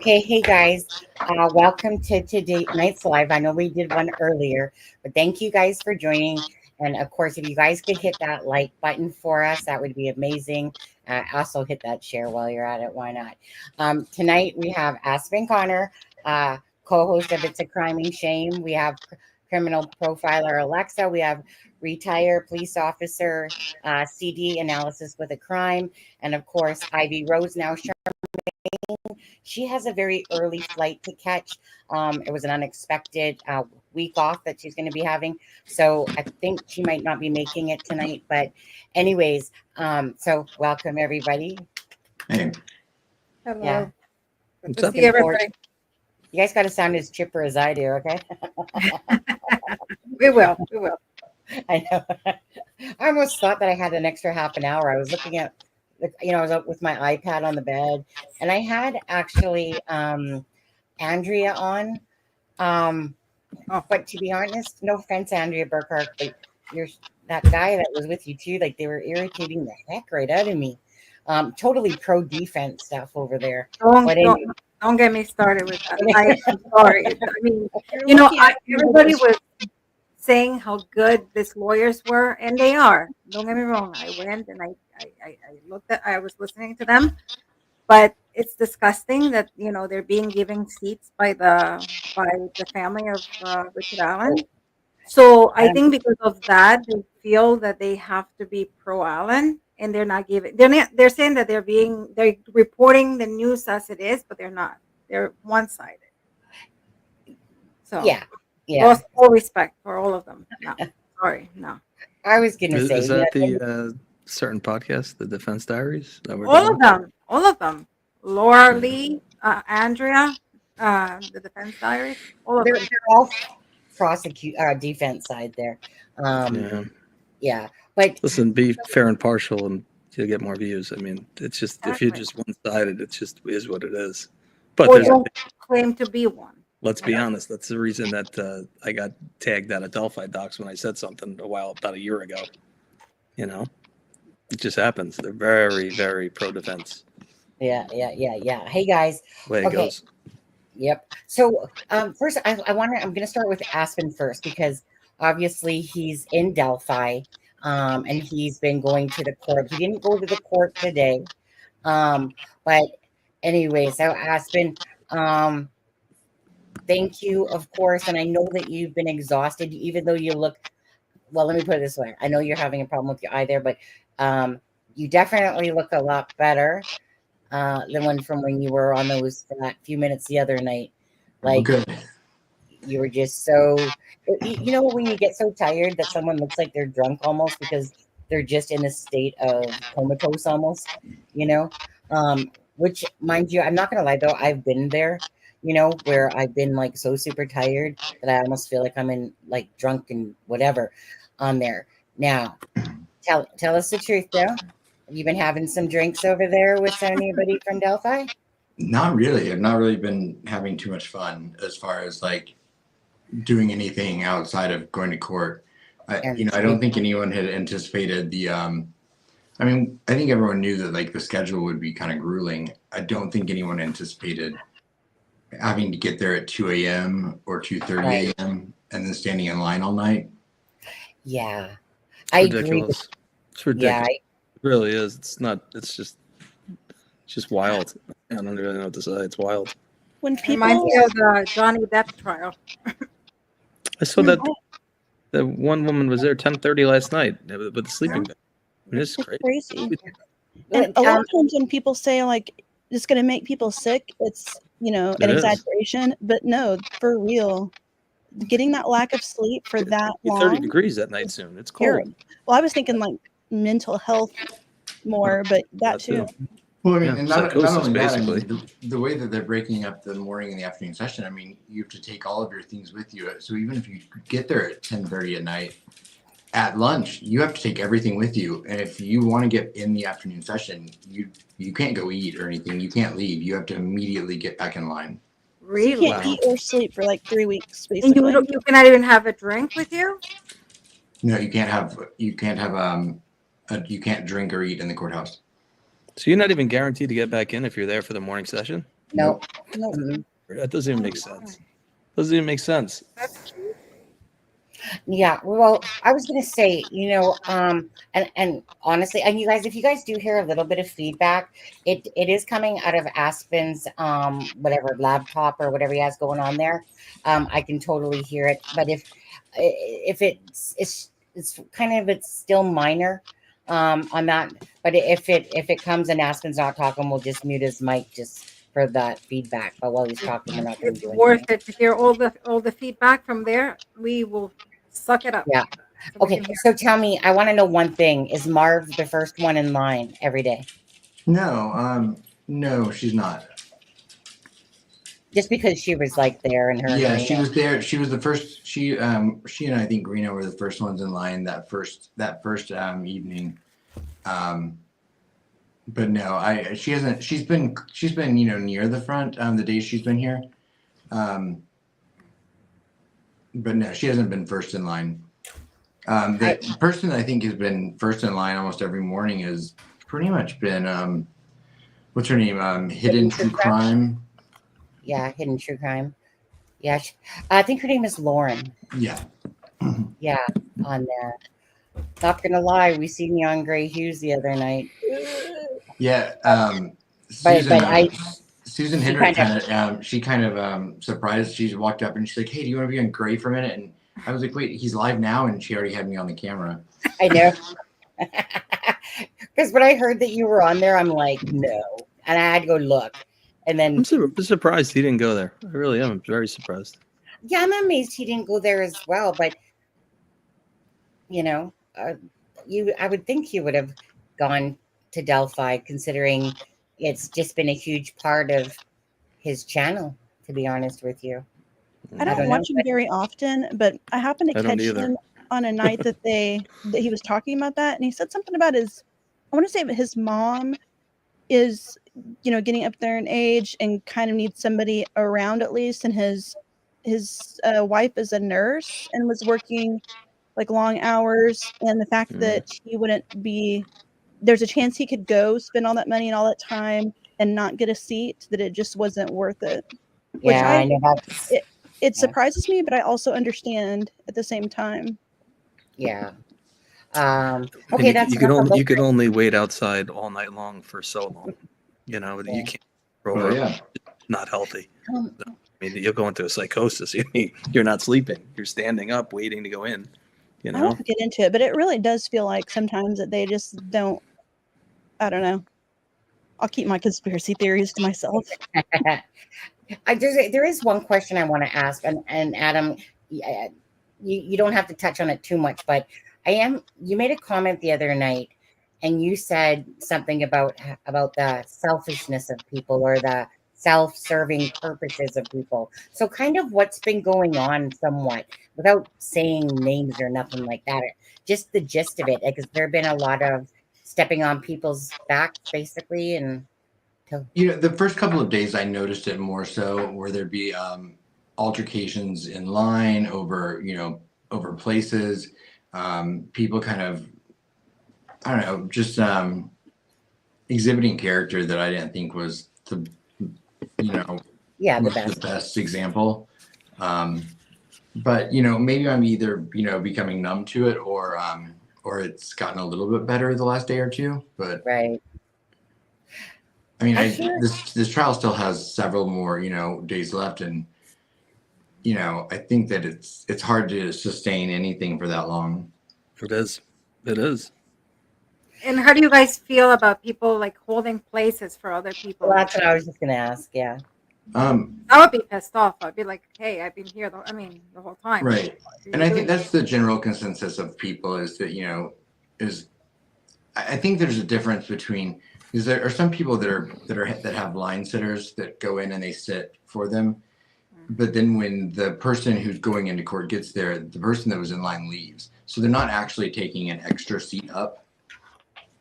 Okay, hey guys, welcome to tonight's live. I know we did one earlier, but thank you guys for joining. And of course, if you guys could hit that like button for us, that would be amazing. Also, hit that share while you're at it. Why not? Tonight we have Aspen Connor, co-host of It's a Crime and Shame. We have criminal profiler Alexa. We have retired police officer CD analysis with a crime, and of course Ivy Rose now. She has a very early flight to catch. It was an unexpected week off that she's going to be having. So I think she might not be making it tonight. But, anyways, so welcome everybody. Hey. Hello. Yeah. Good to see everybody. You guys got to sound as chipper as I do, okay? We will. I know. I almost thought that I had an extra half an hour. I was looking at, I was up with my iPad on the bed, and I had actually Andrea on. But to be honest, no offense, Andrea Burkhart, but you're that guy that was with you too. Like they were irritating the heck right out of me. Totally pro defense stuff over there. Don't get me started with that. I'm sorry. I mean, everybody was saying how good these lawyers were, and they are. Don't get me wrong. I went and I looked at. I was listening to them, but it's disgusting that they're being given seats by the family of Richard Allen. So I think because of that, they feel that they have to be pro Allen, and they're not giving. They're saying that they're reporting the news as it is, but they're not. They're one-sided. So yeah. Lost all respect for all of them. No, sorry, no. I was gonna say, is that the certain podcast, the Defense Diaries? All of them. Laura Lee, Andrea, the Defense Diaries. All of them. They're all defense side there. Yeah, but listen, be fair and partial, and you'll get more views. I mean, it's just if you're just one-sided, it just is what it is. But or don't claim to be one. Let's be honest. That's the reason that I got tagged out of Delphi docs when I said something about a year ago. It just happens. They're very, very pro-defense. Yeah. Hey guys. Way it goes. Yep. So first, I'm going to start with Aspen first because obviously he's in Delphi, and he's been going to the court. He didn't go to the court today, but anyway. So Aspen, thank you, of course, and I know that you've been exhausted, even though you look. Well, let me put it this way: I know you're having a problem with your eye there, but you definitely look a lot better than when you were on that few minutes the other night. Like you were just so, when you get so tired that someone looks like they're drunk almost because they're just in a state of comatose almost, which mind you, I'm not going to lie though, I've been there, where I've been like so super tired that I almost feel like I'm in like drunk and whatever on there. Now, tell us the truth though. Have you been having some drinks over there with anybody from Delphi? Not really. I've not really been having too much fun as far as like doing anything outside of going to court. I don't think anyone had anticipated the. I think everyone knew that like the schedule would be kind of grueling. I don't think anyone anticipated having to get there at 2 a.m. or 2:30 a.m. and then standing in line all night. Yeah, I agree. It's ridiculous. Yeah, it really is. It's not. It's just wild. I don't really know what to say. It's wild. When people reminds me of the Johnny Depp trial. I saw that one woman was there 10:30 last night with the sleeping bag. It's crazy. And a lot of times when people say like it's going to make people sick, it's an exaggeration. But no, for real, getting that lack of sleep for that long. 30 degrees that night soon. It's cold. Well, I was thinking like mental health more, but that too. Well, and not only that, the way that they're breaking up the morning and the afternoon session, you have to take all of your things with you. So even if you get there at 10:30 at night, at lunch, you have to take everything with you. And if you want to get in the afternoon session, you can't go eat or anything. You can't leave. You have to immediately get back in line. Really? So you can't eat or sleep for like 3 weeks, basically. And you cannot even have a drink with you? No, you can't drink or eat in the courthouse. So you're not even guaranteed to get back in if you're there for the morning session? No. Nope. That doesn't even make sense. Doesn't even make sense. That's cute. Yeah, well, I was gonna say, and honestly, and you guys, if you guys do hear a little bit of feedback, it is coming out of Aspen's whatever laptop or whatever he has going on there. I can totally hear it, but if it's kind of it's still minor on that. But if it comes and Aspen's not talking, we'll just mute his mic just for that feedback. But while he's talking, we're not going to It's do worth anything. it to hear all the feedback from there. We will suck it up. Yeah. So we Okay, can hear. so tell me, I want to know one thing. Is Marv the first one in line every day? No, she's not. Just because she was like there and her Yeah, and she Reno? was there. She was the first. She and I think Reno were the first ones in line that first evening. But no, she hasn't. She's been near the front the days she's been here. But no, she hasn't been first in line. The person that I think has been first in line almost every morning has pretty much been what's her name? Hidden True Crime. Yeah, Hidden True Crime. Yeah, I think her name is Lauren. Yeah. Yeah, on there. Not gonna lie, we seen you on Grey Hughes the other night. Yeah. Susan she Hendrick kind she kind of surprised. She walked up and she's like, "Hey, do you want to be on Gray for a minute?" And I was like, "Wait, he's live now," and she already had me on the camera. I know. Because when I heard that you were on there, I'm like, no, and I had to go look, and then I'm surprised he didn't go there. I really am. I'm very surprised. yeah, I'm amazed he didn't go there as well. But I would think he would have gone to Delphi, considering it's just been a huge part of his channel. To be honest with you, I don't watch him very often, but I happened to catch him on a night that he was talking about that, and he said something about I want to say that his mom is, getting up there in age and kind of needs somebody around at least, and his wife is a nurse and was working like long hours, and the fact that he wouldn't be, there's a chance he could go spend all that money and all that time and not get a seat, that it just wasn't worth it. Which I know it surprises me, but I also understand at the same time. Yeah. Okay, you could only wait outside all night long for so long. You can't over. Yeah. Not healthy. I mean, you'll go into a psychosis. You're not sleeping. You're standing up, waiting to go in. I won't get into it, but it really does feel like sometimes that they just don't. I don't know. I'll keep my conspiracy theories to myself. There is one question I want to ask, and Adam, you don't have to touch on it too much, but you made a comment the other night, and you said something about the selfishness of people, or the self-serving purposes of people. So kind of what's been going on somewhat, without saying names or nothing like that, just the gist of it, because there have been a lot of stepping on people's backs basically. And the first couple of days I noticed it more so, where there'd be altercations in line over places, people kind of, I don't know, just exhibiting character that I didn't think was the best example. But maybe I'm either becoming numb to it, or it's gotten a little bit better the last day or two. But right. I mean, this trial still has several more days left, and I think that it's hard to sustain anything for that long. It is. And how do you guys feel about people like holding places for other people? Well, that's what I was just going to ask. Yeah. I would be pissed off. I'd be like, "Hey, I've been here the whole time." Right. And I think that's the general consensus of people, is that I think there's a difference between, because there are some people that have line sitters that go in and they sit for them, but then when the person who's going into court gets there, the person that was in line leaves, so they're not actually taking an extra seat up.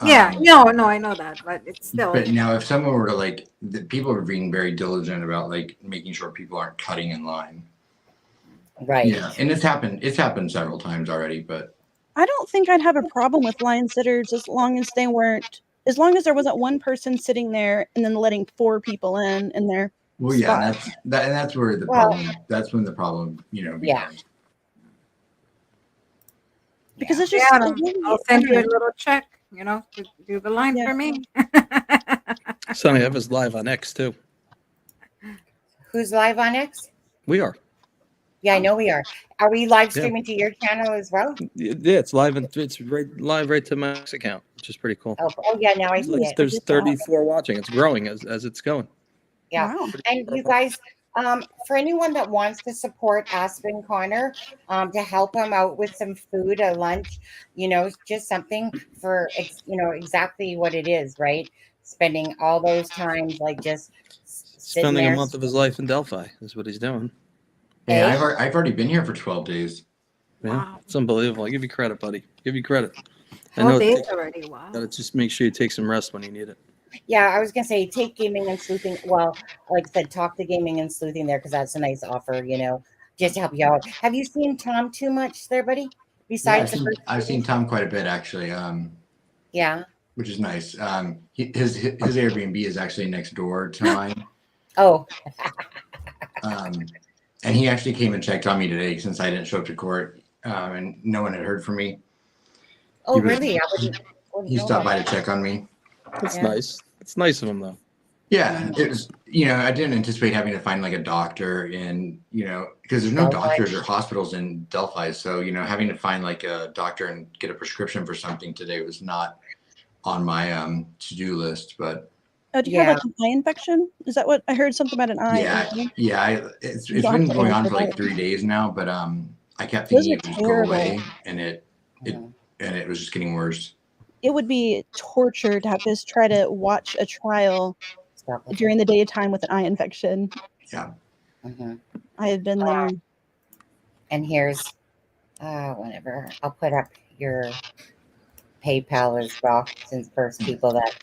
Yeah, no, I know that, but it's still. But now, if someone were to people are being very diligent about making sure people aren't cutting in line. Right. Yeah, and it's happened several times already, but I don't think I'd have a problem with line sitters as long as there wasn't one person sitting there and then letting 4 people in, and they're Well, yeah, and spot. that's where the Well, problem. That's when the problem, yeah. becomes. Because Yeah. it's just Adam, really, I'll I send don't you a know. little check, to do the line Yeah. for me. Sonny F is live on X too. Who's live on X? We are. Yeah, I know we are. Are we live Yeah. streaming to your channel as well? Yeah, it's live and it's live right to my X account, which is pretty cool. Oh yeah, now I see it. There's 34 watching. It's growing as it's going. Yeah. Wow. And you guys, for anyone that wants to support Aspen Connor, to help him out with some food, a lunch, just something for, exactly what it is, right? Spending all those times, like just sitting Spending a there. month of his life in Delphi is what he's doing. Hey, Eh? I've already been here for 12 days. Yeah, Wow. it's unbelievable. I give you credit, buddy. Give you credit. I 12 know days already. Wow. gotta just make sure you take some rest when you need it. Yeah, I was gonna say take gaming and sleuthing. Well, like I said, talk to gaming and sleuthing there because that's a nice offer, just to help you out. Have you seen Tom too much there, buddy? Yeah, Besides the first I've seen Tom quite a bit actually. Yeah. Which is nice. His Airbnb is actually next door to mine. Oh, And he actually came and checked on me today since I didn't show up to court, and no one had heard from me. oh, He was- really? I wouldn't He know stopped about by to check on me. That's Yeah. nice. It's nice of him though. Yeah, it was. I didn't anticipate having to find like a doctor in, because there's no Delphi. doctors or hospitals in Delphi. So, having to find like a doctor and get a prescription for something today was not on my to-do list. But Oh, do you have like an eye infection? Is that what I heard? Something about an eye? It's You don't been have to going on answer for like that. 3 days now. But I kept Those thinking are it would just go terrible. away, and it was just getting worse. It would be torture to have to try to watch a trial during the daytime with an eye infection. Yeah. Mhm. I have been there. And here's whatever. I'll put up your PayPal as well, since first people that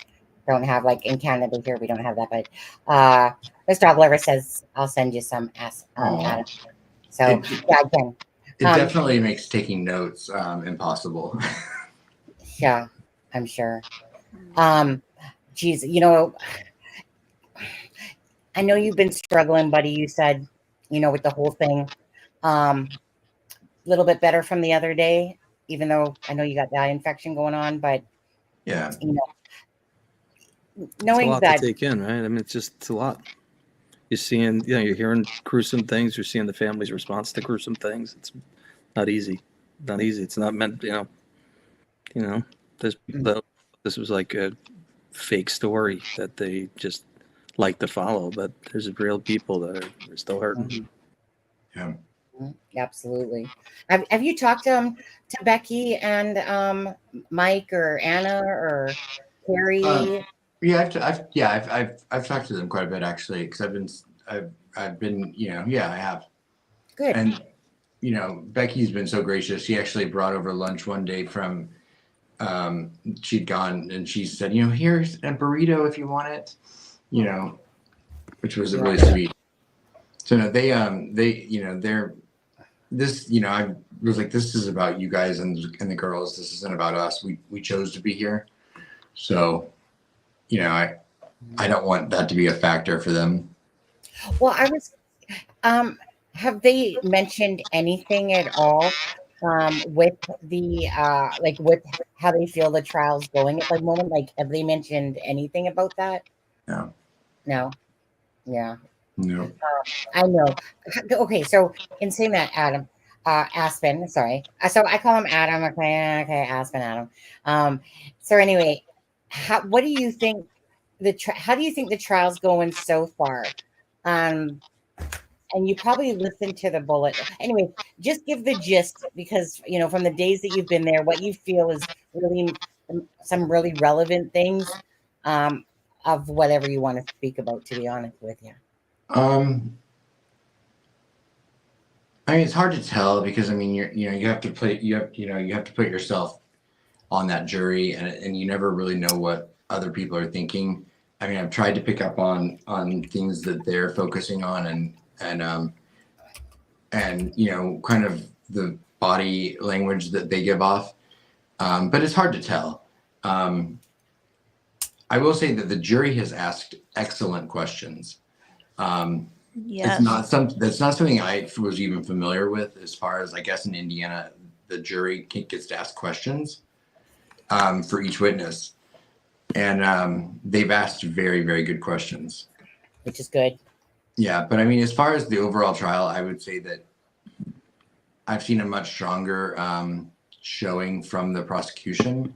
don't have, like in Canada here, we don't have that. But Mr. Oliver says I'll send you some Adam. So yeah, again. It definitely makes taking notes impossible. Yeah, I'm sure. Geez, I know you've been struggling, buddy. You said, with the whole thing. A little bit better from the other day, even though I know you got the eye infection going on, but yeah, knowing it's a lot that to take in, right? I mean, it's a lot. You're seeing, you're hearing gruesome things. You're seeing the family's response to gruesome things. It's not easy. Not easy. It's not meant, There's this was like a fake story that they just like to follow, but there's real people that are still hurting. Yeah. Absolutely. Have you talked to Becky and Mike or Anna or Carrie? Yeah, I've talked to them quite a bit actually, because I've been I have. Good. And Becky's been so gracious. She actually brought over lunch one day from she'd gone, and she said, here's a burrito if you want it, which was really sweet. So no, they're this, I was like, this is about you guys and the girls. This isn't about us. We chose to be here. So, I don't want that to be a factor for them. Well, I was, have they mentioned anything at all with the with how they feel the trial's going at the moment? Like, have they mentioned anything about that? No. Yeah. No. I know. Okay, so in saying that, Adam, Aspen, sorry. So I call him Adam. Okay, Aspen, Adam. So anyway, what do you think how do you think the trial's going so far? And you probably listened to the bullet. Anyway, just give the gist, because from the days that you've been there, what you feel is really some really relevant things of whatever you want to speak about, to be honest with you. I mean, it's hard to tell because you have to put yourself on that jury, and you never really know what other people are thinking. I mean, I've tried to pick up on things that they're focusing on, and kind of the body language that they give off. But it's hard to tell. I will say that the jury has asked excellent questions. Yes. That's not something I was even familiar with. As far as I guess in Indiana, the jury gets to ask questions for each witness, and they've asked very, very good questions, which is good. Yeah, but I mean, as far as the overall trial, I would say that I've seen a much stronger showing from the prosecution,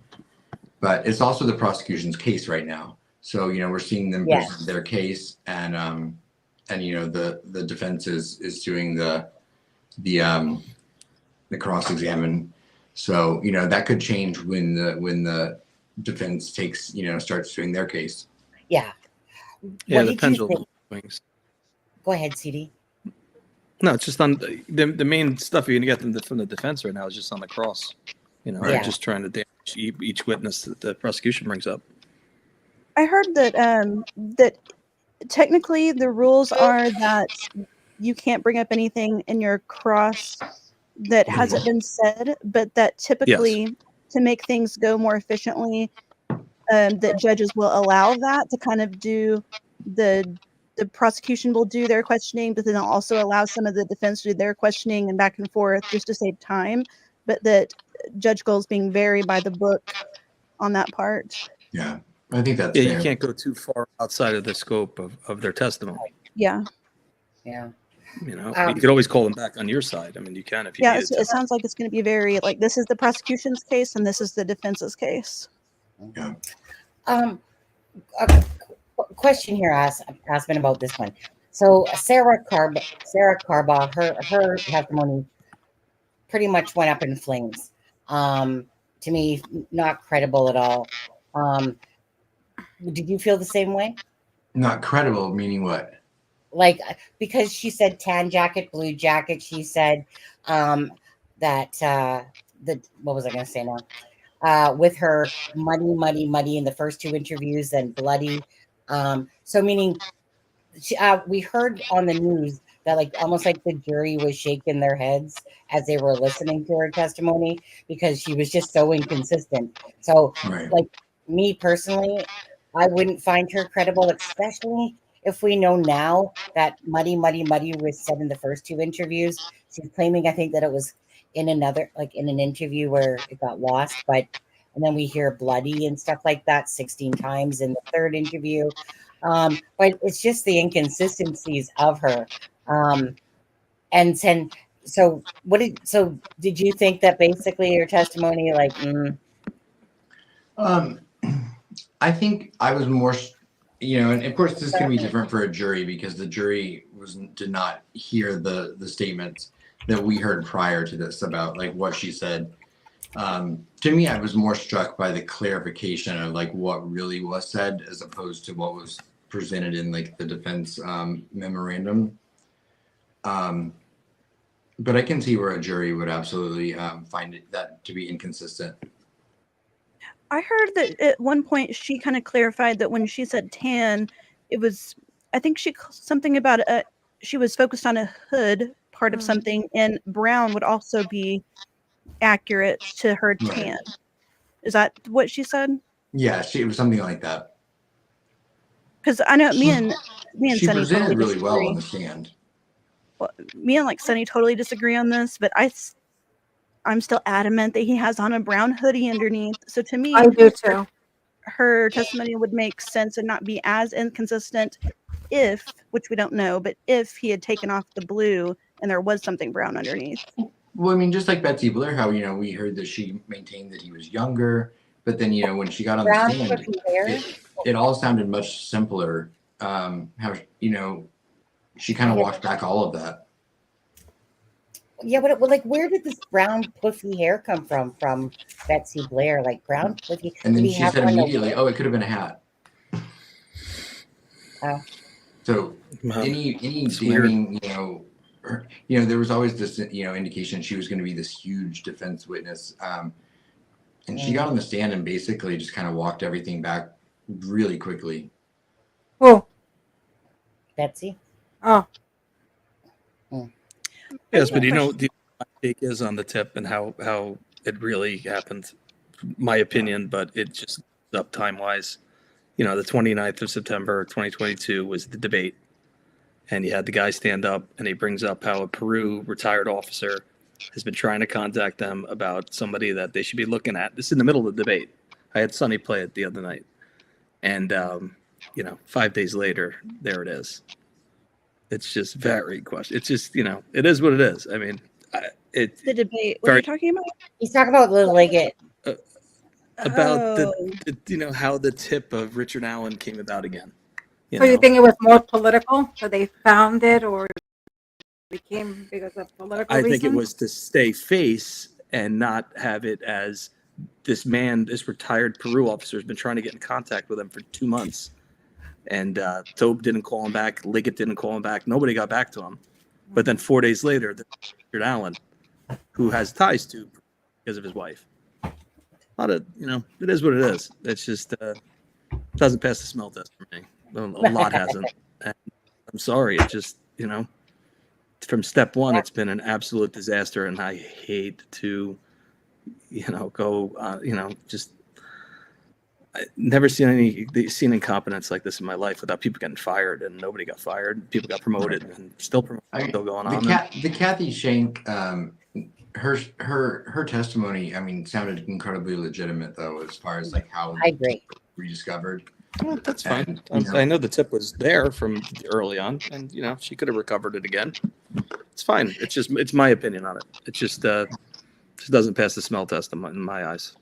but it's also the prosecution's case right now. So we're seeing them present their case, and the defense is doing the cross examine. So that could change when the defense starts doing their case. Yeah. Yeah, the pendulum swings. Go ahead, CD. No, it's just on the main stuff you're gonna get from the defense right now is just on the cross. Just trying to damage each witness that the prosecution brings up. I heard that that technically the rules are that you can't bring up anything in your cross that hasn't been said, but that typically to make things go more efficiently, that judges will allow that to kind of do the prosecution will do their questioning, but then they'll also allow some of the defense to do their questioning and back and forth just to save time. But that Judge Gold's being very by the book on that part. Yeah, I think that's fair. You can't go too far outside of the scope of their testimony. Yeah. Yeah. You could always call them back on your side. I mean, you can if you needed to. It sounds like it's going to be very like this is the prosecution's case and this is the defense's case. Yeah. A question here asking about this one. So Sarah Carbaugh, her testimony pretty much went up in flames. To me, not credible at all. Did you feel the same way? Not credible, meaning what? Like, because she said tan jacket, blue jacket. She said that what was I going to say now? With her muddy in the first two interviews and bloody. So meaning we heard on the news that almost like the jury was shaking their heads as they were listening to her testimony because she was just so inconsistent. So like me personally, I wouldn't find her credible, especially if we know now that muddy was said in the first two interviews. She's claiming, I think, that it was in another, in an interview where it got lost, and then we hear bloody and stuff like that 16 times in the third interview. But it's just the inconsistencies of her. So did you think that basically your testimony, I think I was more, and of course this can be different for a jury because the jury did not hear the statements that we heard prior to this about what she said. To me, I was more struck by the clarification of what really was said as opposed to what was presented in the defense memorandum. But I can see where a jury would absolutely find that to be inconsistent. I heard that at one point she kind of clarified that when she said tan, it was, I think something about she was focused on a hood part of something, and brown would also be accurate to her tan. Right. Is that what she said? Yeah, it was something like that. Because I know me and she Sunny presented totally really disagree. Well on the stand. Well, me and Sunny totally disagree on this, but I'm still adamant that he has on a brown hoodie underneath. So to me, I do too. Her testimony would make sense and not be as inconsistent if, which we don't know, but if he had taken off the blue and there was something brown underneath. Well, I mean, just like Betsy Blair, how we heard that she maintained that he was younger, but then when she got on the stand, it all sounded much simpler. How she kind of walked back all of that. Yeah, but where did this brown puffy hair come from Betsy Blair? Brown puffy. And then she said immediately, "Oh, it could have been a hat." So any damning, there was always this, indication she was going to be this huge defense witness, and she got on the stand and basically just kind of walked everything back really quickly. Oh, Betsy. Oh. Yes, but the take is on the tip and how it really happened, my opinion, but it just up time wise. The 29th of September 2022 was the debate. And you had the guy stand up, and he brings up how a Peru retired officer has been trying to contact them about somebody that they should be looking at. This is in the middle of the debate. I had Sonny play it the other night. And, 5 days later, there it is. It's just very question. It's just, it is what it is. I mean, the debate. What are you talking about? He's talking about Little Leggett. About the how the tip of Richard Allen came about again. So you think it was more political? So they found it, or became because of political reasons? I think it was to stay face and not have it as this retired Peru officer has been trying to get in contact with him for 2 months. And Tobe didn't call him back. Liggett didn't call him back. Nobody got back to him. But then 4 days later, Richard Allen, who has ties to because of his wife. A lot of, it is what it is. It's just doesn't pass the smell test for me. A lot hasn't. And I'm sorry. It just, from step one, it's been an absolute disaster. And I hate to, go, just. I've never seen incompetence like this in my life without people getting fired, and nobody got fired. People got promoted and still still going on. The Kathy Shank, her testimony, I mean, sounded incredibly legitimate though, as far as like how I agree. Rediscovered. Well, that's fine. I know the tip was there from early on, and she could have recovered it again. It's fine. It's my opinion on it. It just doesn't pass the smell test in my eyes.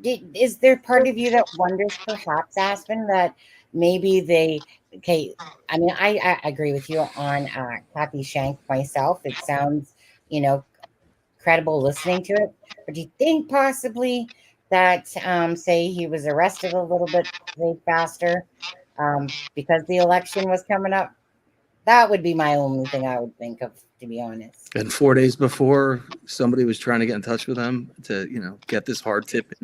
Is there part of you that wonders, perhaps, Aspen, that maybe I mean, I agree with you on Kathy Shank myself. It sounds, credible listening to it. But do you think possibly that, say, he was arrested a little bit faster because the election was coming up? That would be my only thing I would think of, to be honest. And 4 days before, somebody was trying to get in touch with him to, get this hard tip in.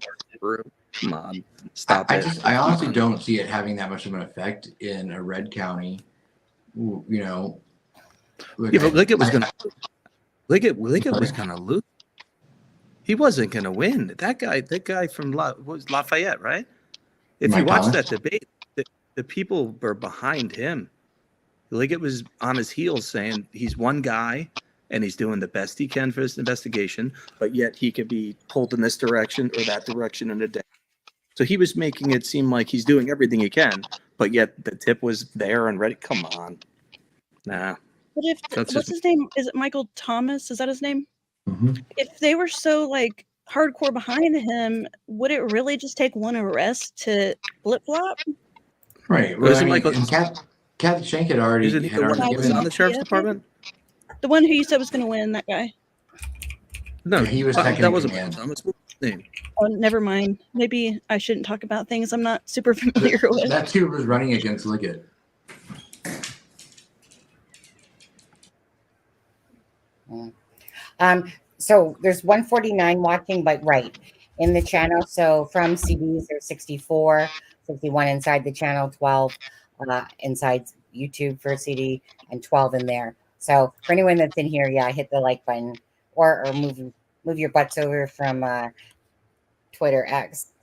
Come on, stop it. I honestly don't see it having that much of an effect in a red county. But Liggett was gonna lose. He wasn't gonna win. That guy from Lafayette, right? If you watch that debate, the people were behind him. Liggett was on his heels saying he's one guy and he's doing the best he can for his investigation, but yet he could be pulled in this direction or that direction in a day. So he was making it seem like he's doing everything he can, but yet the tip was there and ready. Come on. Nah. But what's his name? Is it Michael Thomas? Is that his name? Mm-hmm. If they were so hardcore behind him, would it really just take one arrest to flip-flop? Right. Well, I mean, Kathy Shank had already given on the sheriff's department. The one who you said was going to win, that guy. No, he was second. That wasn't Thomas. What's his name? Oh, never mind. Maybe I shouldn't talk about things I'm not super familiar with. That's who was running against Liggett. So there's 149 watching, but right in the channel. So from CDs, there's 64, 61 inside the channel, 12 inside YouTube for CD, and 12 in there. So for anyone that's in here, hit the like button, or move your butts over from Twitter X,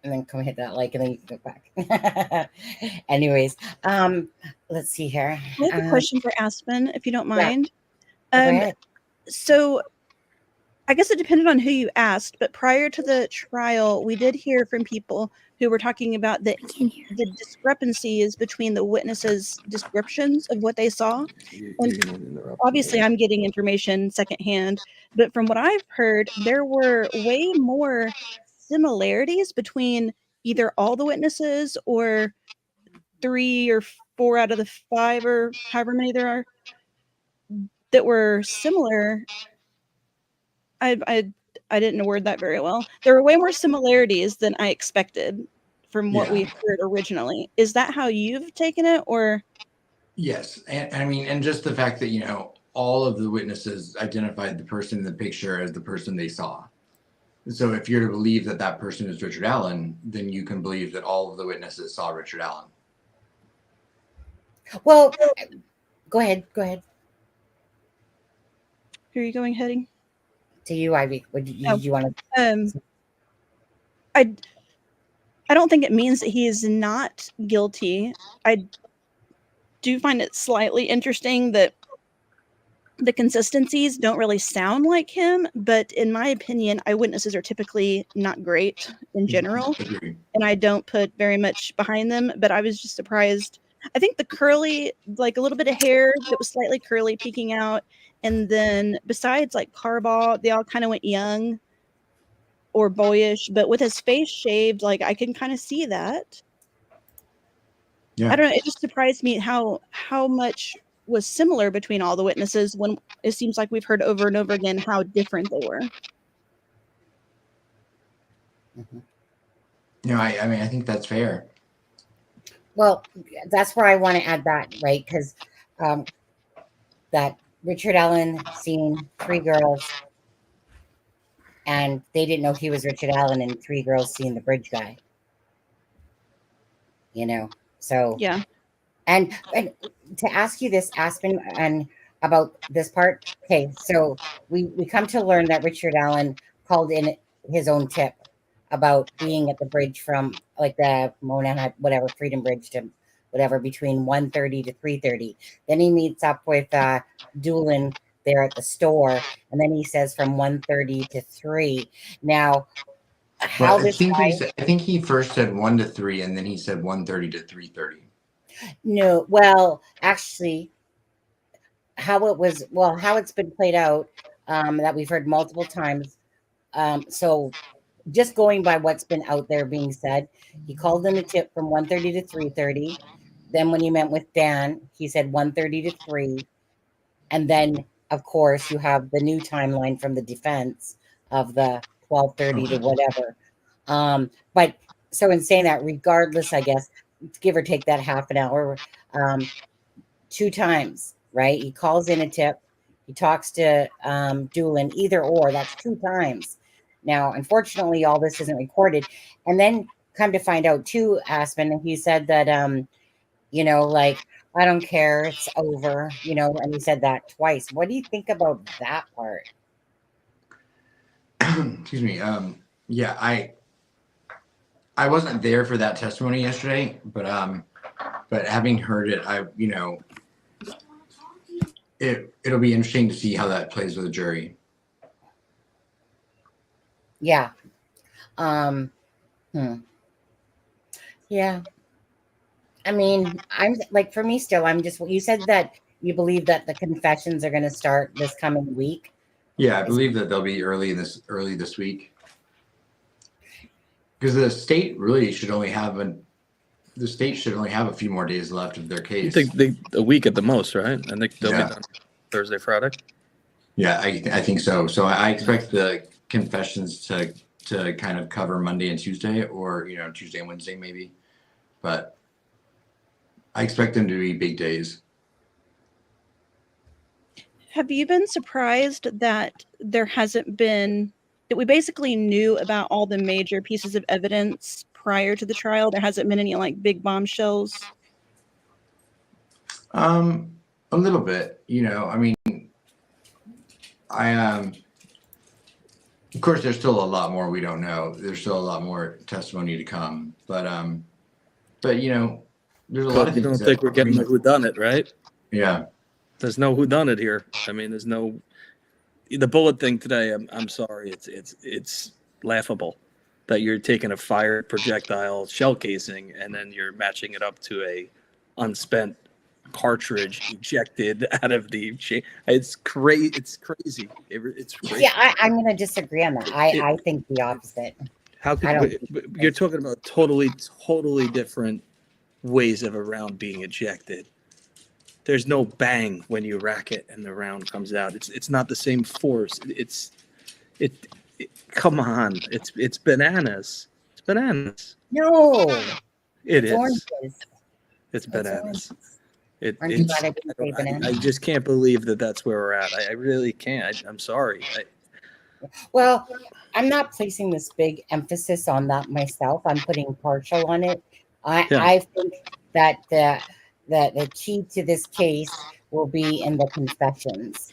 and then come hit that like, and then you can go back. Anyways, let's see here. I have a question for Aspen, if you don't mind. So I guess it depended on who you asked, but prior to the trial, we did hear from people who were talking about the discrepancies between the witnesses' descriptions of what they saw. And obviously, I'm getting information secondhand, but from what I've heard, there were way more similarities between either all the witnesses or 3 or 4 out of the 5 or however many there are that were similar. I didn't word that very well. There were way more similarities than I expected from what we heard originally. Is that how you've taken it, or? Yes, and I mean, and just the fact that all of the witnesses identified the person in the picture as the person they saw. So if you're to believe that that person is Richard Allen, then you can believe that all of the witnesses saw Richard Allen. Well, go ahead. Who are you heading? To you, Ivy. What did you want to? I don't think it means that he is not guilty. do find it slightly interesting that the consistencies don't really sound like him, but in my opinion, eyewitnesses are typically not great in general, and I don't put very much behind them, but I was just surprised. I think the curly, like a little bit of hair that was slightly curly peeking out, and then besides like Carbaugh, they all kind of went young or boyish, but with his face shaved, like I can kind of see that. Yeah. I don't know, it just surprised me how much was similar between all the witnesses when it seems like we've heard over and over again how different they were. No, I mean, I think that's fair. Well, that's where I want to add that, right? Because that Richard Allen seen 3 girls, and they didn't know he was Richard Allen, and 3 girls seen the bridge guy. You know, so Yeah. And to ask you this, Aspen, and about this part. Okay, so we come to learn that Richard Allen called in his own tip about being at the bridge from like the Mona, whatever, Freedom Bridge to whatever, between 1:30 to 3:30. Then he meets up with Doolin there at the store, and then he says from 1:30 to 3. Now, how Well, this guy? I think he first said 1 to 3, and then he said 1:30 to 3:30. No, well, actually, how it's been played out, that we've heard multiple times. So just going by what's been out there being said, he called in a tip from 1:30 to 3:30. Then when he met with Dan, he said 1:30 to 3. And then, of course, you have the new timeline from the defense of the 12:30 to whatever. But so in saying that, regardless, I guess, give or take that half an hour, 2 times, right? He calls in a tip. He talks to Doolin, either or. That's 2 times. Now, unfortunately, all this isn't recorded. And then come to find out too, Aspen, he said that, like, I don't care, it's over, and he said that twice. What do you think about that part? Excuse me. Yeah, I wasn't there for that testimony yesterday, but having heard it, it'll be interesting to see how that plays with the jury. Yeah. Yeah. I mean, I'm like, for me still, you said that you believe that the confessions are going to start this coming week. Yeah, I believe that they'll be early this week. Because the state really should only have a few more days left of their case. I think a week at the most, right? I think they'll be done Thursday, Friday. Yeah, I think so. So I expect the confessions to kind of cover Monday and Tuesday, or Tuesday and Wednesday maybe. But I expect them to be big days. Have you been surprised that there hasn't been, that we basically knew about all the major pieces of evidence prior to the trial? There hasn't been any like big bombshells? A little bit, I mean, of course, there's still a lot more we don't know. There's still a lot more testimony to come, but there's a lot of things. You don't think we're getting the whodunit, right? Yeah. There's no whodunit here. I mean, there's no the bullet thing today. I'm sorry, it's laughable that you're taking a fired projectile shell casing and then you're matching it up to a unspent cartridge ejected out of the chain. It's crazy. It's crazy. It's crazy. Yeah, I'm going to disagree on that. I think the opposite. How could you're talking about totally different ways of a round being ejected? There's no bang when you rack it and the round comes out. It's not the same force. Come on. It's bananas. It's bananas. No. It is. Oranges. It's bananas. I just can't believe that's where we're at. I really can't. I'm sorry. Well, I'm not placing this big emphasis on that myself. I'm putting partial on it. I think that the key to this case will be in the confessions.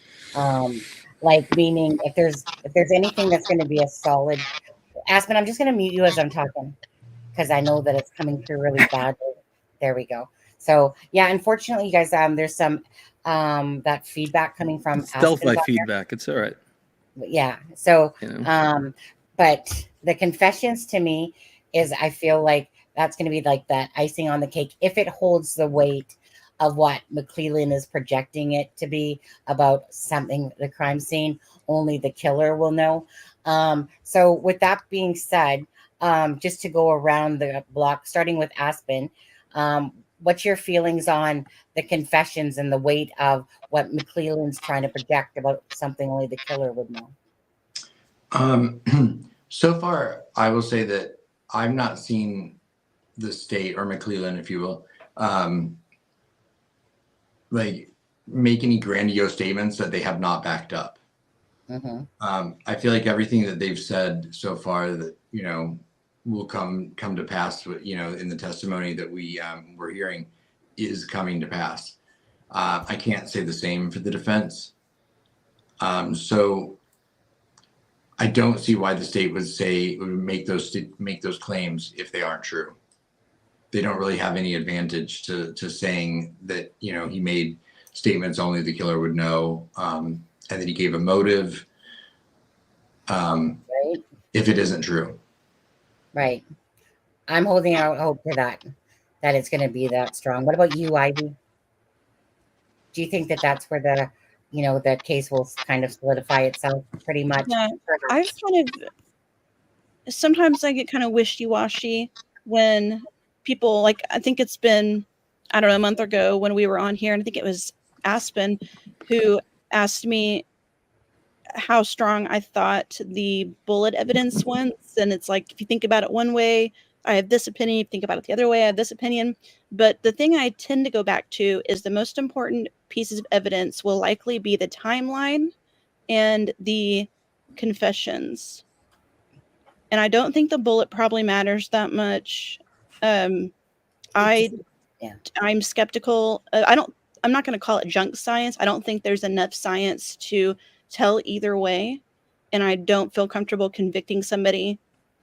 Like, meaning if there's anything that's going to be a solid. Aspen, I'm just going to mute you as I'm talking because I know that it's coming through really badly. There we go. So yeah, unfortunately, you guys, there's some that feedback coming from It's Delphi Aspen's feedback. It's all right. yeah. So, You know? but the confessions to me is, I feel like that's going to be like that icing on the cake if it holds the weight of what McClellan is projecting it to be about something, the crime scene. Only the killer will know. So, with that being said, just to go around the block, starting with Aspen, what's your feelings on the confessions and the weight of what McClellan's trying to project about something only the killer would know? So far, I will say that I've not seen the state, or McClellan, if you will, like make any grandiose statements that they have not backed up. I feel like everything that they've said so far that, you know, will come to pass, you know, in the testimony that we're hearing is coming to pass. I can't say the same for the defense. So I don't see why the state would make those claims if they aren't true. They don't really have any advantage to saying that, you know, he made statements only the killer would know, and that he gave a motive, Right. if it isn't true. Right. I'm holding out hope for that it's going to be that strong. What about you, Ivy? Do you think that that's where the, you know, the case will kind of solidify itself pretty much? Yeah, I've kind of, sometimes I get kind of wishy-washy when people, like, I think it's been, I don't know, a month ago when we were on here, and I think it was Aspen who asked me how strong I thought the bullet evidence was. And it's like, if you think about it one way, I have this opinion. If you think about it the other way, I have this opinion. But the thing I tend to go back to is the most important pieces of evidence will likely be the timeline and the confessions. And I don't think the bullet probably matters that much. I'm skeptical. I'm not going to call it junk science. I don't think there's enough science to tell either way. And I don't feel comfortable convicting somebody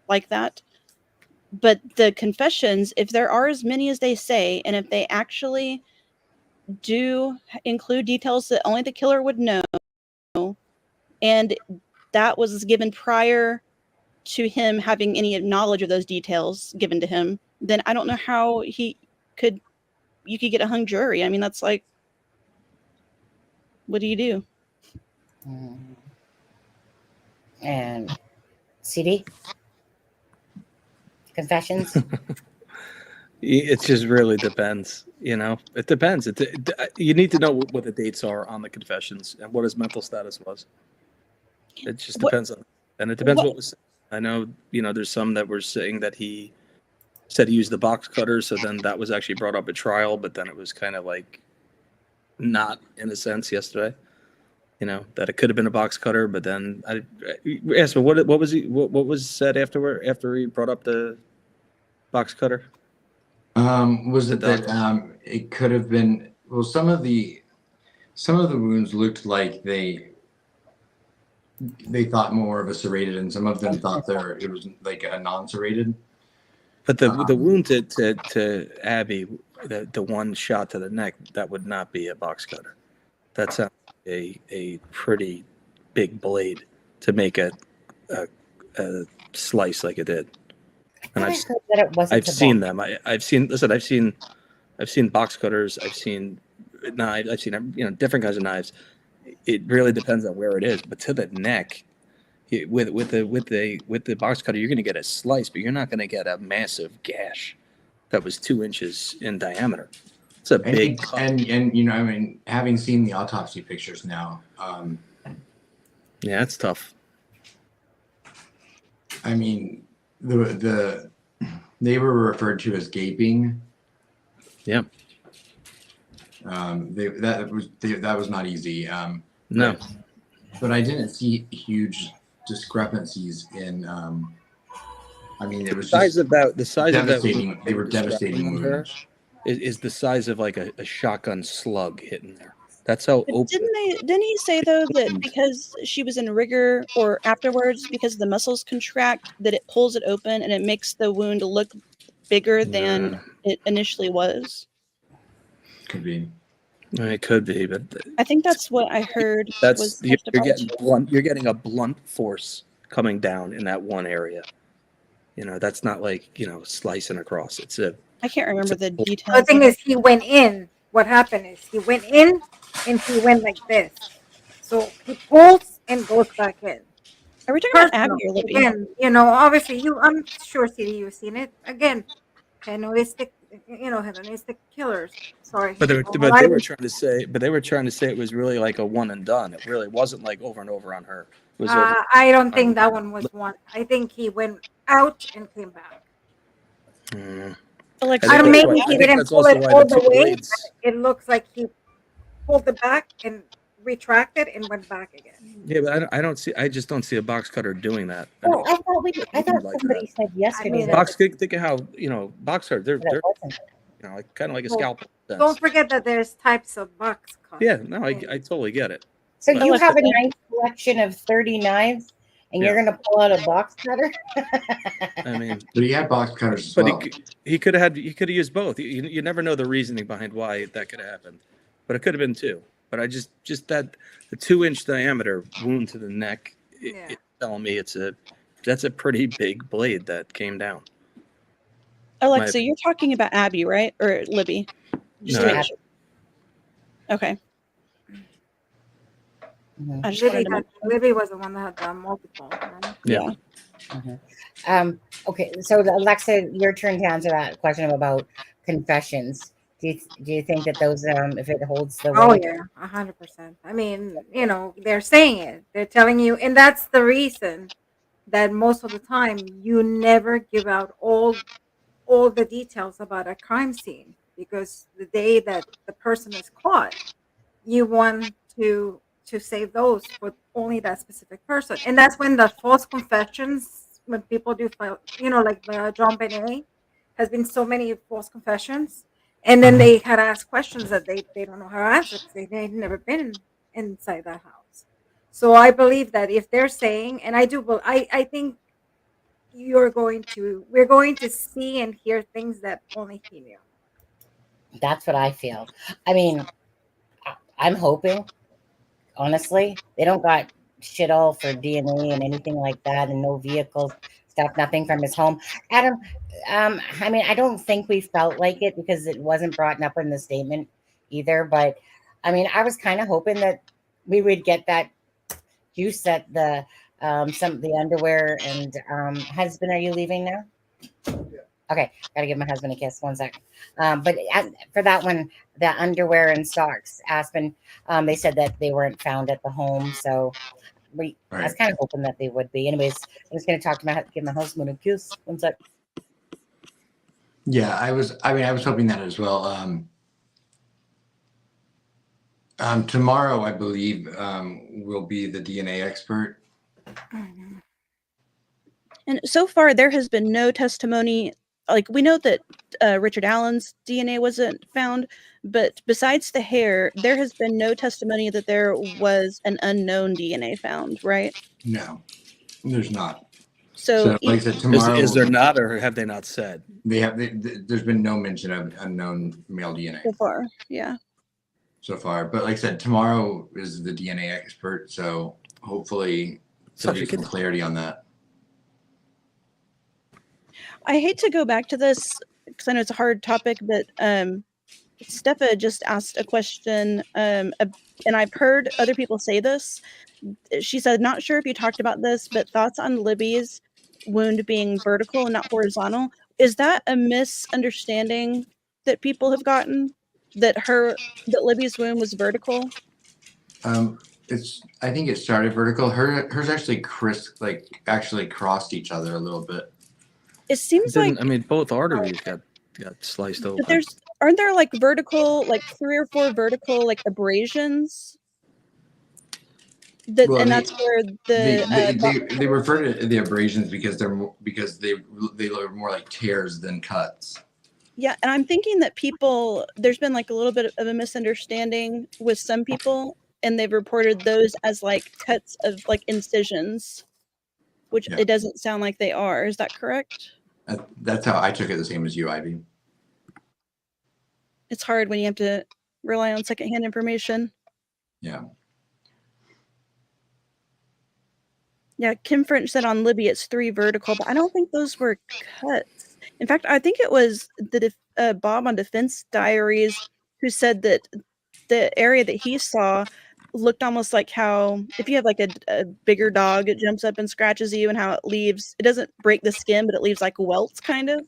like that. But the confessions, if there are as many as they say, and if they actually do include details that only the killer would know, and that was given prior to him having any knowledge of those details given to him, then I don't know how you could get a hung jury. I mean, that's like, what do you do? And CD confessions. It just really depends. You know, it depends. You need to know what the dates are on the confessions and what his mental status was. It just depends on, and it depends what was. I know, you know, there's some that were saying that he said he used the box cutter, so then that was actually brought up at trial, but then it was kind of like not, in a sense, yesterday. You know, that it could have been a box cutter, but then I asked him what was said after he brought up the box cutter. Was it that it could have been? Well, some of the wounds looked like they thought more of a serrated, and some of them thought it was like a non-serrated. But the wound to Abby, the one shot to the neck, that would not be a box cutter. That sounds like a pretty big blade to make a slice like it did. And I've seen them. I've seen box cutters. I've seen knives. I've seen, you know, different kinds of knives. It really depends on where it is. But to the neck, with the box cutter, you're going to get a slice, but you're not going to get a massive gash that was 2 inches in diameter. It's a big cut. And you know, I mean, having seen the autopsy pictures now, yeah, it's tough. I mean, they were referred to as gaping. Yeah. That was not easy. No. But I didn't see huge discrepancies in. I mean, it was the size of that. They were devastating wounds. Is the size of like a shotgun slug hitting there. That's how open. Didn't he say though that because she was in rigor or afterwards, because the muscles contract, that it pulls it open and it makes the wound look bigger than it initially was? Could be. It could be, but I think that's what I heard. that's you're getting too. blunt. You're getting a blunt force coming down in that one area. That's not like slicing across. I can't remember the The details. thing is, he went in. What happened is he went in and he went like this. So he pulls and goes back in. Are we talking about Abby or Libby? Again, obviously I'm sure, CD, you've seen it. Again, hedonistic, hedonistic killers. Sorry. But they were trying to say it was really like a one and done. It really wasn't like over and over on her. It was I don't think that one was one. I think he went out and came back. Alexa, I don't maybe he didn't pull it all the way. It looks like he pulled it back and retracted and went back again. Yeah, but I just don't see a box cutter doing that. Well, I thought somebody said yesterday. Think of how box cutter they're like kind of like a scalpel. Don't forget that there's types of box cutters. Yeah, no, I totally get it. So you have a nice collection of 30 knives, and you're going to pull out a box cutter? I mean, but he had box cutters as well. He could have used both. You never know the reasoning behind why that could have happened, but it could have been two. But I just that the 2-inch diameter wound to the neck, it's telling me that's a pretty big blade that came down. Alexa, you're talking about Abby, right? Or Libby? No. Okay. Mm-hmm. Libby was the one that had done multiple. Right? Yeah. Mm-hmm. Okay, so Alexa, your turn to answer that question about confessions. Do you think that those if it holds the weight? Oh yeah, 100%. I mean, they're saying it. They're telling you, and that's the reason that most of the time you never give out all the details about a crime scene, because the day that the person is caught, you want to save those for only that specific person. And that's when the false confessions, when people do file, like John Benet has been so many false confessions. And then they had asked questions that they don't know how to answer because they've never been inside that house. So I believe that if they're saying, and I think we're going to see and hear things that only he knew. That's what I feel. I mean, I'm hoping, honestly, they don't got shit all for DNA and anything like that, and no vehicle stuff, nothing from his home. Adam, I mean, I don't think we felt like it because it wasn't brought up in the statement either. But I mean, I was kind of hoping that we would get that juice at the the underwear and husband. Are you leaving now? Okay, gotta give my husband a kiss. 1 second. But for that one, the underwear and socks, Aspen, they said that they weren't found at the home. So I was kind of hoping that they would be. Anyways, I'm just gonna give my husband a kiss. 1 sec. Yeah, I was hoping that as well. Tomorrow, I believe, will be the DNA expert. And so far, there has been no testimony. Like, we know that Richard Allen's DNA wasn't found, but besides the hair, there has been no testimony that there was an unknown DNA found, right? No, there's not. So like I said, tomorrow, is there not, or have they not said? There's been no mention of unknown male DNA so far. Yeah. So far, but like I said, tomorrow is the DNA expert, so hopefully there'll be some clarity on that. I hate to go back to this because I know it's a hard topic, but Steffa just asked a question, and I've heard other people say this. She said, not sure if you talked about this, but thoughts on Libby's wound being vertical and not horizontal. Is that a misunderstanding that people have gotten, that Libby's wound was vertical? I think it started vertical. Hers actually actually crossed each other a little bit. It seems like, I mean, both arteries got sliced open. But aren't there like vertical, like 3 or 4 vertical like abrasions? And that's where they refer to the abrasions because they look more like tears than cuts. Yeah, and I'm thinking that there's been like a little bit of a misunderstanding with some people, and they've reported those as like cuts of like incisions, which it doesn't sound like they are. Is that correct? That's how I took it, the same as you, Ivy. it's hard when you have to rely on secondhand information. Yeah. Yeah, Kim French said on Libby it's 3 vertical, but I don't think those were cuts. In fact, I think it was Bob on Defense Diaries who said that the area that he saw looked almost like how if you have like a bigger dog, it jumps up and scratches you, and how it doesn't break the skin, but it leaves like welts kind of.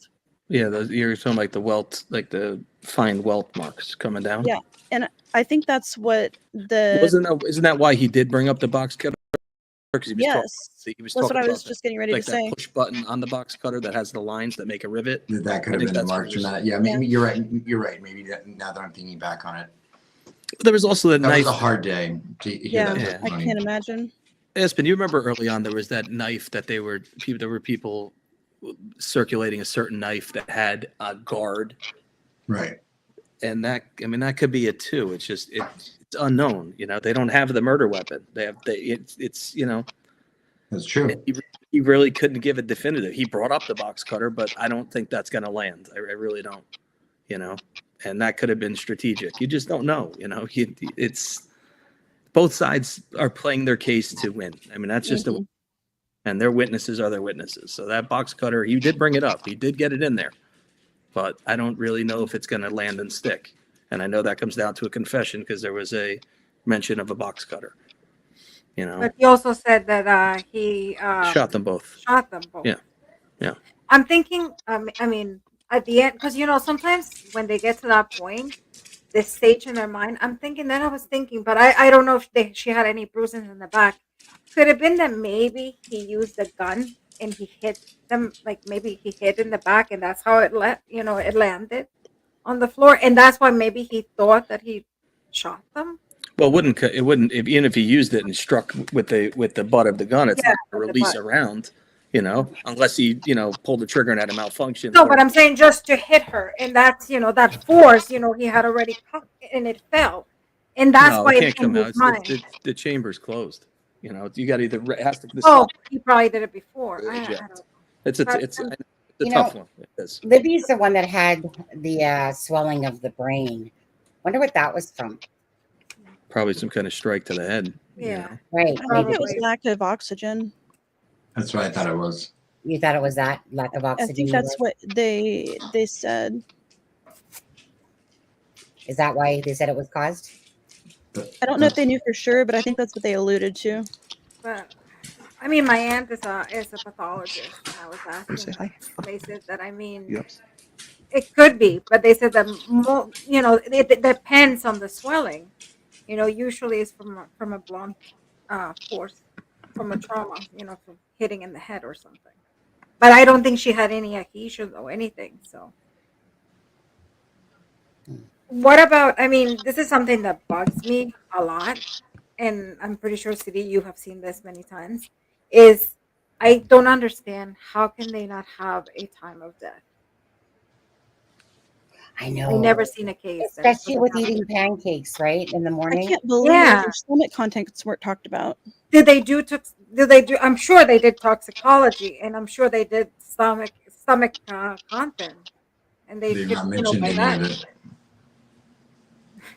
Yeah, you're talking like the welt, like the fine welt marks coming down. Yeah, and I think that's what isn't that why he did bring up the box cutter? Because he was talking what I was just getting ready to say. That push button on the box cutter that has the lines that make a rivet. That could have been the marks from that. Yeah, maybe you're right. You're right. Maybe now that I'm thinking back on it. There was also that knife. Was a hard day to hear that. I can't imagine. Espen, you remember early on there was that knife that there were people circulating a certain knife that had a guard. Right. And that could be it too. It's just it's unknown. They don't have the murder weapon. It's That's true. He really couldn't give a definitive. He brought up the box cutter, but I don't think that's going to land. I really don't. And that could have been strategic. You just don't know. It's both sides are playing their case to win. That's just and their witnesses are their witnesses. So that box cutter, he did bring it up. He did get it in there. But I don't really know if it's going to land and stick. And I know that comes down to a confession because there was a mention of a box cutter. But he also said that he shot them both. Yeah. I'm thinking, at the end, because sometimes when they get to that point, this stage in their mind, I'm thinking that I was thinking, but I don't know if she had any bruises in the back. Could have been that maybe he used the gun and he hit them, like maybe he hit in the back, and that's how it landed on the floor, and that's why maybe he thought that he shot them. Well, it wouldn't even if he used it and struck with the butt of the gun, it's not going to release a round, unless he pulled the trigger and had a malfunction. No, but I'm saying just to hit her, and that's that force, he had already cut and it fell, and that's why it can't come out. The chamber's closed. You got either it has to. He probably did it before. It's a tough one. It is. Libby's the one that had the swelling of the brain. Wonder what that was from. Probably some kind of strike to the head. Yeah. Right. I think it was lack of oxygen. That's what I thought it was. You thought it was that lack of oxygen? I think that's what they said. Is that why they said it was caused? I don't know if they knew for sure, but I think that's what they alluded to. But my aunt is a pathologist. And I was asking her. They said that it could be, but they said that it depends on the swelling. Usually it's from a blunt force, from a trauma, from hitting in the head or something. But I don't think she had any adhesions or anything. So, what about? This is something that bugs me a lot, and I'm pretty sure, CD, you have seen this many times. Is I don't understand how can they not have a time of death? I know. I've never seen a case. Especially with eating pancakes, right, in the morning. I can't believe their stomach contents weren't talked about. Did they do? I'm sure they did toxicology, and I'm sure they did stomach content, and they've not mentioned any of it.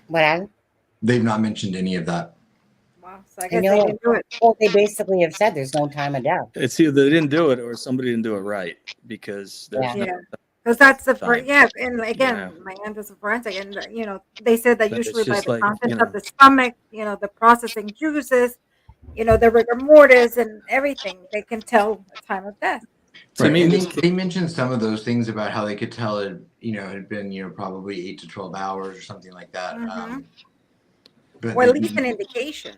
What? They've not mentioned any of that. Wow, so I guess they didn't do it. Well, they basically have said there's no time of death. It's either they didn't do it or somebody didn't do it right because there's because that's the first, and again, my aunt is a forensic, and they said that usually by the contents of the stomach, the processing juices, the rigor mortis and everything, they can tell the time of death. Right. They mentioned some of those things about how they could tell it, had been, probably 8 to 12 hours or something like that. Mm-hmm. But or at least an indication.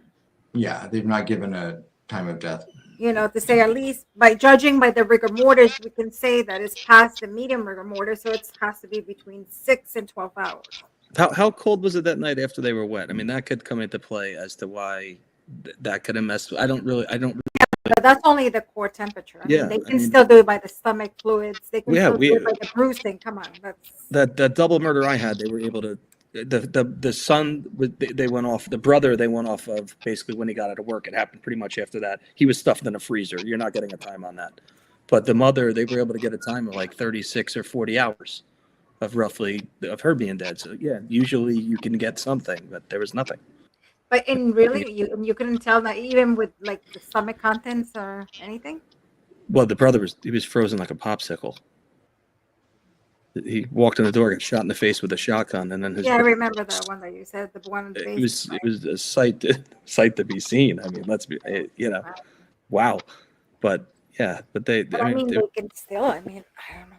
Yeah, they've not given a time of death. To say at least by judging by the rigor mortis, we can say that it's past the medium rigor mortis, so it has to be between 6 and 12 hours. How cold was it that night after they were wet? That could come into play as to why that could have messed. I don't. But that's only the core temperature. They can still do it by the stomach fluids. They can still do it by the bruising. Come on, that double murder I had. They were able to. The son, they went off. The brother, they went off of basically when he got out of work. It happened pretty much after that. He was stuffed in a freezer. You're not getting a time on that. But the mother, they were able to get a time of like 36 or 40 hours of her being dead. So yeah, usually you can get something, but there was nothing. But really, you couldn't tell that even with like the stomach contents or anything. Well, the brother was frozen like a popsicle. He walked in the door, got shot in the face with a shotgun, and then I remember that one that you said, the one in the it was a sight to be seen. I mean, let's be, wow. But yeah, but they can still. I mean, I don't know.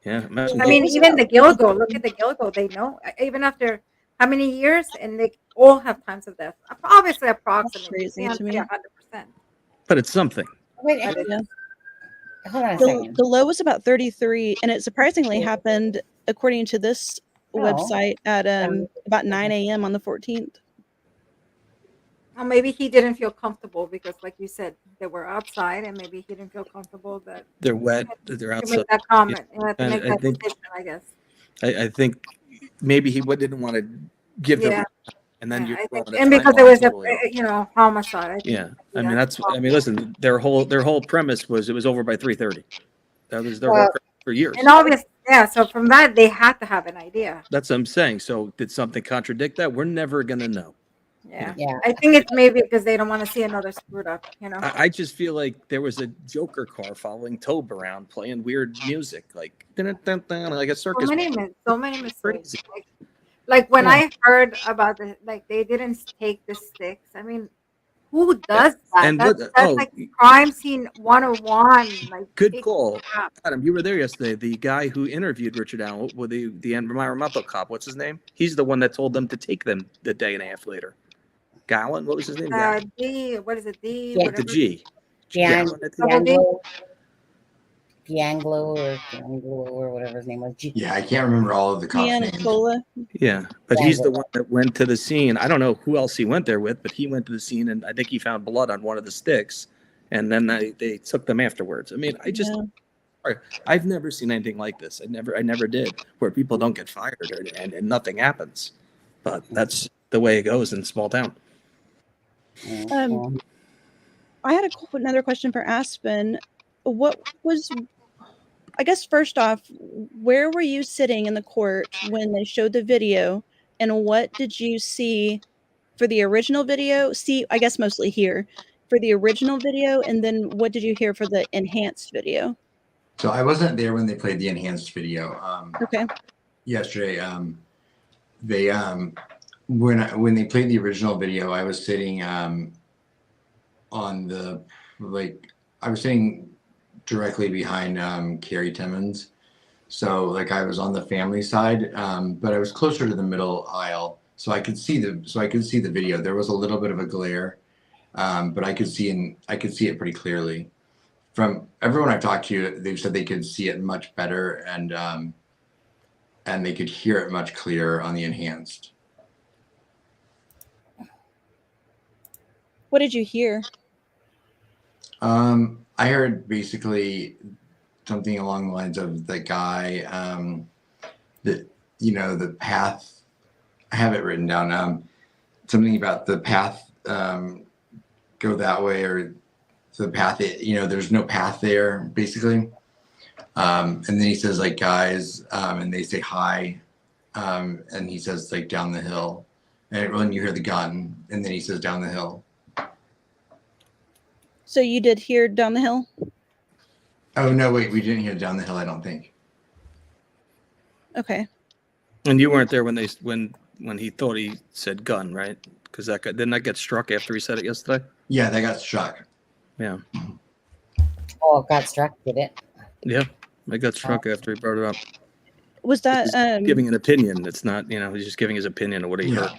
Yeah, I mean, even the Gilgo. Look at the Gilgo. They know even after how many years, and they all have times of death. Obviously, approximately. Can't say 100%. But it's something. Wait, But hold on a The, second. the low was about 33, and it surprisingly happened, according to this website, at about 9 a.m. on the 14th. Or maybe he didn't feel comfortable because, like you said, they were outside, and maybe he didn't feel comfortable that they're wet. They're outside. To make that comment, to make that decision, I guess. I think maybe he didn't want to give them, and then and because it was a homicide. I mean, listen, their whole premise was it was over by 3:30. That was their whole premise for years. And obviously, so from that they had to have an idea. That's what I'm saying. So did something contradict that? We're never gonna know. Yeah. I think it's maybe because they don't want to see another screwed up. I just feel like there was a Joker car following Tobe around playing weird music, like like a circus. So many mistakes. Like when I heard about they didn't take the sticks. I mean, who does that? And that's like crime scene 101. Like, good call, Adam. You were there yesterday. The guy who interviewed Richard Allen with the environmental cop. What's his name? He's the one that told them to take them the day and a half later. Gowan, what was his name? D. What is it? D. With the G. Gianglo or whatever his name was. Yeah, I can't remember all of the cops' names. Yeah, but he's the one that went to the scene. I don't know who else he went there with, but he went to the scene, and I think he found blood on one of the sticks, and then they took them afterwards. I mean, I've never seen anything like this. I never did, where people don't get fired and nothing happens. But that's the way it goes in a small town. I had another question for Aspen. I guess first off, where were you sitting in the court when they showed the video, and what did you see for the original video? I guess mostly here for the original video, and then what did you hear for the enhanced video? So I wasn't there when they played the enhanced video. Okay. Yesterday, they when they played the original video, I was sitting I was sitting directly behind Carrie Timmons, so I was on the family side, but I was closer to the middle aisle, so I could see the video. There was a little bit of a glare, but I could see it pretty clearly. From everyone I've talked to, they've said they could see it much better, and they could hear it much clearer on the enhanced. What did you hear? I heard basically something along the lines of the guy, the path. I have it written down. Something about the path, go that way, or the path. There's no path there, basically. And then he says guys, and they say hi, and he says down the hill, and when you hear the gun, and then he says down the hill. So you did hear down the hill? Oh no, wait, we didn't hear down the hill, I don't think. Okay. And you weren't there when he thought he said gun, right? Because didn't that get struck after he said it yesterday? Yeah, that got struck. Yeah. Oh, it got struck, did it? Yeah, it got struck after he brought it up. Was that giving an opinion? It's not, he's just giving his opinion of what he heard.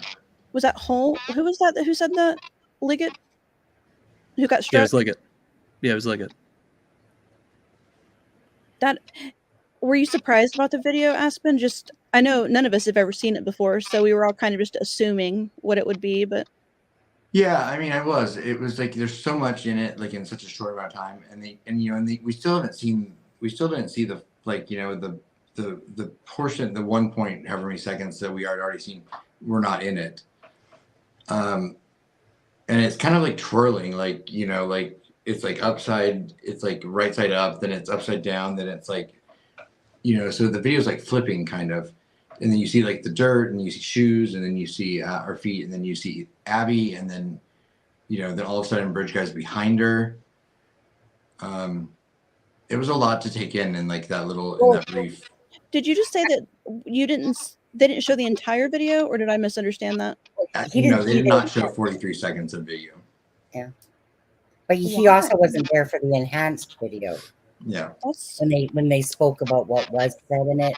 Was that Hull? Who was that? Who said that? Liggett? Who got struck? Yeah, it was Liggett. Yeah, it was Liggett. Were you surprised about the video, Aspen? I know none of us have ever seen it before, so we were all kind of just assuming what it would be, but. Yeah, I mean, I was. It was there's so much in it, in such a short amount of time, we still didn't see the the portion, the 1 point however many seconds that we had already seen. We're not in it. And it's kind of twirling, it's upside, it's right side up, then it's upside down, then it's so the video's like flipping kind of, and then you see like the dirt, and you see shoes, and then you see our feet, and then you see Abby, and then then all of a sudden bridge guy's behind her. It was a lot to take in like that in that brief. Did you just say that they didn't show the entire video, or did I misunderstand that? They did not show 43 seconds of video. Yeah. But he also wasn't there for the enhanced video. Yeah. When they spoke about what was said in it.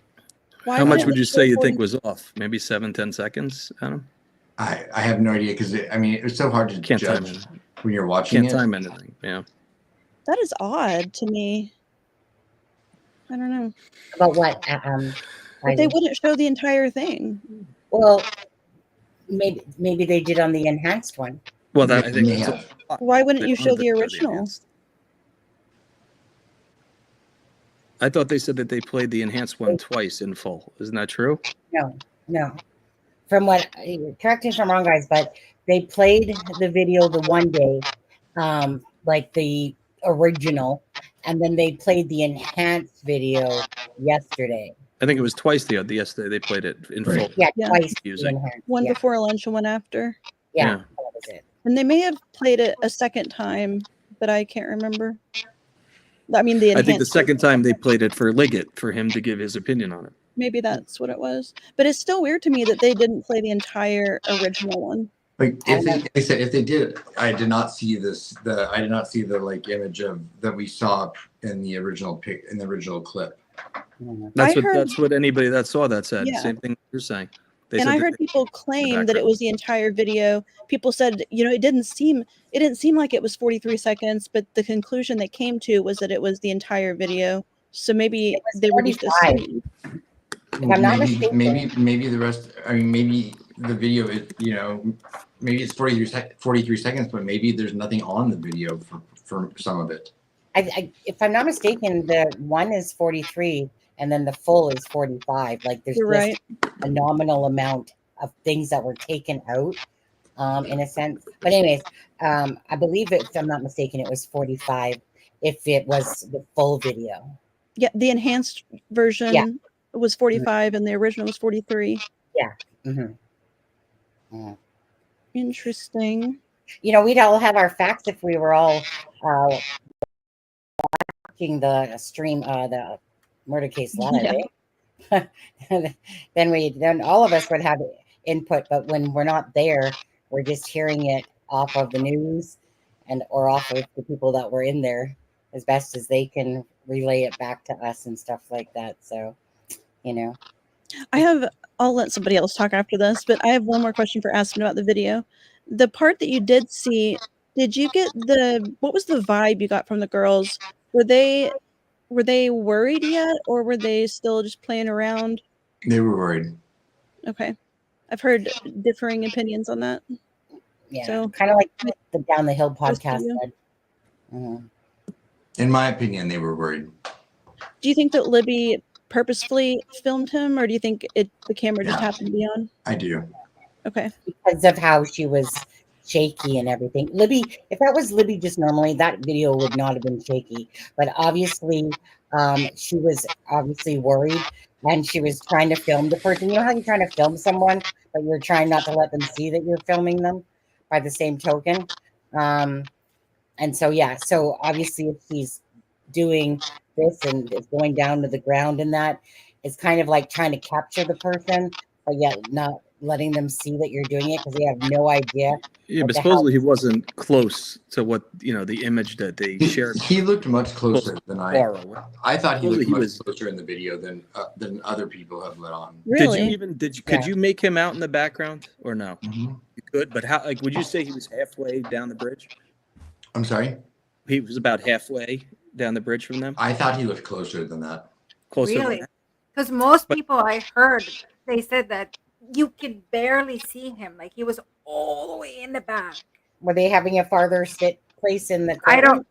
How much would you say you think was off? Maybe 7-10 seconds, Adam? I have no idea, because it was so hard to judge when you're watching Can't time anything. Yeah. That is odd to me. I don't know. About what? But they wouldn't show the entire thing. Well, maybe they did on the enhanced one. Well, I think why wouldn't you show the original? I thought they said that they played the enhanced one twice in full. Isn't that true? No. From what, correct me if I'm wrong, guys, but they played the video the one day, like the original, and then they played the enhanced video yesterday. I think it was twice the yesterday they played it in full. Yeah, twice. One before lunch and one after. Yeah, that was it. And they may have played it a second time, but I can't remember. I think the second time they played it for Liggett, for him to give his opinion on it. Maybe that's what it was. But it's still weird to me that they didn't play the entire original one. Like if they did, I did not see I did not see the like image that we saw in the original clip. That's what anybody that saw that said. Yeah. Same thing you're saying. I heard people claim that it was the entire video. People said, it didn't seem like it was 43 seconds, but the conclusion they came to was that it was the entire video. So maybe they were just assuming. Maybe the rest. Maybe the video is, maybe it's 43 seconds, but maybe there's nothing on the video for some of it. If I'm not mistaken, the one is 43. And then the full is 45. Like there's just a nominal amount of things that were taken out, in a sense. But anyways, I believe if I'm not mistaken, it was 45 if it was the full video. Yeah, the enhanced version was 45 and the original was 43. Yeah. Mm-hmm. Yeah. Interesting. We'd all have our facts if we were all watching the stream, the murder case live. Then all of us would have input, but when we're not there, we're just hearing it off of the news or off of the people that were in there as best as they can relay it back to us and stuff like that. So I'll let somebody else talk after this, but I have one more question for Aspen about the video. The part that you did see, did you get what was the vibe you got from the girls? Were they worried yet, or were they still just playing around? They were worried. Okay. I've heard differing opinions on that. Yeah, so kind of like the Down the Hill podcast said. In my opinion, they were worried. Do you think that Libby purposefully filmed him, or do you think the camera just happened to be on? I do. Okay. Because of how she was shaky and everything. Libby, if that was Libby just normally, that video would not have been shaky. But obviously, she was obviously worried, and she was trying to film the person. You know how you're trying to film someone, but you're trying not to let them see that you're filming them by the same token. And so, so obviously if she's doing this and is going down to the ground and that, it's kind of like trying to capture the person, but yet not letting them see that you're doing it because they have no idea. Yeah, but supposedly he wasn't close to what, the image that they shared. He looked much closer than I thought he looked much closer in the video than other people have let on. Really? Could you make him out in the background or no? Mm-hmm. You could, but how, would you say he was halfway down the bridge? I'm sorry? He was about halfway down the bridge from them? I thought he looked closer than that. Closer really? Because most people I heard, they said that you could barely see him. Like he was all the way in the back. Were they having a farther sit place in the I don't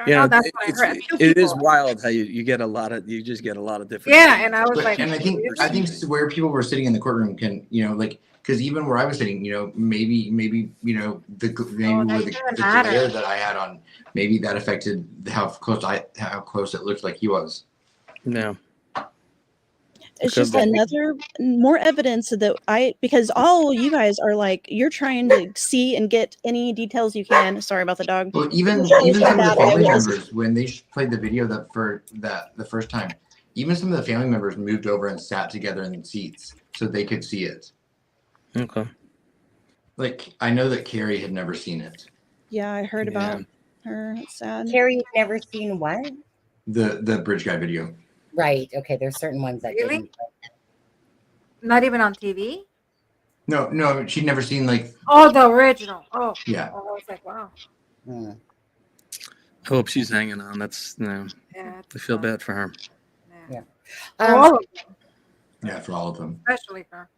know. That's what I heard. It is wild how you get a lot of, you just get a lot of different. Yeah, and I was like, and I think where people were sitting in the courtroom can, because even where I was sitting, maybe the glare that I had on, maybe that affected how close it looked like he was. No. It's just more evidence that because all you guys are like, you're trying to see and get any details you can. Sorry about the dog. Well, even some of the family members, when they played the video the first time, even some of the family members moved over and sat together in seats so they could see it. Okay. Like, I know that Carrie had never seen it. Yeah, I heard about her. It's sad. Carrie had never seen what? The Bridge Guy video. Right. Okay. There's certain ones that didn't. Not even on TV? No, she'd never seen like. Oh, the original. Oh, yeah. Oh, I was like, wow. I hope she's hanging on. That's I feel bad for her. Yeah. For all of them. Yeah, for all of them. Especially for her.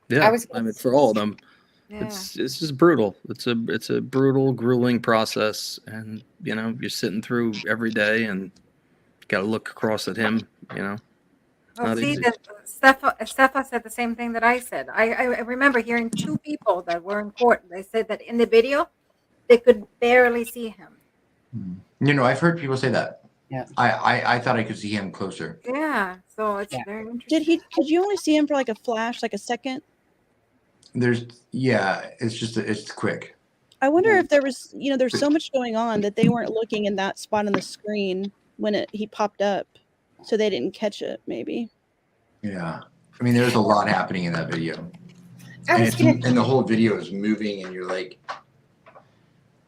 Yeah, I mean, for all of them. Yeah. It's just brutal. It's a brutal, grueling process, and you're sitting through every day, and got to look across at him. Well, see, Stefa said the same thing that I said. I remember hearing two people that were in court. They said that in the video, they could barely see him. I've heard people say that. Yeah. I thought I could see him closer. Yeah. So it's very interesting. Did you only see him for like a flash, like a second? It's quick. I wonder if there was, there's so much going on that they weren't looking in that spot on the screen when he popped up, so they didn't catch it. Maybe. Yeah, I mean, there's a lot happening in that video, and the whole video is moving, and you're like,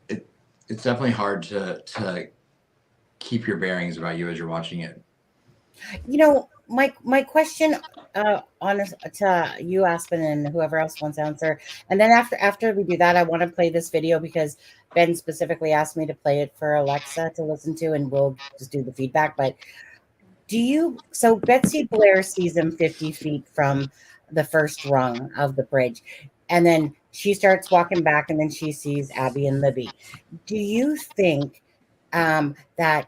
it's definitely hard to keep your bearings about you as you're watching it. My question to you, Aspen, and whoever else wants to answer, and then after we do that, I want to play this video because Ben specifically asked me to play it for Alexa to listen to, and we'll just do the feedback. But so Betsy Blair sees him 50 feet from the first rung of the bridge, and then she starts walking back, and then she sees Abby and Libby. Do you think that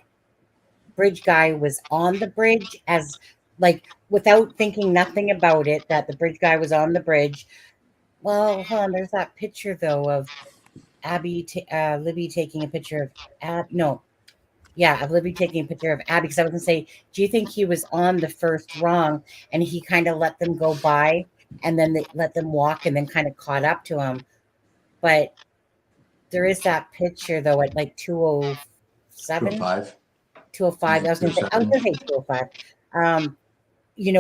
bridge guy was on the bridge without thinking nothing about it, that the bridge guy was on the bridge? Well, hold on. There's that picture though of Libby taking a picture of of Libby taking a picture of Abby. Because I was gonna say, do you think he was on the first rung and he kind of let them go by and then they let them walk and then kind of caught up to him? But there is that picture though at like 2:07. 2:05. I was gonna say 2:05.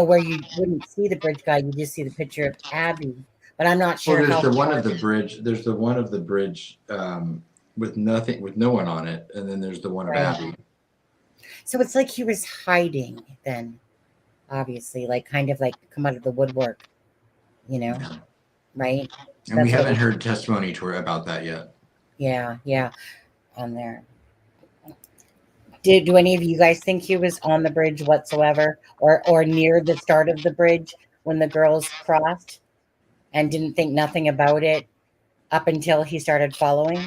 Where you wouldn't see the bridge guy, you just see the picture of Abby. But I'm not sure. Well, there's the one of the bridge. There's the one of the bridge with no one on it, and then there's the one of Abby. So it's like he was hiding then, obviously, kind of come out of the woodwork, right? And we haven't heard testimony about that yet. Yeah, on there. Do any of you guys think he was on the bridge whatsoever, or near the start of the bridge when the girls crossed, and didn't think nothing about it up until he started following?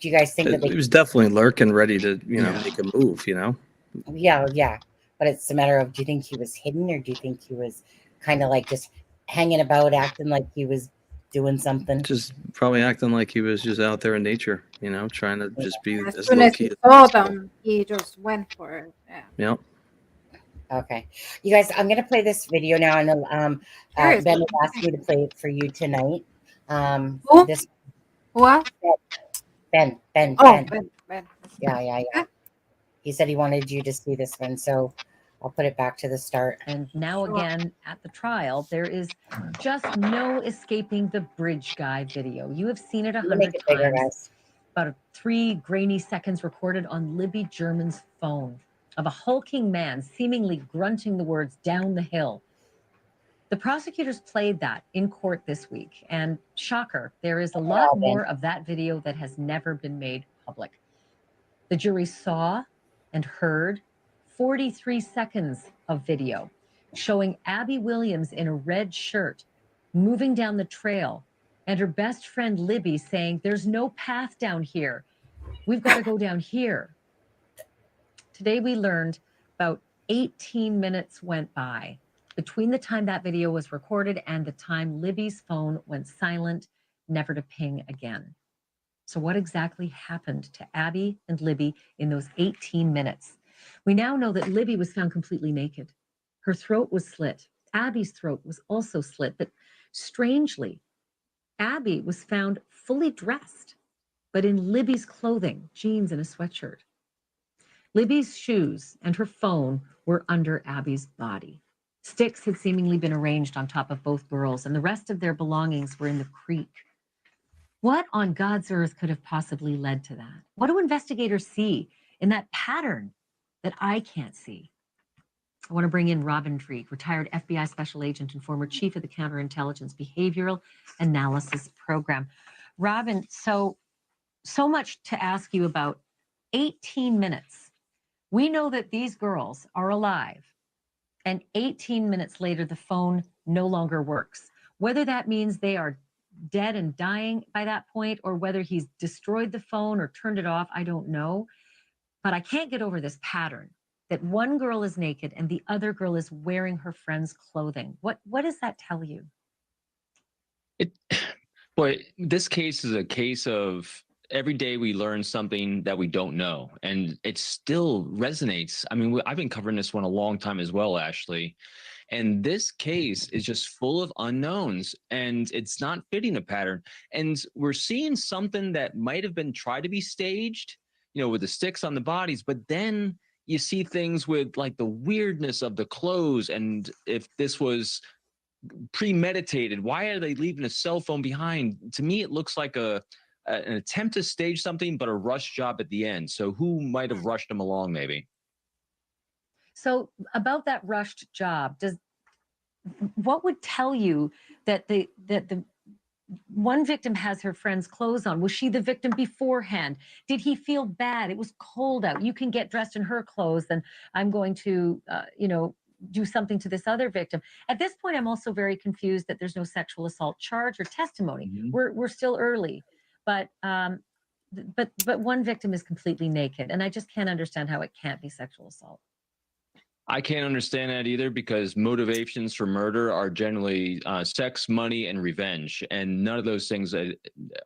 Do you guys think that he was definitely lurking, ready to make a move? Yeah. But it's a matter of, do you think he was hidden, or do you think he was kind of just hanging about, acting like he was doing something? Just probably acting like he was just out there in nature, trying to just be as soon as he saw them, he just went for it. Yeah. Okay, you guys, I'm gonna play this video now, and Ben asked me to play it for you tonight. Who? What? Ben. Oh, Ben. Yeah. He said he wanted you to see this one, so I'll put it back to the start. And now again at the trial, there is just no escaping the bridge guy video. You have seen it 100 times. About 3 grainy seconds recorded on Libby German's phone of a hulking man seemingly grunting the words "down the hill." The prosecutors played that in court this week, and shocker, there is a lot more of that video that has never been made public. The jury saw and heard 43 seconds of video showing Abby Williams in a red shirt moving down the trail, and her best friend Libby saying, "There's no path down here. We've got to go down here." Today we learned about 18 minutes went by between the time that video was recorded and the time Libby's phone went silent, never to ping again. So what exactly happened to Abby and Libby in those 18 minutes? We now know that Libby was found completely naked. Her throat was slit. Abby's throat was also slit, but strangely, Abby was found fully dressed, but in Libby's clothing, jeans and a sweatshirt. Libby's shoes and her phone were under Abby's body. Sticks had seemingly been arranged on top of both girls, and the rest of their belongings were in the creek. What on God's earth could have possibly led to that? What do investigators see in that pattern that I can't see? I want to bring in Robin Dreek, retired FBI special agent and former chief of the Counterintelligence Behavioral Analysis Program. Robin, so much to ask you about. 18 minutes. We know that these girls are alive, and 18 minutes later, the phone no longer works. Whether that means they are dead and dying by that point, or whether he's destroyed the phone or turned it off, I don't know. But I can't get over this pattern that one girl is naked and the other girl is wearing her friend's clothing. What does that tell you? Boy, this case is a case of every day we learn something that we don't know, and it still resonates. I mean, I've been covering this one a long time as well, Ashley. And this case is just full of unknowns, and it's not fitting a pattern. And we're seeing something that might have been tried to be staged, with the sticks on the bodies, but then you see things with like the weirdness of the clothes. And if this was premeditated, why are they leaving a cell phone behind? To me, it looks like an attempt to stage something, but a rush job at the end. So who might have rushed them along, maybe? So about that rushed job, what would tell you that the one victim has her friend's clothes on? Was she the victim beforehand? Did he feel bad? It was cold out. You can get dressed in her clothes, then I'm going to, do something to this other victim. At this point, I'm also very confused that there's no sexual assault charge or testimony. Mm-hmm. We're still early, but one victim is completely naked, and I just can't understand how it can't be sexual assault. I can't understand that either, because motivations for murder are generally sex, money, and revenge. And none of those things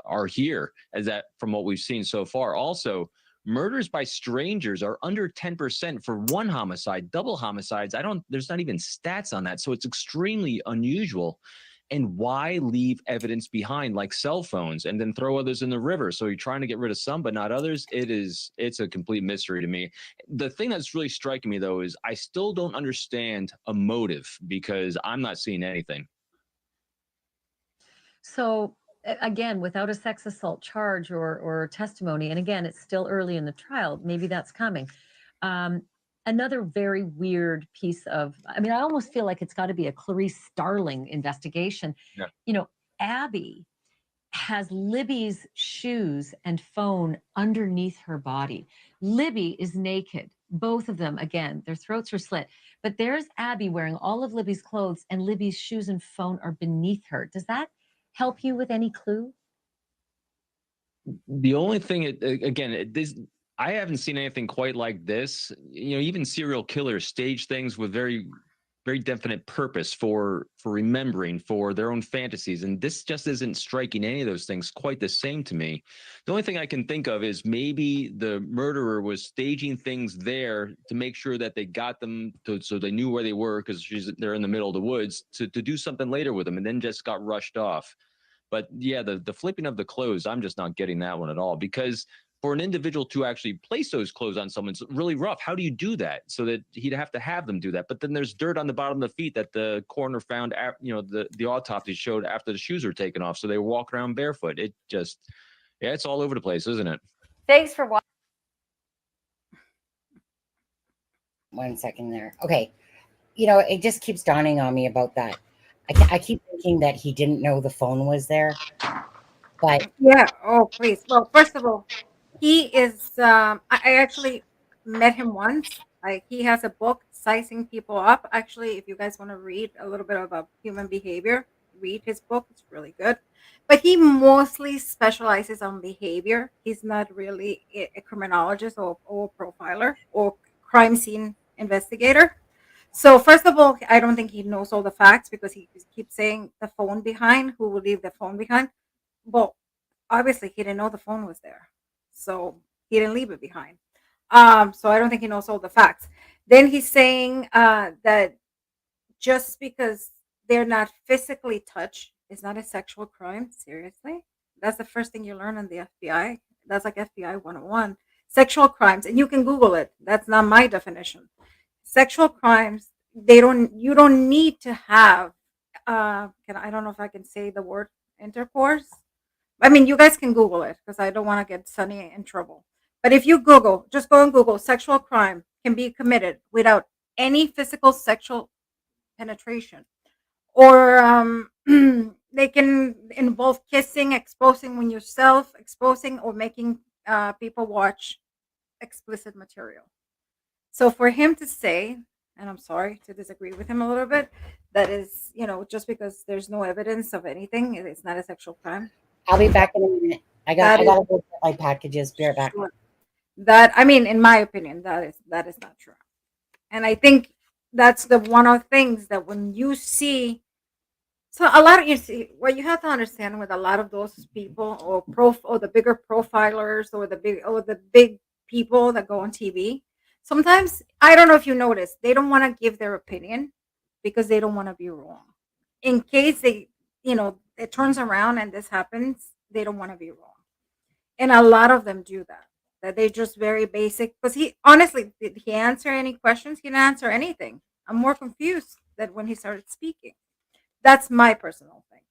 are here, as that from what we've seen so far. Also, murders by strangers are under 10% for one homicide. Double homicides, there's not even stats on that. So it's extremely unusual. And why leave evidence behind, like cell phones, and then throw others in the river? So you're trying to get rid of some, but not others. It's a complete mystery to me. The thing that's really striking me, though, is I still don't understand a motive, because I'm not seeing anything. So again, without a sex assault charge or testimony, and again, it's still early in the trial, maybe that's coming. Another very weird piece of, I almost feel like it's got to be a Clarice Starling investigation. Yeah. Abby has Libby's shoes and phone underneath her body. Libby is naked. Both of them, again, their throats are slit. But there's Abby wearing all of Libby's clothes, and Libby's shoes and phone are beneath her. Does that help you with any clue? The only thing, I haven't seen anything quite like this. Even serial killers stage things with very, very definite purpose for remembering, for their own fantasies. And this just isn't striking any of those things quite the same to me. The only thing I can think of is maybe the murderer was staging things there to make sure that they got them so they knew where they were, because they're in the middle of the woods, to do something later with them, and then just got rushed off. But yeah, the flipping of the clothes, I'm just not getting that one at all, because for an individual to actually place those clothes on someone, it's really rough. How do you do that? So that he'd have to have them do that. But then there's dirt on the bottom of the feet that the coroner found, the autopsy showed after the shoes were taken off. So they walk around barefoot. It just, it's all over the place, isn't it? Thanks for watching. 1 second there. Okay. It just keeps dawning on me about that. I keep thinking that he didn't know the phone was there. But yeah. Oh, please. Well, first of all, he is, I actually met him once. He has a book, Sizing People Up. Actually, if you guys want to read a little bit about human behavior, read his book. It's really good. But he mostly specializes on behavior. He's not really a criminologist or profiler or crime scene investigator. So first of all, I don't think he knows all the facts, because he keeps saying the phone behind. Who will leave the phone behind? Well, obviously he didn't know the phone was there, so he didn't leave it behind. So I don't think he knows all the facts. Then he's saying that just because they're not physically touched is not a sexual crime. Seriously? That's the first thing you learn in the FBI. That's like FBI 101. Sexual crimes, and you can Google it. That's not my definition. Sexual crimes, you don't need to have I don't know if I can say the word intercourse. I mean, you guys can Google it because I don't want to get Sunny in trouble. But if you Google, just go and Google, sexual crime can be committed without any physical sexual penetration, or they can involve kissing, exposing when yourself, exposing or making people watch explicit material. So for him to say, and I'm sorry to disagree with him a little bit, that is, just because there's no evidence of anything, it's not a sexual crime. I'll be back in a minute. I got to go get my packages. Be right back. Sure. That, I mean, in my opinion, that is not true. And I think that's the one of the things that when you see, so a lot of, you see, what you have to understand with a lot of those people, or the bigger profilers, or the big people that go on TV, sometimes, I don't know if you notice, they don't want to give their opinion because they don't want to be wrong. In case it turns around and this happens, they don't want to be wrong. And a lot of them do that they just very basic, because he honestly, did he answer any questions? He didn't answer anything. I'm more confused than when he started speaking. That's my personal thing.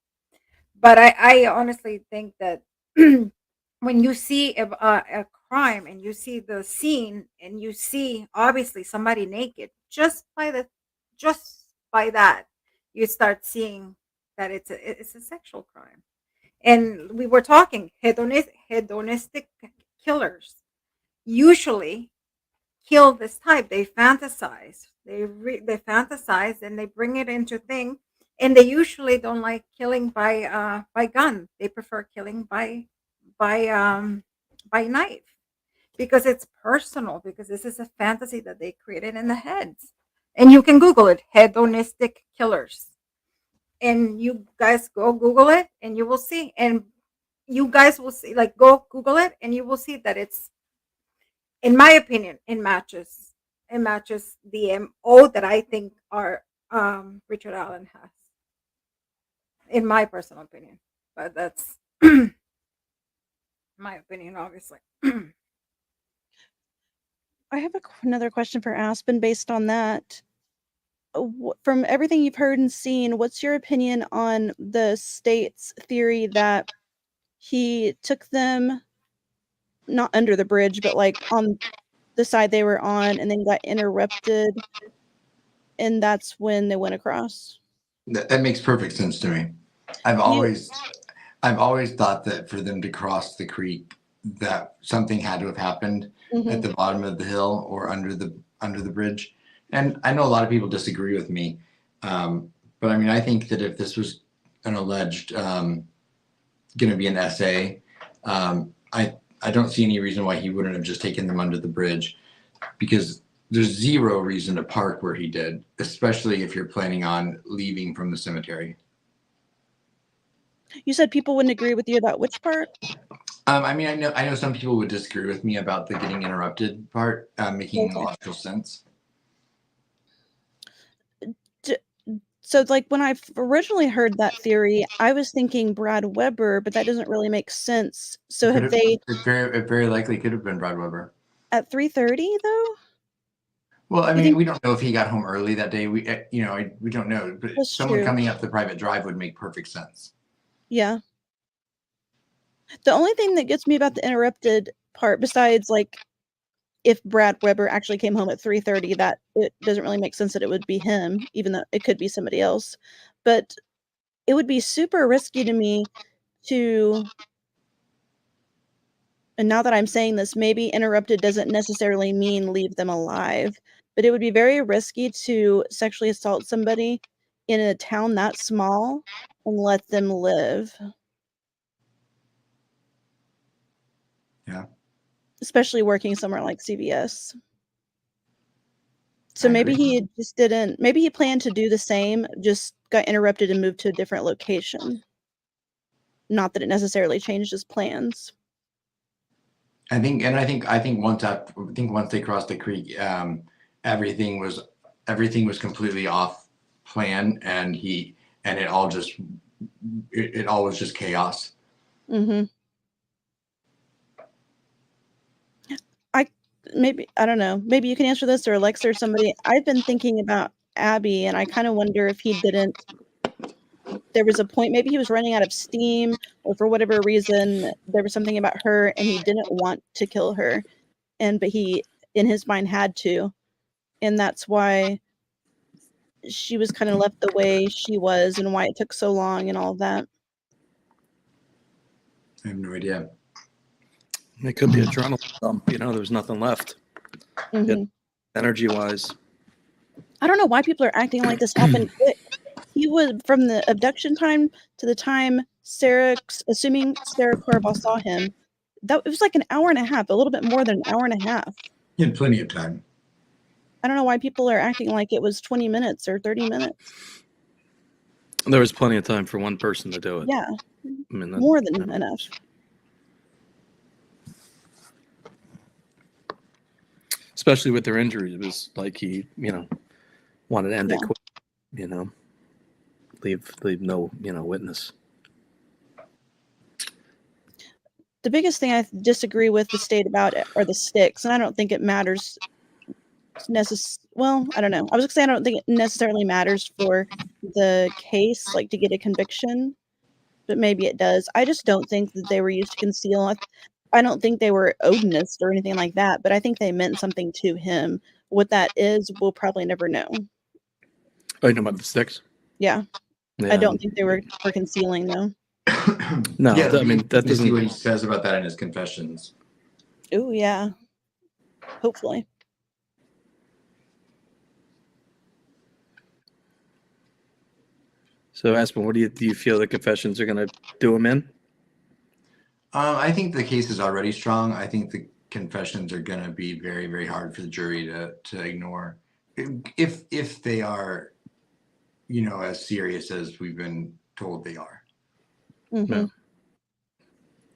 But I honestly think that when you see a crime and you see the scene and you see obviously somebody naked, just by that, you start seeing that it's a sexual crime. And we were talking hedonistic killers usually kill this type. They fantasize. They fantasize and they bring it into thing. And they usually don't like killing by gun. They prefer killing by knife, because it's personal, because this is a fantasy that they created in the heads. And you can Google it, hedonistic killers. And you guys go Google it and you will see. And you guys will see, like, go Google it and you will see that it's, in my opinion, it matches the MO that I think our Richard Allen has, in my personal opinion. But that's my opinion, obviously. I have another question for Aspen based on that. From everything you've heard and seen, what's your opinion on the state's theory that he took them not under the bridge, but like on the side they were on, and then got interrupted, and that's when they went across? That makes perfect sense to me. I've always thought that for them to cross the creek, that something had to have happened at the bottom of the hill or under the bridge. And I know a lot of people disagree with me, but I mean, I think that if this was an alleged going to be an essay, I don't see any reason why he wouldn't have just taken them under the bridge, because there's zero reason to park where he did, especially if you're planning on leaving from the cemetery. You said people wouldn't agree with you about which part? I mean, I know some people would disagree with me about the getting interrupted part, making logical sense. So, like, when I originally heard that theory, I was thinking Brad Weber, but that doesn't really make sense. So it very likely could have been Brad Weber. At 3:30 though? Well, I mean, we don't know if he got home early that day. We don't know, but That's someone true. coming up the private drive would make perfect sense. Yeah. The only thing that gets me about the interrupted part, besides like if Brad Weber actually came home at 3:30, that it doesn't really make sense that it would be him, even though it could be somebody else. But it would be super risky to me to, and now that I'm saying this, maybe interrupted doesn't necessarily mean leave them alive, but it would be very risky to sexually assault somebody in a town that small and let them live. Yeah. Especially working somewhere like CVS. So maybe he just didn't, maybe he planned to do the same, just got interrupted and moved to a different location. Not that it necessarily changed his plans. I think once they crossed the creek, everything was completely off plan, and it all was just chaos. Mm-hmm. I don't know. Maybe you can answer this, or Alexa or somebody. I've been thinking about Abby, and I kind of wonder if he didn't. There was a point, maybe he was running out of steam, or for whatever reason, there was something about her, and he didn't want to kill her, but he, in his mind, had to, and that's why she was kind of left the way she was, and why it took so long, and all of that. I have no idea. It could be adrenaline dump. There was nothing left, energy-wise. I don't know why people are acting like this happened quick. He was, from the abduction time to the time assuming Sarah Corval saw him, it was like an hour and a half, a little bit more than an hour and a half. You had plenty of time. I don't know why people are acting like it was 20 minutes or 30 minutes. There was plenty of time for one person to do it. Yeah, more than enough. Especially with their injuries. It was like he, wanted to end it quick, leave no, witness. The biggest thing I disagree with the state about are the sticks, and I don't think it matters well, I don't know. I was going to say I don't think it necessarily matters for the case, like to get a conviction, but maybe it does. I just don't think that they were used to conceal. I don't think they were Odinist or anything like that, but I think they meant something to him. What that is, we'll probably never know. Oh, you know about the sticks? Yeah. I don't think they were concealing, though. No, yeah, I mean, that doesn't. See what he says about that in his confessions. Oh, yeah. Hopefully. So, Aspen, what do you feel the confessions are going to do him in? I think the case is already strong. I think the confessions are going to be very, very hard for the jury to ignore, if they are, as serious as we've been told they are. Mm-hmm. Yeah.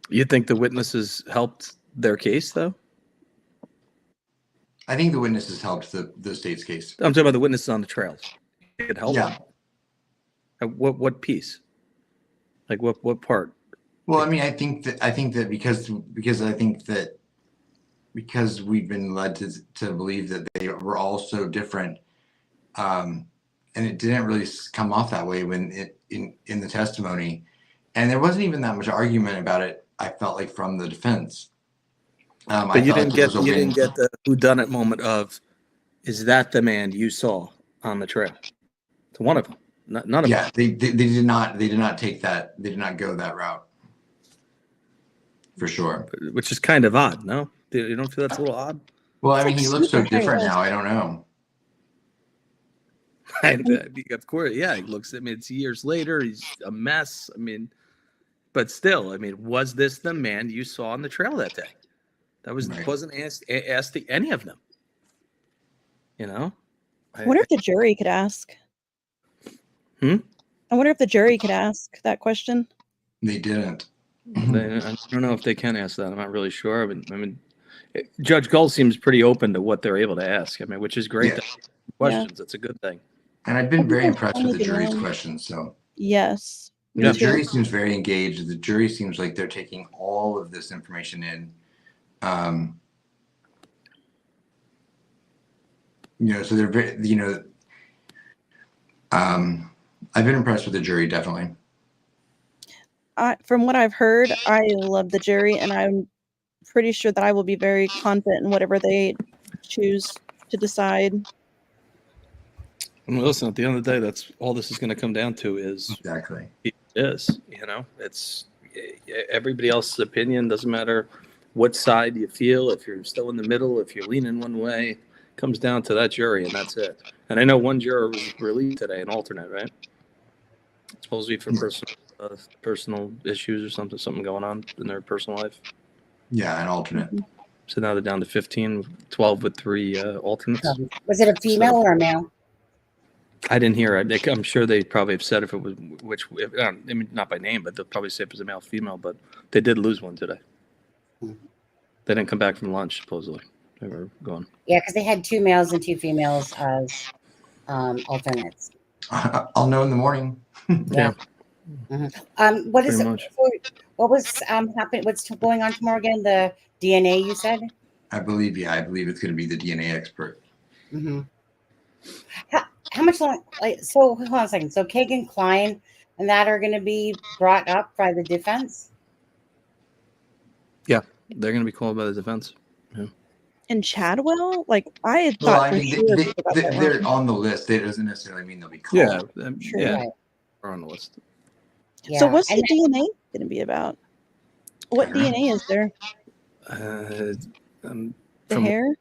You think the witnesses helped their case, though? I think the witnesses helped the state's case. I'm talking about the witnesses on the trails. It helped. Yeah. What piece? Like what part? Well, I mean, I think that because we've been led to believe that they were all so different, and it didn't really come off that way when in the testimony, and there wasn't even that much argument about it. I felt like from the defense. But you didn't get the whodunit moment of, is that the man you saw on the trail? To one of them, none of them. Yeah, they did not take that. They did not go that route. For sure. Which is kind of odd, no? You don't feel that's a little odd? Well, I mean, he looks so different now. I don't know. Of course, yeah. He looks. I mean, it's years later. He's a mess. I mean, but still, I mean, was this the man you saw on the trail that day? That wasn't asked to any of them. I wonder if the jury could ask. I wonder if the jury could ask that question. They didn't. I don't know if they can ask that. I'm not really sure. I mean, Judge Gull seems pretty open to what they're able to ask. I mean, which is great. Yeah. Questions. That's a good thing. And I've been very impressed with the jury's questions. So yes, the jury seems very engaged. The jury seems like they're taking all of this information in. So they're very, I've been impressed with the jury, definitely. From what I've heard, I love the jury, and I'm pretty sure that I will be very confident in whatever they choose to decide. Well, listen, at the end of the day, that's all this is going to come down to is exactly. It's everybody else's opinion. Doesn't matter what side you feel. If you're still in the middle, if you're leaning one way, it comes down to that jury, and that's it. And I know one juror was released today, an alternate, right? It's supposed to be for personal issues or something going on in their personal life. Yeah, an alternate. So now they're down to 15, 12 with 3 alternates. Was it a female or a male? I didn't hear it. I'm sure they probably have said if it was I mean, not by name, but they'll probably say if it was a male, female. But they did lose one today. They didn't come back from lunch, supposedly. They were gone. Yeah, because they had 2 males and 2 females as alternates. I'll know in the morning. Yeah. What is Pretty much. what was happening? What's going on tomorrow again? The DNA, you said? I believe it's going to be the DNA expert. Mm-hmm. How much long? So hold on a second. So Kagan Klein and that are going to be brought up by the defense. Yeah, they're going to be called by the defense. Yeah. And Chadwell, like I thought Well, I for mean, sure they're on the list. It doesn't necessarily mean they'll be called. Yeah, True, yeah, right. they're on the list. Yeah. So what's the DNA going to be about? What DNA is there? The hair?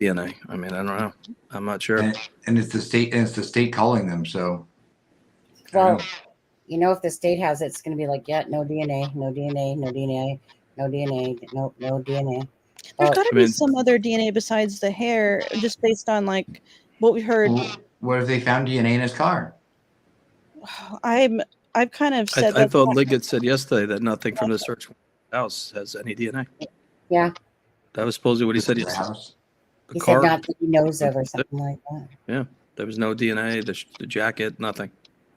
DNA. I mean, I don't know. I'm not sure. And it's the state, and it's the state calling them. So, well, you know, if the state has it, it's going to be like, yeah, no DNA, no DNA, no DNA, no DNA, no DNA. There's got to be some other DNA besides the hair, just based on like what we heard. Well, what if they found DNA in his car? I've kind of said. I thought Liggett said yesterday that nothing from the search house has any DNA. Yeah. That was supposedly what he said yesterday. He said not that he knows of or something like that. Yeah, there was no DNA, the jacket, nothing.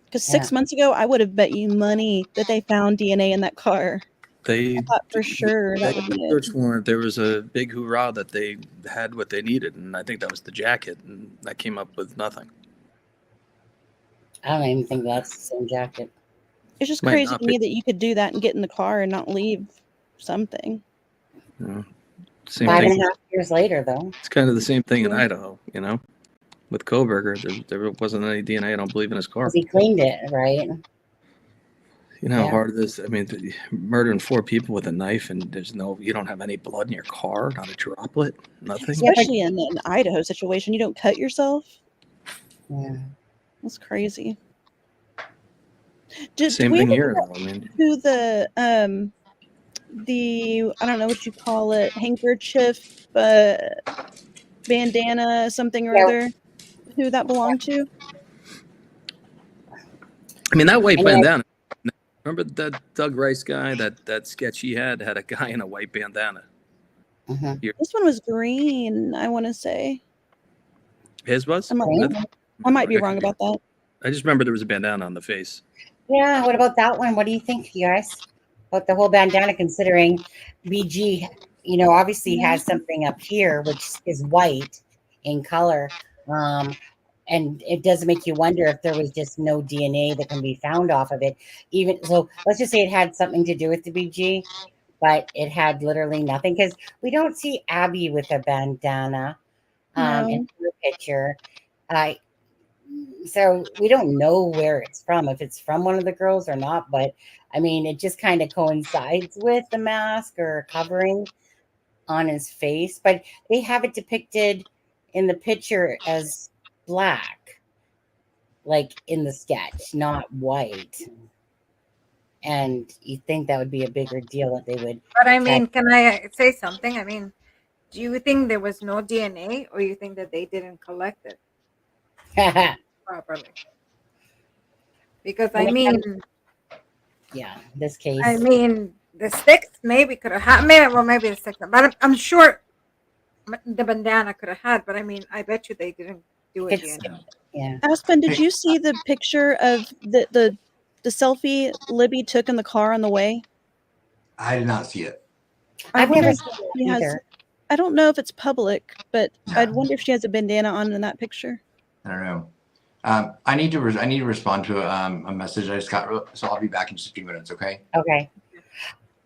Because 6 months ago, I would have bet you money that they found DNA in that car. I thought for sure that would be it. Search warrant. There was a big hoorah that they had what they needed, and I think that was the jacket, and that came up with nothing. I don't even think that's the same jacket. It's just crazy to me that you could do that and get in the car and not leave something. Yeah. Same 5.5 thing. years later, though. It's kind of the same thing in Idaho, you know, with Koberger. There wasn't any DNA, I don't believe, in his car. He cleaned it, right? You know how hard it is. I mean, murdering 4 people with a knife, and you don't have any blood in your car, not a droplet, nothing. Especially in an Idaho situation, you don't cut yourself. Yeah, that's crazy. Same thing here, though. I mean, who the I don't know what you call it, handkerchief, bandana, something or other, who that belonged to? I mean, that white bandana. Remember that Doug Rice guy, that sketch he had a guy in a white bandana. This one was green, I want to say. His was? I might be wrong about that. I just remember there was a bandana on the face. Yeah, what about that one? What do you think, you guys? About the whole bandana, considering BG, you know, obviously has something up here, which is white in color. And it does make you wonder if there was just no DNA that can be found off of it. Even so, let's just say it had something to do with the BG, but it had literally nothing, because we don't see Abby with a bandana in the picture. So we don't know where it's from, if it's from one of the girls or not. But I mean, it just kind of coincides with the mask or covering on his face. But they have it depicted in the picture as black, like in the sketch, not white. And you think that would be a bigger deal that they would. But I mean, can I say something? I mean, do you think there was no DNA, or you think that they didn't collect it properly? Because I mean, yeah, this case. I mean, the sticks maybe could have had, maybe the sticks, but I'm sure the bandana could have had. But I mean, I bet you they didn't do it. Yeah. Aspen, did you see the picture of the selfie Libby took in the car on the way? I did not see it. I've never seen it either. I don't know if it's public, but I'd wonder if she has a bandana on in that picture. I don't know. I need to respond to a message I just got, so I'll be back in just a few minutes. Okay. Okay.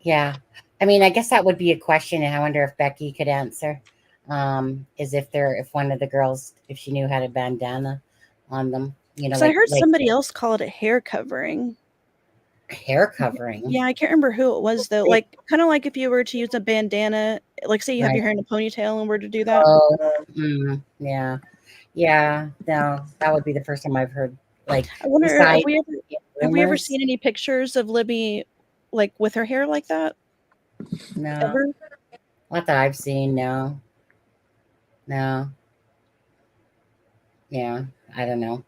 Yeah. I mean, I guess that would be a question, and I wonder if Becky could answer. Is if one of the girls, if she knew had a bandana on them, you know. So I heard somebody else call it a hair covering. Hair covering. Yeah, I can't remember who it was though. Like kind of like if you were to use a bandana, like say you have your hair in a ponytail and were to do that. Oh, yeah. Yeah, no, that would be the first time I've heard. Like, I wonder, have we ever seen any pictures of Libby, like with her hair like that? No, ever? Not that I've seen. No. Yeah, I don't know.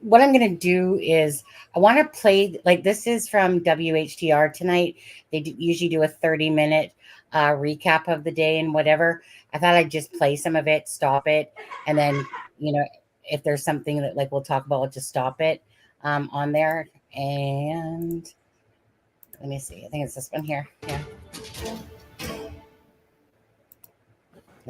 What I'm gonna do is I want to play. Like, this is from WHTR tonight. They usually do a 30-minute recap of the day and whatever. I thought I'd just play some of it, stop it, and then, if there's something that like we'll talk about, we'll just stop it on there. And let me see. I think it's this one here. Yeah.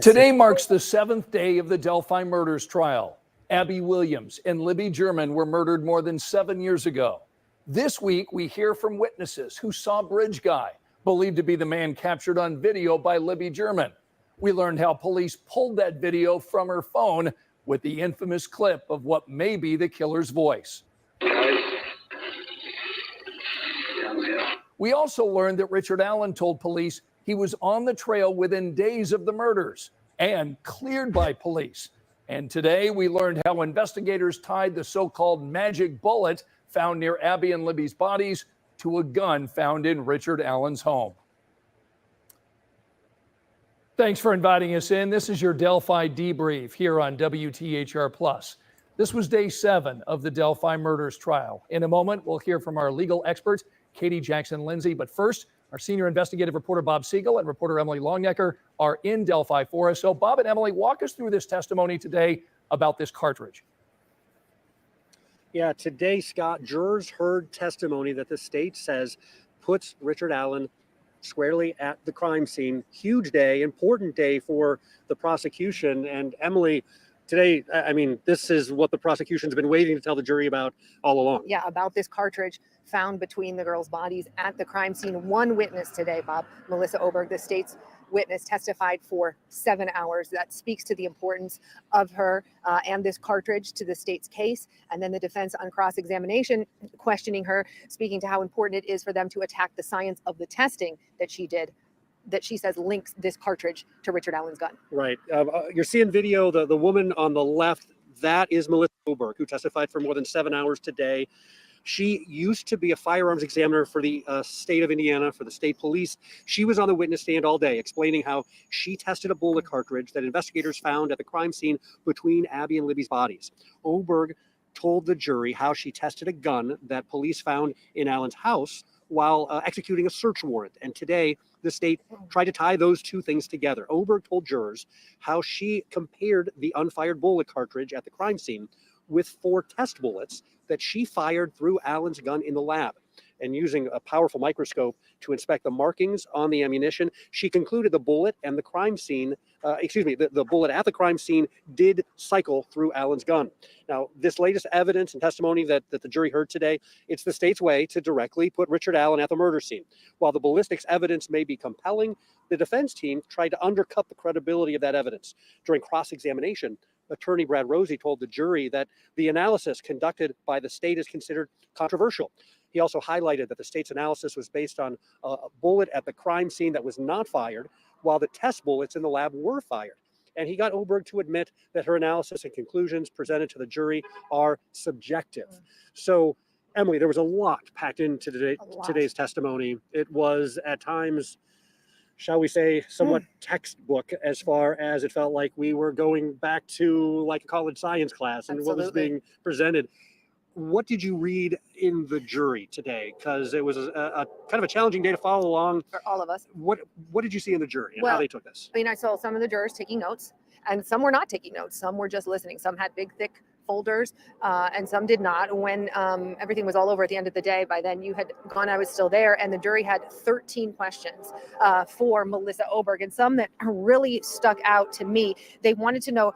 Today marks the 7th day of the Delphi murders trial. Abby Williams and Libby German were murdered more than 7 years ago. This week, we hear from witnesses who saw Bridge Guy, believed to be the man captured on video by Libby German. We learned how police pulled that video from her phone with the infamous clip of what may be the killer's voice. We also learned that Richard Allen told police he was on the trail within days of the murders and cleared by police. And today we learned how investigators tied the so-called magic bullet found near Abby and Libby's bodies to a gun found in Richard Allen's home. Thanks for inviting us in. This is your Delphi debrief here on WTHR+. This was day 7 of the Delphi murders trial. In a moment, we'll hear from our legal experts, Katie Jackson-Lindsay. But first, our senior investigative reporter, Bob Siegel, and reporter Emily Longnecker are in Delphi for us. So, Bob and Emily, walk us through this testimony today about this cartridge. Yeah, today, Scott, jurors heard testimony that the state says puts Richard Allen squarely at the crime scene. Huge day, important day for the prosecution. And Emily, today, I mean, this is what the prosecution's been waiting to tell the jury about all along. Yeah, about this cartridge found between the girls' bodies at the crime scene. One witness today, Bob, Melissa Oberg, the state's witness, testified for 7 hours. That speaks to the importance of her and this cartridge to the state's case. And then the defense on cross-examination, questioning her, speaking to how important it is for them to attack the science of the testing that she did, that she says links this cartridge to Richard Allen's gun. Right. You're seeing video, the woman on the left, that is Melissa Oberg, who testified for more than 7 hours today. She used to be a firearms examiner for the state of Indiana, for the state police. She was on the witness stand all day explaining how she tested a bullet cartridge that investigators found at the crime scene between Abby and Libby's bodies. Oberg told the jury how she tested a gun that police found in Allen's house while executing a search warrant. And today, the state tried to tie those two things together. Oberg told jurors how she compared the unfired bullet cartridge at the crime scene with 4 test bullets that she fired through Allen's gun in the lab. And using a powerful microscope to inspect the markings on the ammunition, she concluded the bullet and the crime scene, the bullet at the crime scene did cycle through Allen's gun. Now, this latest evidence and testimony that the jury heard today, it's the state's way to directly put Richard Allen at the murder scene. While the ballistics evidence may be compelling, the defense team tried to undercut the credibility of that evidence. During cross-examination, attorney Brad Rosie told the jury that the analysis conducted by the state is considered controversial. He also highlighted that the state's analysis was based on a bullet at the crime scene that was not fired, while the test bullets in the lab were fired. And he got Oberg to admit that her analysis and conclusions presented to the jury are subjective. So, Emily, there was a lot packed into today's testimony. It was at times, shall we say, somewhat textbook, as far as it felt like we were going back to like a college science class and what was being presented. What did you read in the jury today? Because it was a kind of a challenging day to follow along For all of us. What did you see in the jury and how they took this? I mean, I saw some of the jurors taking notes, and some were not taking notes. Some were just listening. Some had big, thick folders, and some did not. When everything was all over at the end of the day, by then you had gone, I was still there, and the jury had 13 questions for Melissa Oberg, and some that really stuck out to me. They wanted to know,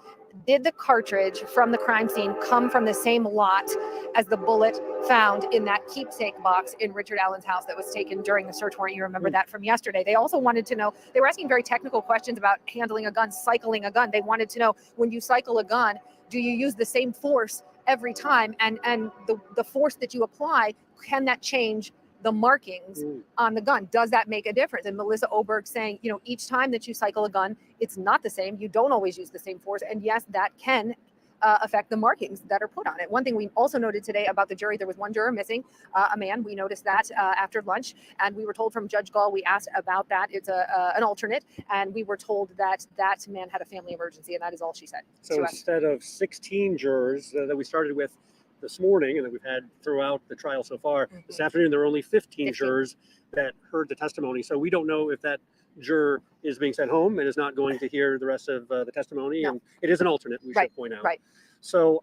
did the cartridge from the crime scene come from the same lot as the bullet found in that keepsake box in Richard Allen's house that was taken during the search warrant? You remember that from yesterday. They also wanted to know, they were asking very technical questions about handling a gun, cycling a gun. They wanted to know, when you cycle a gun, do you use the same force every time? And the force that you apply, can that change the markings on the gun? Does that make a difference? And Melissa Oberg saying, each time that you cycle a gun, it's not the same. You don't always use the same force. And yes, that can affect the markings that are put on it. One thing we also noted today about the jury, there was one juror missing, a man. We noticed that after lunch, and we were told from Judge Gall, we asked about that. It's an alternate, and we were told that that man had a family emergency, and that is all she said. So instead of 16 jurors that we started with, this morning and that we've had throughout the trial so far. This afternoon, there were only 15 jurors that heard the testimony. So we don't know if that juror is being sent home and is not going to hear the rest of the testimony. No. And it is an alternate, we should point out. Right. So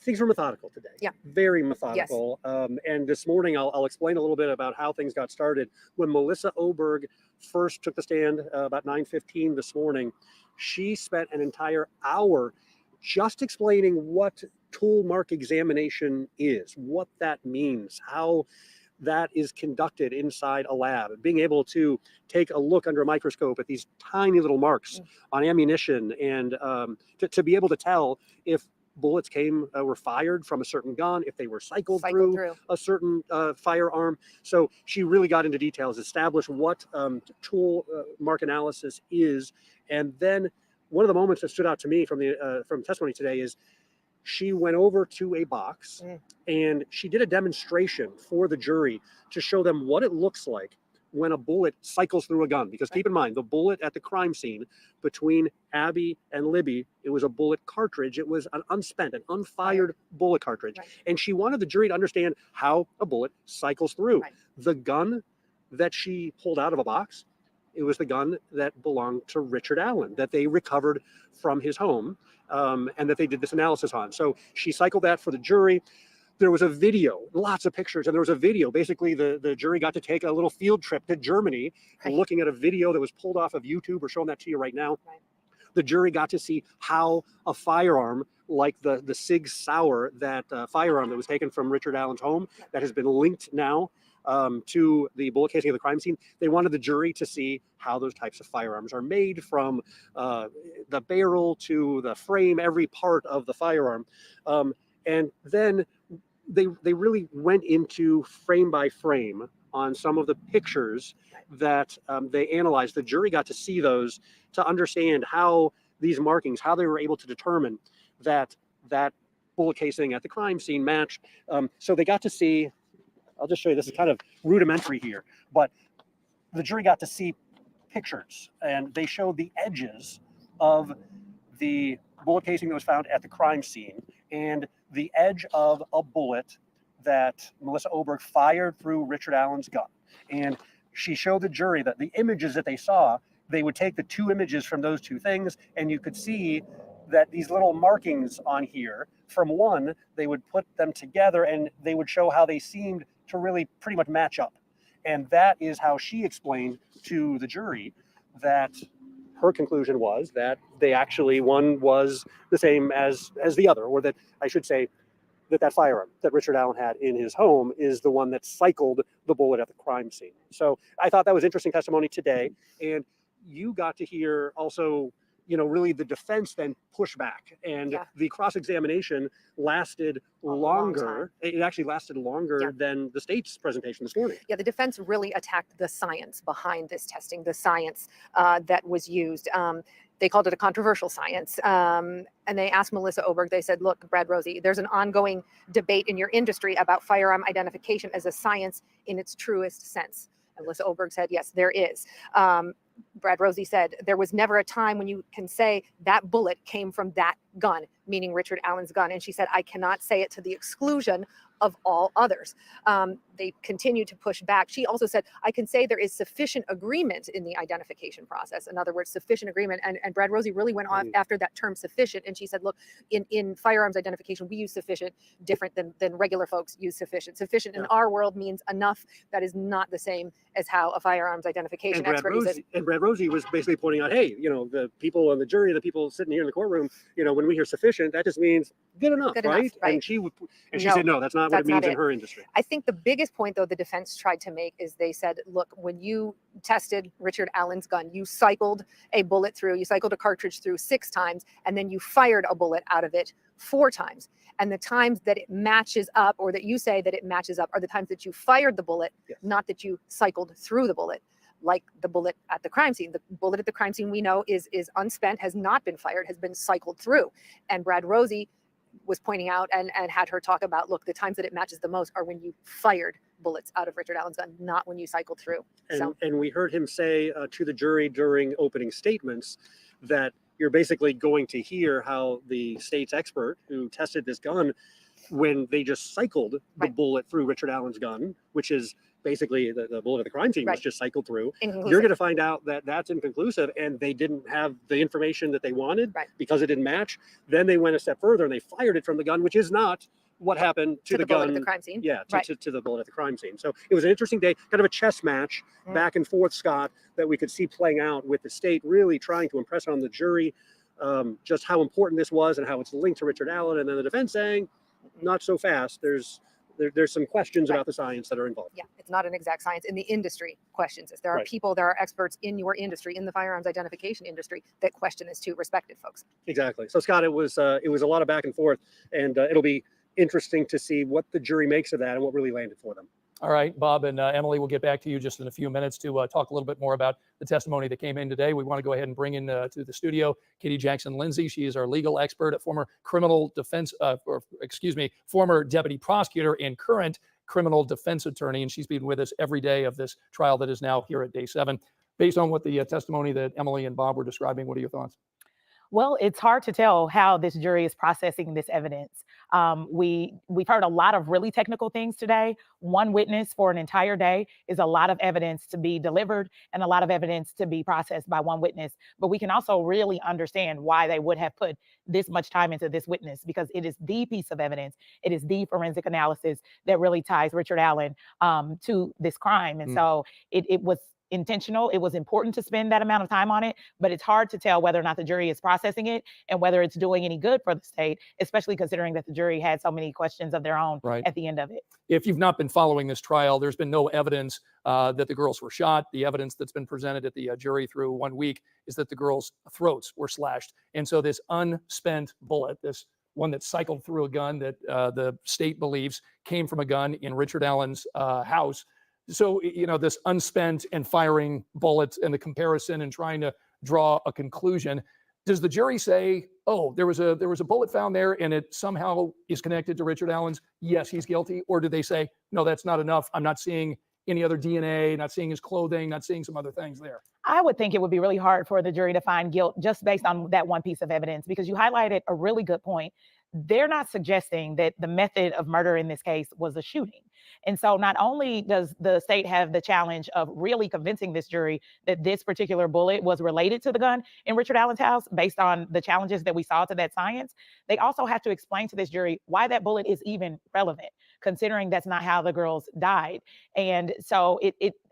things were methodical today. Yeah. Very methodical. Yes. And this morning, I'll explain a little bit about how things got started. When Melissa Oberg first took the stand about 9:15 this morning, she spent an entire hour just explaining what tool mark examination is, what that means, how that is conducted inside a lab, and being able to take a look under a microscope at these tiny little marks on ammunition, and to be able to tell if bullets were fired from a certain gun, if they were cycled through a certain firearm. So she really got into details, established what tool mark analysis is, and then one of the moments that stood out to me from testimony today is she went over to a box and she did a demonstration for the jury to show them what it looks like when a bullet cycles through a gun. Because keep in mind, the bullet at the crime scene between Abby and Libby, it was a bullet cartridge. It was an unspent, an unfired bullet cartridge. And she wanted the jury to understand how a bullet cycles through. The gun that she pulled out of a box, it was the gun that belonged to Richard Allen, that they recovered from his home, and that they did this analysis on. So she cycled that for the jury. There was a video, lots of pictures, and there was a video. Basically, the jury got to take a little field trip to Germany, looking at a video that was pulled off of YouTube. We're showing that to you right now. The jury got to see how a firearm like the Sig Sauer, that firearm that was taken from Richard Allen's home, that has been linked now to the bullet casing of the crime scene. They wanted the jury to see how those types of firearms are made, from the barrel to the frame, every part of the firearm. And then they really went into frame by frame on some of the pictures that they analyzed. The jury got to see those to understand how these markings, how they were able to determine that bullet casing at the crime scene matched. So they got to see, I'll just show you, this is kind of rudimentary here, but the jury got to see pictures, and they showed the edges of the bullet casing that was found at the crime scene and the edge of a bullet that Melissa Oberg fired through Richard Allen's gun. And she showed the jury that the images that they saw, they would take the two images from those two things, and you could see that these little markings on here, from one, they would put them together and they would show how they seemed to really pretty much match up. And that is how she explained to the jury that her conclusion was that they actually, one was the same as the other, or that I should say that firearm that Richard Allen had in his home is the one that cycled the bullet at the crime scene. So I thought that was interesting testimony today. And you got to hear also, really the defense then push back, and the cross-examination lasted longer. It actually lasted longer than the state's presentation this morning. Yeah, the defense really attacked the science behind this testing, the science that was used. They called it a controversial science. And they asked Melissa Oberg, they said, look, Brad Rosie, there's an ongoing debate in your industry about firearm identification as a science in its truest sense. And Melissa Oberg said, yes, there is. Brad Rosie said, there was never a time when you can say that bullet came from that gun, meaning Richard Allen's gun. And she said, I cannot say it to the exclusion of all others. They continue to push back. She also said, I can say there is sufficient agreement in the identification process. In other words, sufficient agreement. And Brad Rosie really went off after that term sufficient. And she said, look, in firearms identification, we use sufficient different than regular folks use sufficient. Sufficient in our world means enough. That is not the same as how a firearms identification expert uses it. And Brad Rosie was basically pointing out, hey, the people on the jury, the people sitting here in the courtroom, when we hear sufficient, that just means good enough, right? And she said, no, that's not what it means in her industry. I think the biggest point, though, the defense tried to make is they said, look, when you tested Richard Allen's gun, you cycled a bullet through, you cycled a cartridge through 6 times, and then you fired a bullet out of it 4 times. And the times that it matches up, or that you say that it matches up, are the times that you fired the bullet, not that you cycled through the bullet. Like the bullet at the crime scene. The bullet at the crime scene we know is unspent, has not been fired, has been cycled through. And Brad Rosie was pointing out and had her talk about, look, the times that it matches the most are when you fired bullets out of Richard Allen's gun, not when you cycled through. And we heard him say to the jury during opening statements that you're basically going to hear how the state's expert who tested this gun, when they just cycled the bullet through Richard Allen's gun, which is basically the bullet of the crime scene was just cycled through. You're going to find out that that's inconclusive and they didn't have the information that they wanted because it didn't match. Then they went a step further and they fired it from the gun, which is not what happened to the gun bullet at the crime scene. Yeah, to the bullet at the crime scene. So it was an interesting day, kind of a chess match back and forth, Scott, that we could see playing out with the state really trying to impress on the jury just how important this was and how it's linked to Richard Allen, and then the defense saying, not so fast. There's some questions about the science that are involved. Yeah, it's not an exact science. In the industry questions this. There are people, there are experts in your industry, in the firearms identification industry, that question this too, respected folks. Exactly. So Scott, it was a lot of back and forth, and it'll be interesting to see what the jury makes of that and what really landed for them. All right, Bob and Emily, we'll get back to you just in a few minutes to talk a little bit more about the testimony that came in today. We want to go ahead and bring in to the studio Katie Jackson-Lindsay. She is our legal expert, a former former deputy prosecutor and current criminal defense attorney, and she's been with us every day of this trial that is now here at day 7. Based on what the testimony that Emily and Bob were describing, what are your thoughts? Well, it's hard to tell how this jury is processing this evidence. We've heard a lot of really technical things today. One witness for an entire day is a lot of evidence to be delivered and a lot of evidence to be processed by one witness. But we can also really understand why they would have put this much time into this witness, because it is the piece of evidence. It is the forensic analysis that really ties Richard Allen to this crime. And so it was intentional. It was important to spend that amount of time on it, but it's hard to tell whether or not the jury is processing it and whether it's doing any good for the state, especially considering that the jury had so many questions of their own at the end of it. If you've not been following this trial, there's been no evidence that the girls were shot. The evidence that's been presented at the jury through 1 week is that the girls' throats were slashed. And so this unspent bullet, this one that cycled through a gun that the state believes came from a gun in Richard Allen's house. So, this unspent and firing bullets and the comparison and trying to draw a conclusion, does the jury say, oh, there was a bullet found there and it somehow is connected to Richard Allen's? Yes, he's guilty. Or do they say, no, that's not enough. I'm not seeing any other DNA, not seeing his clothing, not seeing some other things there? I would think it would be really hard for the jury to find guilt just based on that one piece of evidence, because you highlighted a really good point. They're not suggesting that the method of murder in this case was a shooting. And so not only does the state have the challenge of really convincing this jury that this particular bullet was related to the gun in Richard Allen's house based on the challenges that we saw to that science, they also have to explain to this jury why that bullet is even relevant, considering that's not how the girls died. And so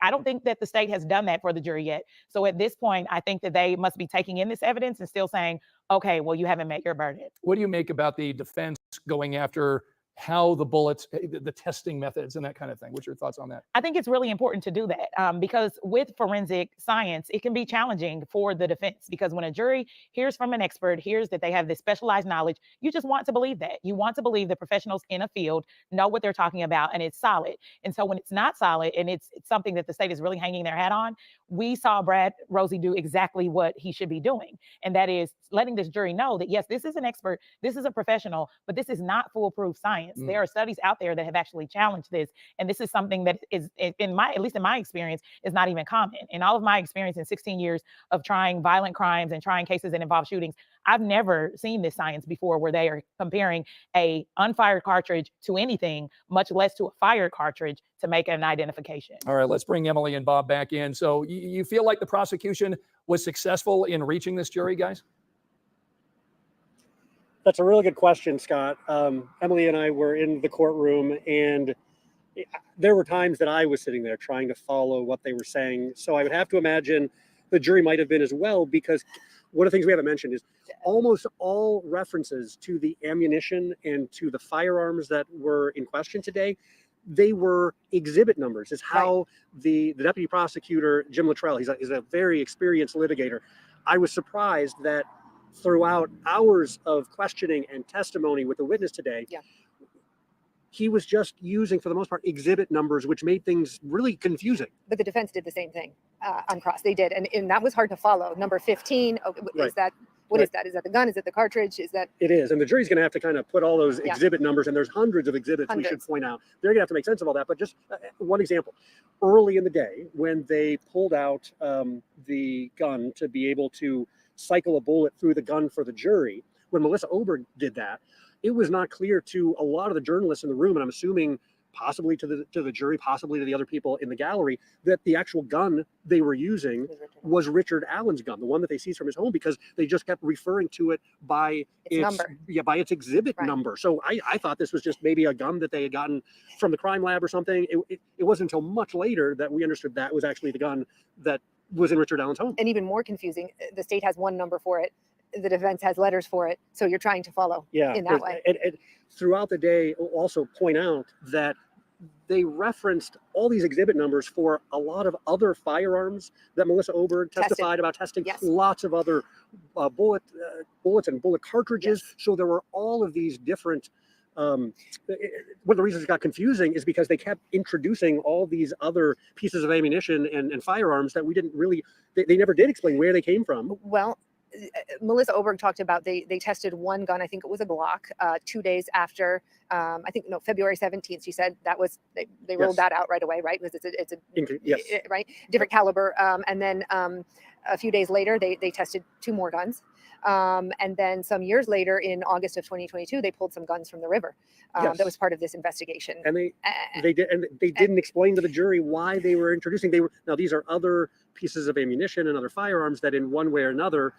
I don't think that the state has done that for the jury yet. So at this point, I think that they must be taking in this evidence and still saying, okay, well, you haven't met your burden. What do you make about the defense going after how the bullets, the testing methods and that kind of thing? What's your thoughts on that? I think it's really important to do that because with forensic science, it can be challenging for the defense, because when a jury hears from an expert, hears that they have this specialized knowledge, you just want to believe that. You want to believe the professionals in a field know what they're talking about and it's solid. And so when it's not solid and it's something that the state is really hanging their hat on, we saw Brad Rosie do exactly what he should be doing. And that is letting this jury know that, yes, this is an expert, this is a professional, but this is not foolproof science. There are studies out there that have actually challenged this. And this is something that is, at least in my experience, is not even common. In all of my experience in 16 years of trying violent crimes and trying cases that involve shootings, I've never seen this science before where they are comparing a unfired cartridge to anything, much less to a fired cartridge, to make an identification. All right, let's bring Emily and Bob back in. So you feel like the prosecution was successful in reaching this jury, guys? That's a really good question, Scott. Emily and I were in the courtroom, and there were times that I was sitting there trying to follow what they were saying. So I would have to imagine the jury might have been as well, because one of the things we haven't mentioned is almost all references to the ammunition and to the firearms that were in question today, they were exhibit numbers. Is how the deputy prosecutor, Jim Luttrell, he's a very experienced litigator. I was surprised that throughout hours of questioning and testimony with the witness today, he was just using, for the most part, exhibit numbers, which made things really confusing. But the defense did the same thing on cross. They did, and that was hard to follow. Number 15, is that, what is that? Is that the gun? Is it the cartridge? Is that? It is, and the jury's going to have to kind of put all those exhibit numbers, and there's hundreds of exhibits we should point out. They're going to have to make sense of all that, but just one example. Early in the day, when they pulled out the gun to be able to cycle a bullet through the gun for the jury. When Melissa Oberg did that, it was not clear to a lot of the journalists in the room, and I'm assuming possibly to the jury, possibly to the other people in the gallery, that the actual gun they were using was Richard Allen's gun, the one that they seized from his home, because they just kept referring to it by by its exhibit number. So I thought this was just maybe a gun that they had gotten from the crime lab or something. It wasn't until much later that we understood that was actually the gun that was in Richard Allen's home. And even more confusing, the state has one number for it, the defense has letters for it, so you're trying to follow in that way. And throughout the day, also point out that they referenced all these exhibit numbers for a lot of other firearms that Melissa Oberg testified about testing. Lots of other bullets and bullet cartridges. So there were all of these different. One of the reasons it got confusing is because they kept introducing all these other pieces of ammunition and firearms that we didn't really. They never did explain where they came from. Well, Melissa Oberg talked about they tested one gun, I think it was a Glock, 2 days after, February 17th. She said that was, they rolled that out right away, right? Because it's a right, different caliber. And then a few days later, they tested 2 more guns. And then some years later, in August of 2022, they pulled some guns from the river. That was part of this investigation. And they didn't explain to the jury why they were introducing. Now these are other pieces of ammunition and other firearms that in one way or another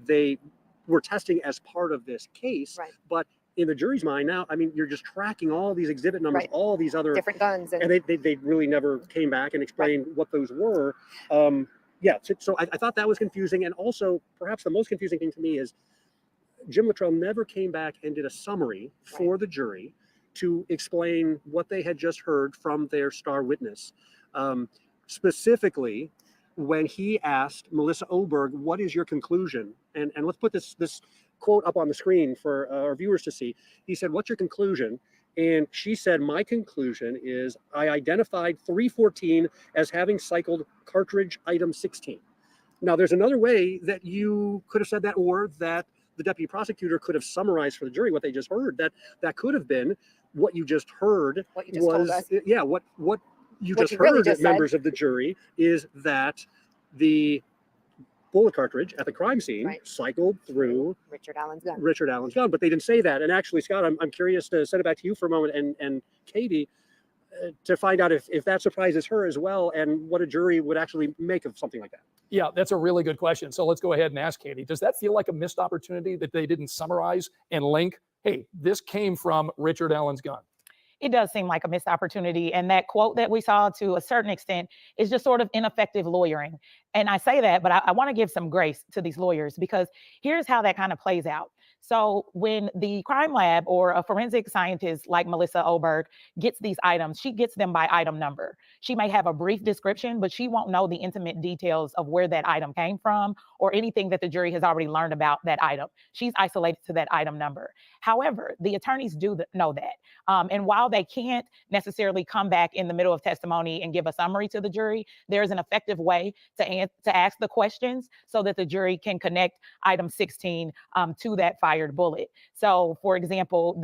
they were testing as part of this case. Right. But in the jury's mind now, I mean, you're just tracking all these exhibit numbers, all these other different guns, and they really never came back and explained what those were. So I thought that was confusing. And also, perhaps the most confusing thing to me is Jim Luttrell never came back and did a summary for the jury to explain what they had just heard from their star witness. Specifically, when he asked Melissa Oberg, what is your conclusion? And let's put this quote up on the screen for our viewers to see. He said, what's your conclusion? And she said, my conclusion is I identified 314 as having cycled cartridge item 16. Now, there's another way that you could have said that, or that the deputy prosecutor could have summarized for the jury what they just heard. That could have been what you just heard. What you just told us. Yeah, what you just heard, really members of the jury, is that the bullet cartridge at the crime scene cycled through Richard Allen's gun. But they didn't say that. And actually, Scott, I'm curious to send it back to you for a moment, and Katie, to find out if that surprises her as well, and what a jury would actually make of something like that. Yeah, that's a really good question. So let's go ahead and ask Katie. Does that feel like a missed opportunity that they didn't summarize and link, hey, this came from Richard Allen's gun? It does seem like a missed opportunity. And that quote that we saw, to a certain extent, is just sort of ineffective lawyering. And I say that, but I want to give some grace to these lawyers, because here's how that kind of plays out. So when the crime lab or a forensic scientist like Melissa Oberg gets these items, she gets them by item number. She may have a brief description, but she won't know the intimate details of where that item came from or anything that the jury has already learned about that item. She's isolated to that item number. However, the attorneys do know that. And while they can't necessarily come back in the middle of testimony and give a summary to the jury, there's an effective way to ask the questions so that the jury can connect item 16 to that fired bullet. So, for example,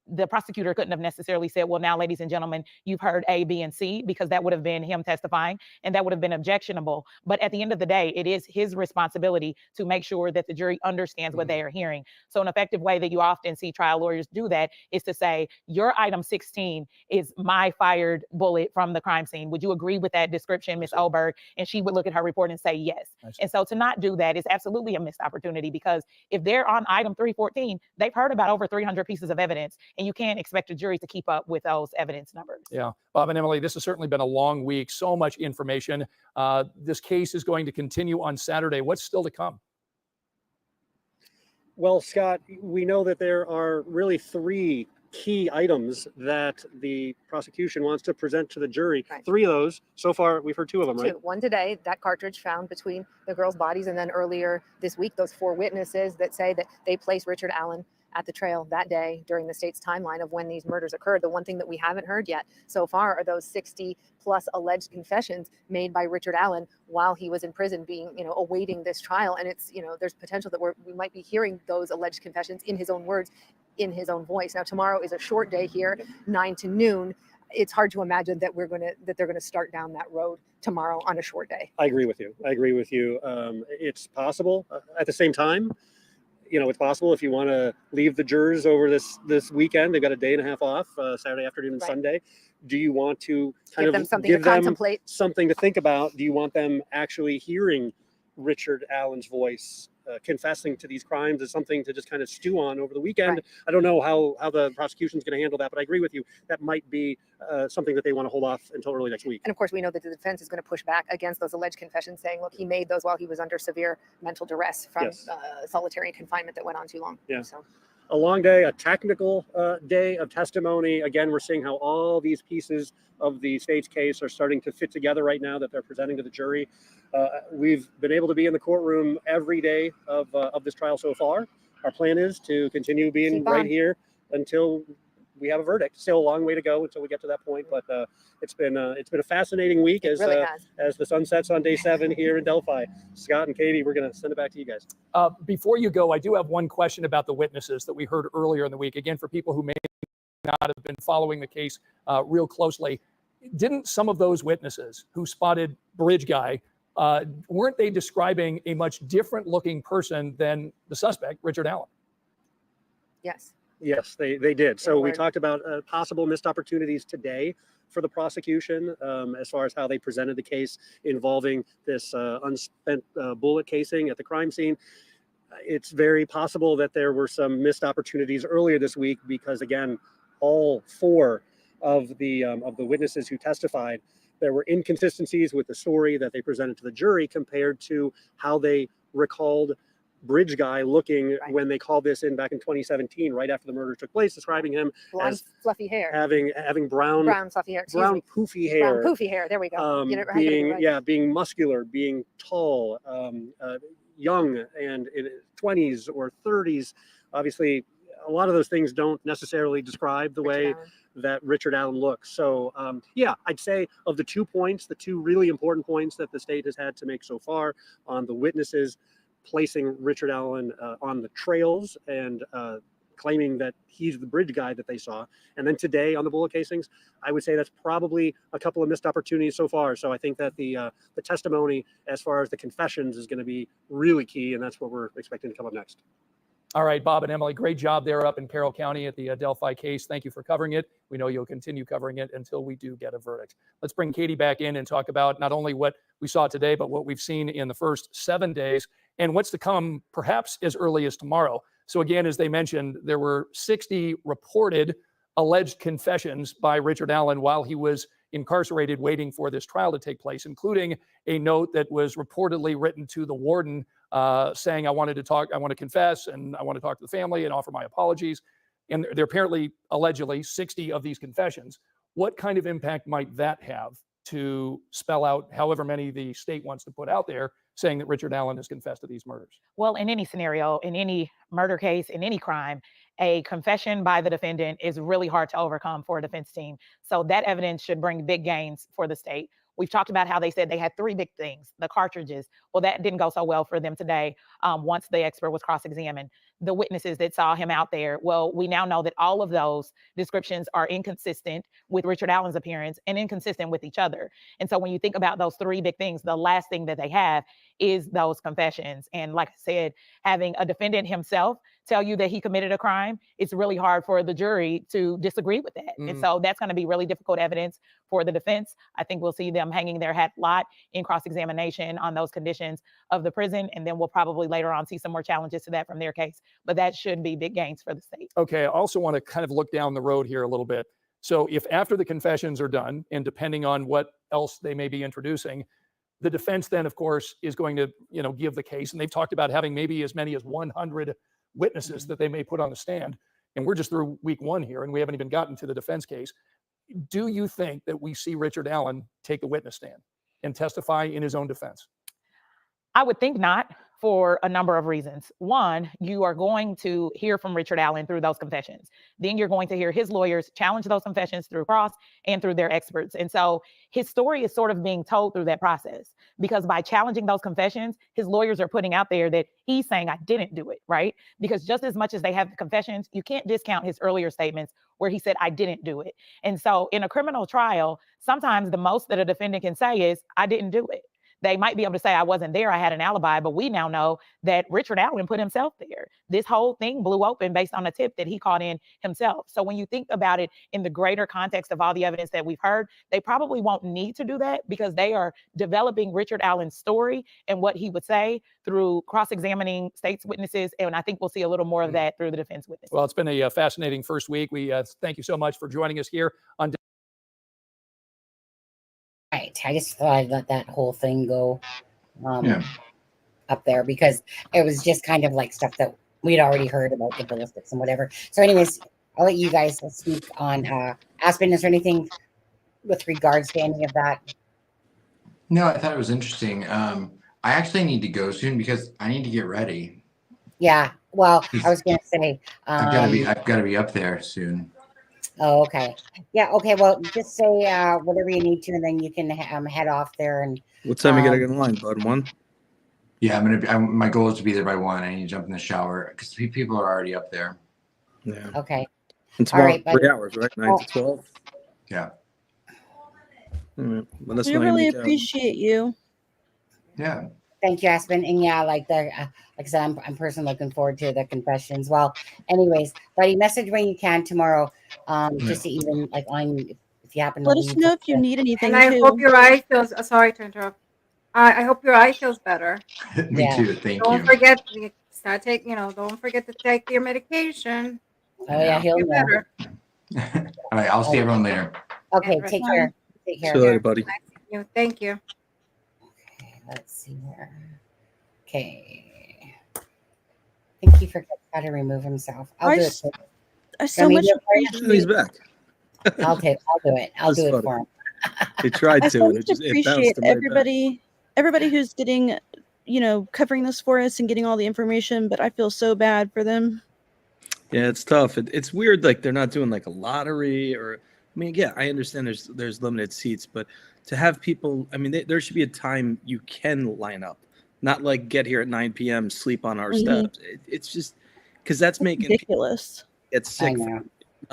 the prosecutor couldn't have necessarily said, well, now, ladies and gentlemen, you've heard A, B, and C, because that would have been him testifying, and that would have been objectionable. But at the end of the day, it is his responsibility to make sure that the jury understands what they are hearing. So an effective way that you often see trial lawyers do that is to say, your item 16 is my fired bullet from the crime scene. Would you agree with that description, Ms. Oberg? And she would look at her report and say yes. And so to not do that is absolutely a missed opportunity, because if they're on item 314, they've heard about over 300 pieces of evidence, and you can't expect a jury to keep up with those evidence numbers. Yeah, Bob and Emily, this has certainly been a long week. So much information. This case is going to continue on Saturday. What's still to come? Well, Scott, we know that there are really 3 key items that the prosecution wants to present to the jury. 3 of those. So far, we've heard 2 of them, right? 2. One today, that cartridge found between the girls' bodies, and then earlier this week, those 4 witnesses that say that they placed Richard Allen at the trail that day during the state's timeline of when these murders occurred. The one thing that we haven't heard yet so far are those 60 plus alleged confessions made by Richard Allen while he was in prison, being, awaiting this trial. And it's, there's potential that we might be hearing those alleged confessions in his own words, in his own voice. Now, tomorrow is a short day here, 9 to noon. it's hard to imagine that they're gonna start down that road tomorrow on a short day. I agree with you. It's possible. At the same time, it's possible if you want to leave the jurors over this weekend. They've got a day and a half off, Saturday afternoon and Right. Sunday. Do you want to Give them something to contemplate? Something to think about? Do you want them actually hearing Richard Allen's voice confessing to these crimes as something to just kind of stew on over the weekend? Right. I don't know how the prosecution is going to handle that, but I agree with you. That might be something that they want to hold off until early next week. And of course, we know that the defense is going to push back against those alleged confessions, saying, look, he made those while he was under severe mental duress from Yes. solitary confinement that went on too long. Yeah. So A long day, a technical day of testimony. Again, we're seeing how all these pieces of the state's case are starting to fit together right now that they're presenting to the jury. We've been able to be in the courtroom every day of this trial so far. Our plan is to continue being Keep right on. here until we have a verdict. Still a long way to go until we get to that point, but it's been a fascinating week it really has. as the sun sets on day 7 here in Delphi. Scott and Katie, we're going to send it back to you guys. Before you go, I do have one question about the witnesses that we heard earlier in the week. Again, for people who may not have been following the case real closely, didn't some of those witnesses who spotted Bridge Guy, weren't they describing a much different looking person than the suspect, Richard Allen? Yes. Yes, they did. So we were. talked about possible missed opportunities today for the prosecution as far as how they presented the case involving this unspent bullet casing at the crime scene. It's very possible that there were some missed opportunities earlier this week because, again, all 4 of the witnesses who testified, there were inconsistencies with the story that they presented to the jury compared to how they recalled Bridge Guy looking Right. when they called this in back in 2017, right after the murder took place, describing him Blonde, as fluffy hair. having brown Fluffy hair. Excuse brown me. poofy hair, Brown poofy hair. There we go. Get it right. being Right. being muscular, being tall, young, and in his 20s or 30s. Obviously, a lot of those things don't necessarily describe the way Richard Allen. that Richard Allen looks. So, I'd say of the 2 points, the 2 really important points that the state has had to make so far on the witnesses placing Richard Allen on the trails and claiming that he's the Bridge Guy that they saw. And then today on the bullet casings, I would say that's probably a couple of missed opportunities so far. So I think that the testimony as far as the confessions is going to be really key, and that's what we're expecting to come up next. All right, Bob and Emily, great job there up in Carroll County at the Delphi case. Thank you for covering it. We know you'll continue covering it until we do get a verdict. Let's bring Katie back in and talk about not only what we saw today, but what we've seen in the first 7 days and what's to come perhaps as early as tomorrow. So again, as they mentioned, there were 60 reported alleged confessions by Richard Allen while he was incarcerated waiting for this trial to take place, including a note that was reportedly written to the warden saying, I want to confess, and I want to talk to the family and offer my apologies. And there are apparently, allegedly, 60 of these confessions. What kind of impact might that have to spell out however many the state wants to put out there saying that Richard Allen has confessed to these murders? Well, in any scenario, in any murder case, in any crime, a confession by the defendant is really hard to overcome for a defense team. So that evidence should bring big gains for the state. We've talked about how they said they had 3 big things, the cartridges. Well, that didn't go so well for them today once the expert was cross-examined. The witnesses that saw him out there, well, we now know that all of those descriptions are inconsistent with Richard Allen's appearance and inconsistent with each other. And so when you think about those 3 big things, the last thing that they have is those confessions. And like I said, having a defendant himself tell you that he committed a crime, it's really hard for the jury to disagree with that. And so that's going to be really difficult evidence for the defense. I think we'll see them hanging their hat a lot in cross-examination on those conditions of the prison. And then we'll probably later on see some more challenges to that from their case. But that should be big gains for the state. Okay, I also want to kind of look down the road here a little bit. So if after the confessions are done, and depending on what else they may be introducing, the defense then, of course, is going to, give the case. And they've talked about having maybe as many as 100 witnesses that they may put on the stand. And we're just through week 1 here, and we haven't even gotten to the defense case. Do you think that we see Richard Allen take the witness stand and testify in his own defense? I would think not for a number of reasons. One, you are going to hear from Richard Allen through those confessions. Then you're going to hear his lawyers challenge those confessions through cross and through their experts. And so his story is sort of being told through that process, because by challenging those confessions, his lawyers are putting out there that he's saying, I didn't do it, right? Because just as much as they have the confessions, you can't discount his earlier statements where he said, I didn't do it. And so in a criminal trial, sometimes the most that a defendant can say is, I didn't do it. They might be able to say, I wasn't there, I had an alibi, but we now know that Richard Allen put himself there. This whole thing blew open based on a tip that he caught in himself. So when you think about it in the greater context of all the evidence that we've heard, they probably won't need to do that, because they are developing Richard Allen's story and what he would say through cross-examining state's witnesses. And I think we'll see a little more of that through the defense witnesses. Well, it's been a fascinating first week. We thank you so much for joining us here on. Right. I just thought I'd let that whole thing go up there, because it was just kind of like stuff that we'd already heard about the ballistics and whatever. So anyways, I'll let you guys speak on Aspen. Is there anything with regards to any of that? No, I thought it was interesting. I actually need to go soon because I need to get ready. Yeah. Well, I was going to say, I've got to be up there soon. Oh, okay. Yeah. Okay. Well, just say whatever you need to, and then you can head off there. And what time you gotta get in line, bud? 1? Yeah, my goal is to be there by 1. I need to jump in the shower because people are already up there. Yeah. Okay. And tomorrow, all right, 3 hours, right? 9 to 12. Yeah. Well, we really appreciate you. Yeah. Thank you, Aspen. And yeah, like I said, I'm personally looking forward to the confessions. Well, anyways, buddy, message when you can tomorrow. Just to even like on if you happen to let us know if you need anything. And I hope your eye feels. Sorry to interrupt. I hope your eye feels better. Me too. Thank you. Don't forget to start taking. Don't forget to take your medication. Oh yeah, he'll know. Better. All right, I'll see everyone later. Okay, take care. Take care. See you later, buddy. Thank you. Okay, let's see here. Okay. I think he forgot how to remove himself. I'll do it. I so much appreciate. He's back. I'll do it. I'll do it for him. He tried to. I so and much it appreciate bounced everybody who's getting, covering this for us and getting all the information. But I feel so bad for them. Yeah, it's tough. It's weird. Like they're not doing like a lottery or. I mean, yeah, I understand there's limited seats, but to have people, I mean, there should be a time you can line up, not like get here at 9 p.m., sleep on our steps. It's just because that's making ridiculous. Get sick from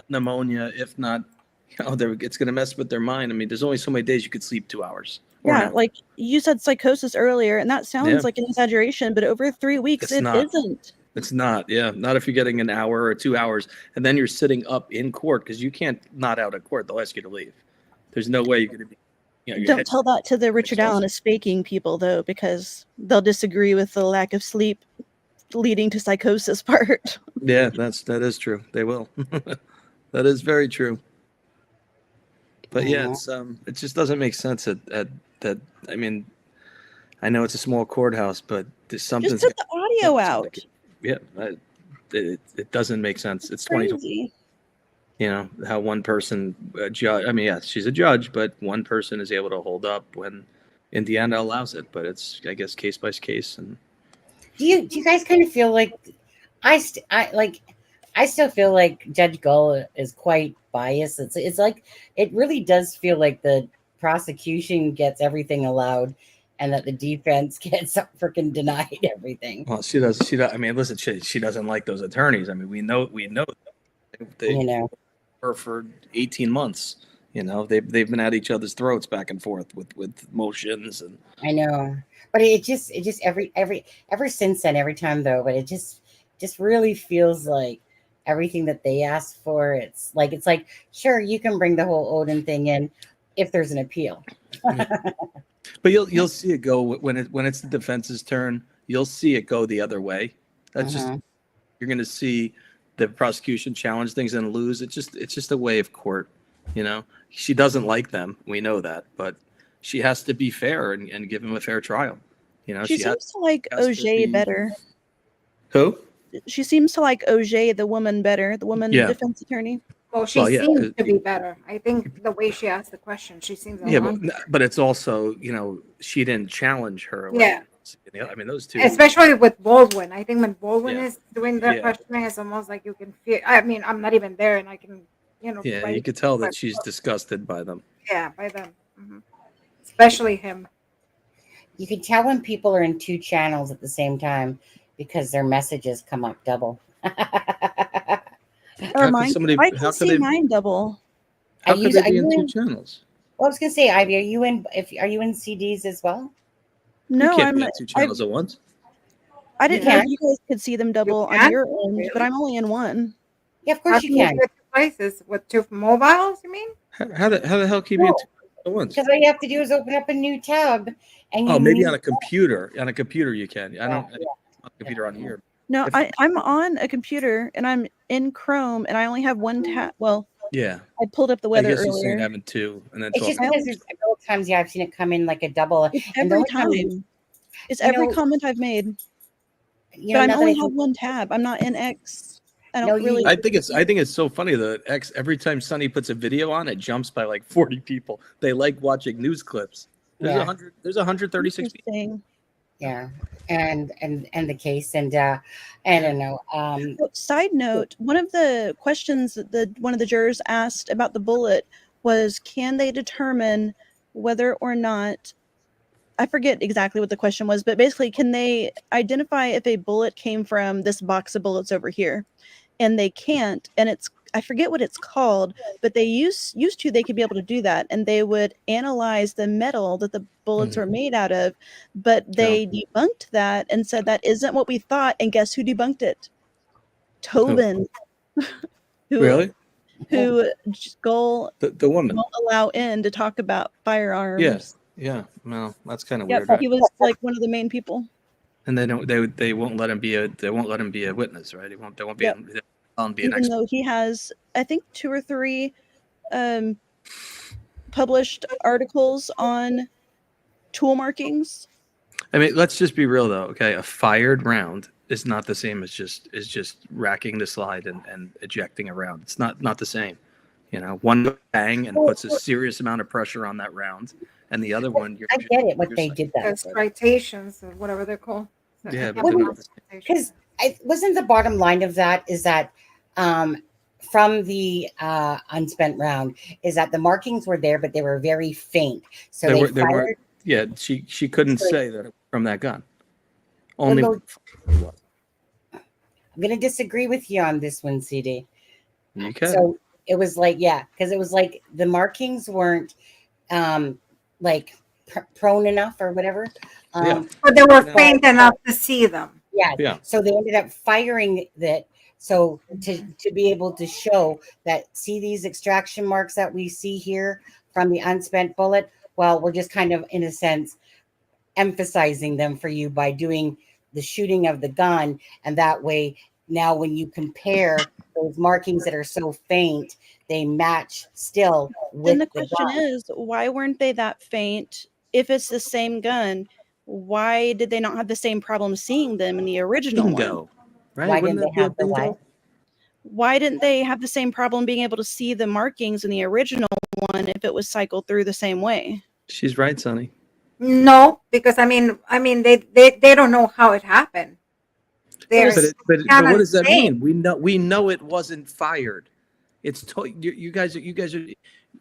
pneumonia, if not, it's going to mess with their mind. I mean, there's only so many days you could sleep 2 hours. Yeah, like you said psychosis earlier, and that sounds like an exaggeration, but over 3 weeks, it isn't. It's not, not if you're getting an hour or 2 hours, and then you're sitting up in court because you can't not out of court. They'll ask you to leave. There's no way you're going to be. Don't tell that to the Richard Allen is faking people, though, because they'll disagree with the lack of sleep leading to psychosis part. Yeah, that is true. They will. That is very true. But yeah, it just doesn't make sense that. I mean, I know it's a small courthouse, but there's something. Just put the audio out. Yeah, it doesn't make sense. It's 2020. How one person judge. I mean, yes, she's a judge, but one person is able to hold up when Indiana allows it. But it's, I guess, case by case. And do you guys kind of feel like I still feel like Judge Gull is quite biased. It's like it really does feel like the prosecution gets everything allowed, and that the defense gets freaking denied everything. Well, she does. I mean, listen, she doesn't like those attorneys. I mean, we know they were for 18 months. They've been at each other's throats back and forth with motions and. I know, but it just ever since then, every time though, but it just really feels like everything that they asked for. It's like sure, you can bring the whole Odin thing in if there's an appeal. But you'll see it go when it's the defense's turn. You'll see it go the other way. That's just you're going to see the prosecution challenge things and lose. It's just a way of court. She doesn't like them. We know that, but she has to be fair and give him a fair trial. She seems to like OJ better. Who? She seems to like OJ, the woman, better. The woman defense attorney. Well, she seems to be better. I think the way she asked the question, she seems. But it's also, she didn't challenge her. Yeah. I mean, those two. Especially with Baldwin. I think when Baldwin Yeah. is doing the Yeah. questioning, it's almost like you can feel. I mean, I'm not even there, and I can, Yeah, right, you could tell that but- she's disgusted by them. Yeah, by them. Especially him. You can tell when people are in two channels at the same time because their messages come up double. Or How mine. could somebody? I How can could see they? mine double. How Are could you- they be are in you two in- channels? Well, I was gonna say, Ivy, are you in CDs as well? No, you can't I'm. be on two channels at once. I didn't know can. if you guys could see them double on can? your end, but Really? I'm only in one. Yeah, of How course you can can. get to places with two mobiles? You mean? How the hell can you be in two channels at once? Because all you have to do is open up a new tab, and you Oh, maybe mute- on a computer. On a computer you can. I don't. Yeah. On a computer on here. No, If- I'm on a computer and I'm in Chrome and I only have one tab. Well, Yeah. I pulled up the I weather guess you're saying earlier. having two and then It's 12. just because there's a couple times, yeah, I've seen it come in like a double. It's and the every only time. It's you every know- comment I've made. You But know, I'm now that only I have think- one tab. I'm not in X. I No, don't you- really. I think it's so funny that every time Sunny puts a video on, it jumps by like 40 people. They like watching news clips. There's Yeah. 100. There's 136 people. Interesting. Yeah, and the case, and I don't know. But side note, one of the questions that one of the jurors asked about the bullet was, can they determine whether or not, I forget exactly what the question was, but basically, can they identify if a bullet came from this box of bullets over here? And they can't, and I forget what it's called, but they used to, they could be able to do that, and they would analyze the metal that the bullets were made out of, but they debunked that and said that isn't what we thought, and guess who debunked it? Tobin. Really? Who Skull The woman. won't allow in to talk about firearms. Yes. Yeah. Well, that's kind of Yep, weird. he was like one of the main people. And they won't let him be a witness, right? They won't be Yep. be an Even expert. though he has, I think, 2 or 3 published articles on tool markings. I mean, let's just be real though. Okay, a fired round is not the same as just racking the slide and ejecting a round. It's not the same. You know, one bang and puts a serious amount of pressure on that round, and the other one, I get it what they did that. Excitations or whatever they're called. Yeah, but they're not the same. Because wasn't the bottom line of that is that from the unspent round is that the markings were there, but they were very faint. So they They fired. weren't. Yeah, she couldn't say that it was from that gun. Only. no- I'm going to disagree with you on this one, CD. You can. So it was like, yeah, because it was like the markings weren't like prone enough or whatever. Yeah. But they were faint enough to see them. Yeah. Yeah. So they ended up firing that. So to be able to show that, see these extraction marks that we see here from the unspent bullet. Well, we're just kind of, in a sense, emphasizing them for you by doing the shooting of the gun. And that way, now when you compare those markings that are so faint, they match still with Then the question gun. is, why weren't they that faint? If it's the same gun, why did they not have the same problem seeing them in the original one? Bingo. Right? Why Wouldn't didn't that they be a have the bingo? what? Why didn't they have the same problem being able to see the markings in the original one if it was cycled through the same way? She's right, Sonny. No, because I mean, they don't know how it happened. There's But what cannot does that say. mean? We know it wasn't fired. It's you guys are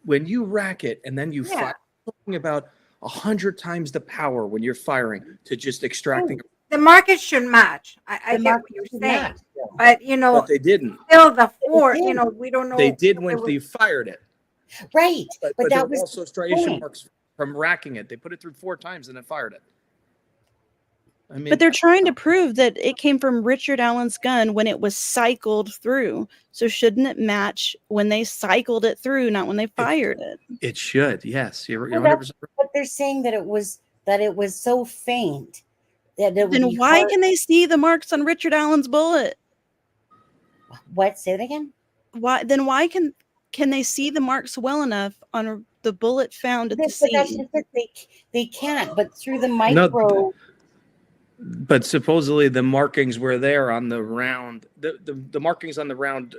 when you rack it and then you Yeah. fire, talking about 100 times the power when you're firing to just extracting. The market should match. I The get what market you're should saying, match. but you know, But they didn't. still the four. did. You know, we don't know. They did if when it was- they fired it. Right. But But there that were was also the striation point. marks from racking it. They put it through 4 times and then fired it. I mean, But they're trying to prove that it came from Richard Allen's gun when it was cycled through. So shouldn't it match when they cycled it through, not when they fired it? it should. Yes, you're Well, 100%. But they're saying that it was so faint that it would Then be why hard- can they see the marks on Richard Allen's bullet? What? Say it again. Why can they see the marks well enough on the bullet found at the But that's scene? just it. They can't. But through the micro. But supposedly the markings were there on the round. The markings on the round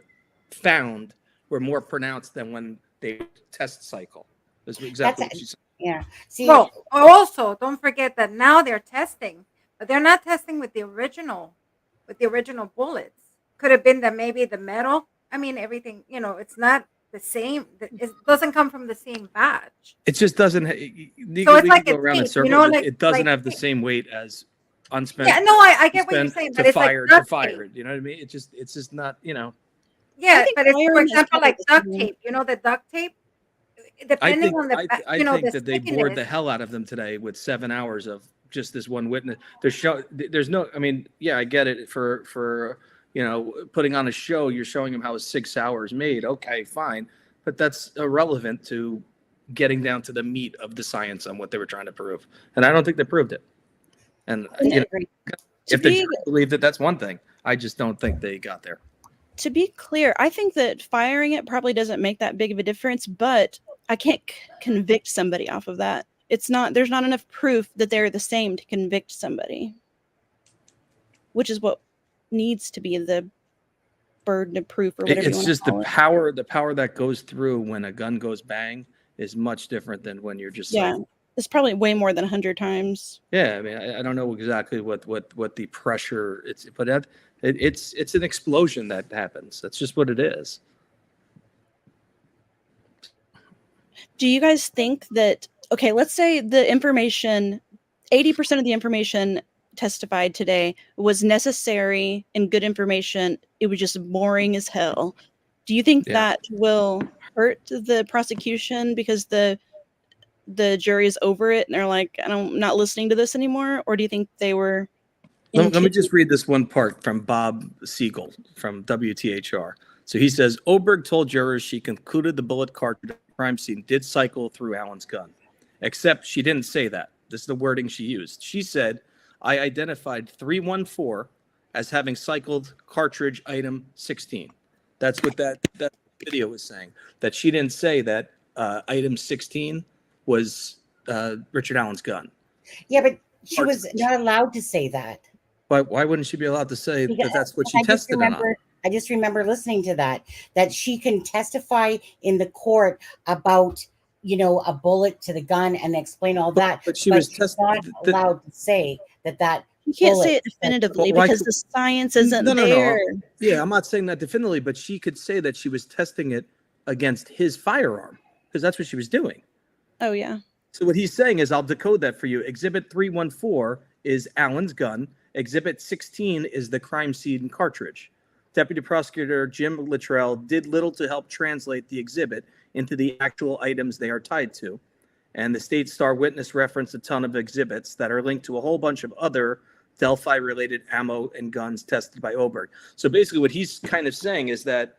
found were more pronounced than when they test cycle. That's exactly what she said. Yeah. See. Well, also don't forget that now they're testing But they're not testing with the original bullets. Could have been that maybe the metal. I mean, everything. It's not the same. It doesn't come from the same batch. It just doesn't. So it's like go a around in tape, circles. like It doesn't like have the tape. same weight as unspent. Yeah, no, I get what you're saying, but to it's like fire duct to fire. tape. You know what I mean? It's just not. Yeah, think but it's, for firing is example, probably like the duct same. tape. The duct tape, I depending think on the, that the they bored the stickiness. hell out of them today with 7 hours of just this one witness. There's no. I mean, yeah, I get it for putting on a show. You're showing them how 6 hours made. Okay, fine, but that's irrelevant to getting down to the meat of the science on what they were trying to prove. And I don't think they proved it. And if the jury believed it, that's one thing. I just don't think they got there. To be clear, I think that firing it probably doesn't make that big of a difference, but I can't convict somebody off of that. There's not enough proof that they're the same to convict somebody, which is what needs to be the burden of proof or whatever. It's just the power that goes through when a gun goes bang is much different than when you're just it's probably way more than 100 times. Yeah, I mean, I don't know exactly what the pressure but it's an explosion that happens. That's just what it is. Do you guys think that, okay, let's say the information, 80% of the information testified today was necessary and good information. It was just boring as hell. Do you think that will hurt the prosecution because the jury is over it and they're like, I'm not listening to this anymore? Or do you think they were... Let me just read this one part from Bob Siegel from WTHR. So he says, Oberg told jurors she concluded the bullet cartridge at the crime scene did cycle through Allen's gun, except she didn't say that. This is the wording she used. She said, I identified 314 as having cycled cartridge item 16. That's what that video was saying, that she didn't say that item 16 was Richard Allen's gun. Yeah, but she was not allowed to say that. Why wouldn't she be allowed to say that that's what she tested it on? I just remember listening to that she can testify in the court about, a bullet to the gun and explain all that. But she was not allowed to say that. You can't say it definitively because the science isn't there. No. Yeah, I'm not saying that definitively, but she could say that she was testing it against his firearm because that's what she was doing. Oh, yeah. So what he's saying is, I'll decode that for you. Exhibit 314 is Allen's gun. Exhibit 16 is the crime scene cartridge. Deputy Prosecutor Jim Littrell did little to help translate the exhibit into the actual items they are tied to. And the state star witness referenced a ton of exhibits that are linked to a whole bunch of other Delphi-related ammo and guns tested by Oberg. So basically what he's kind of saying is that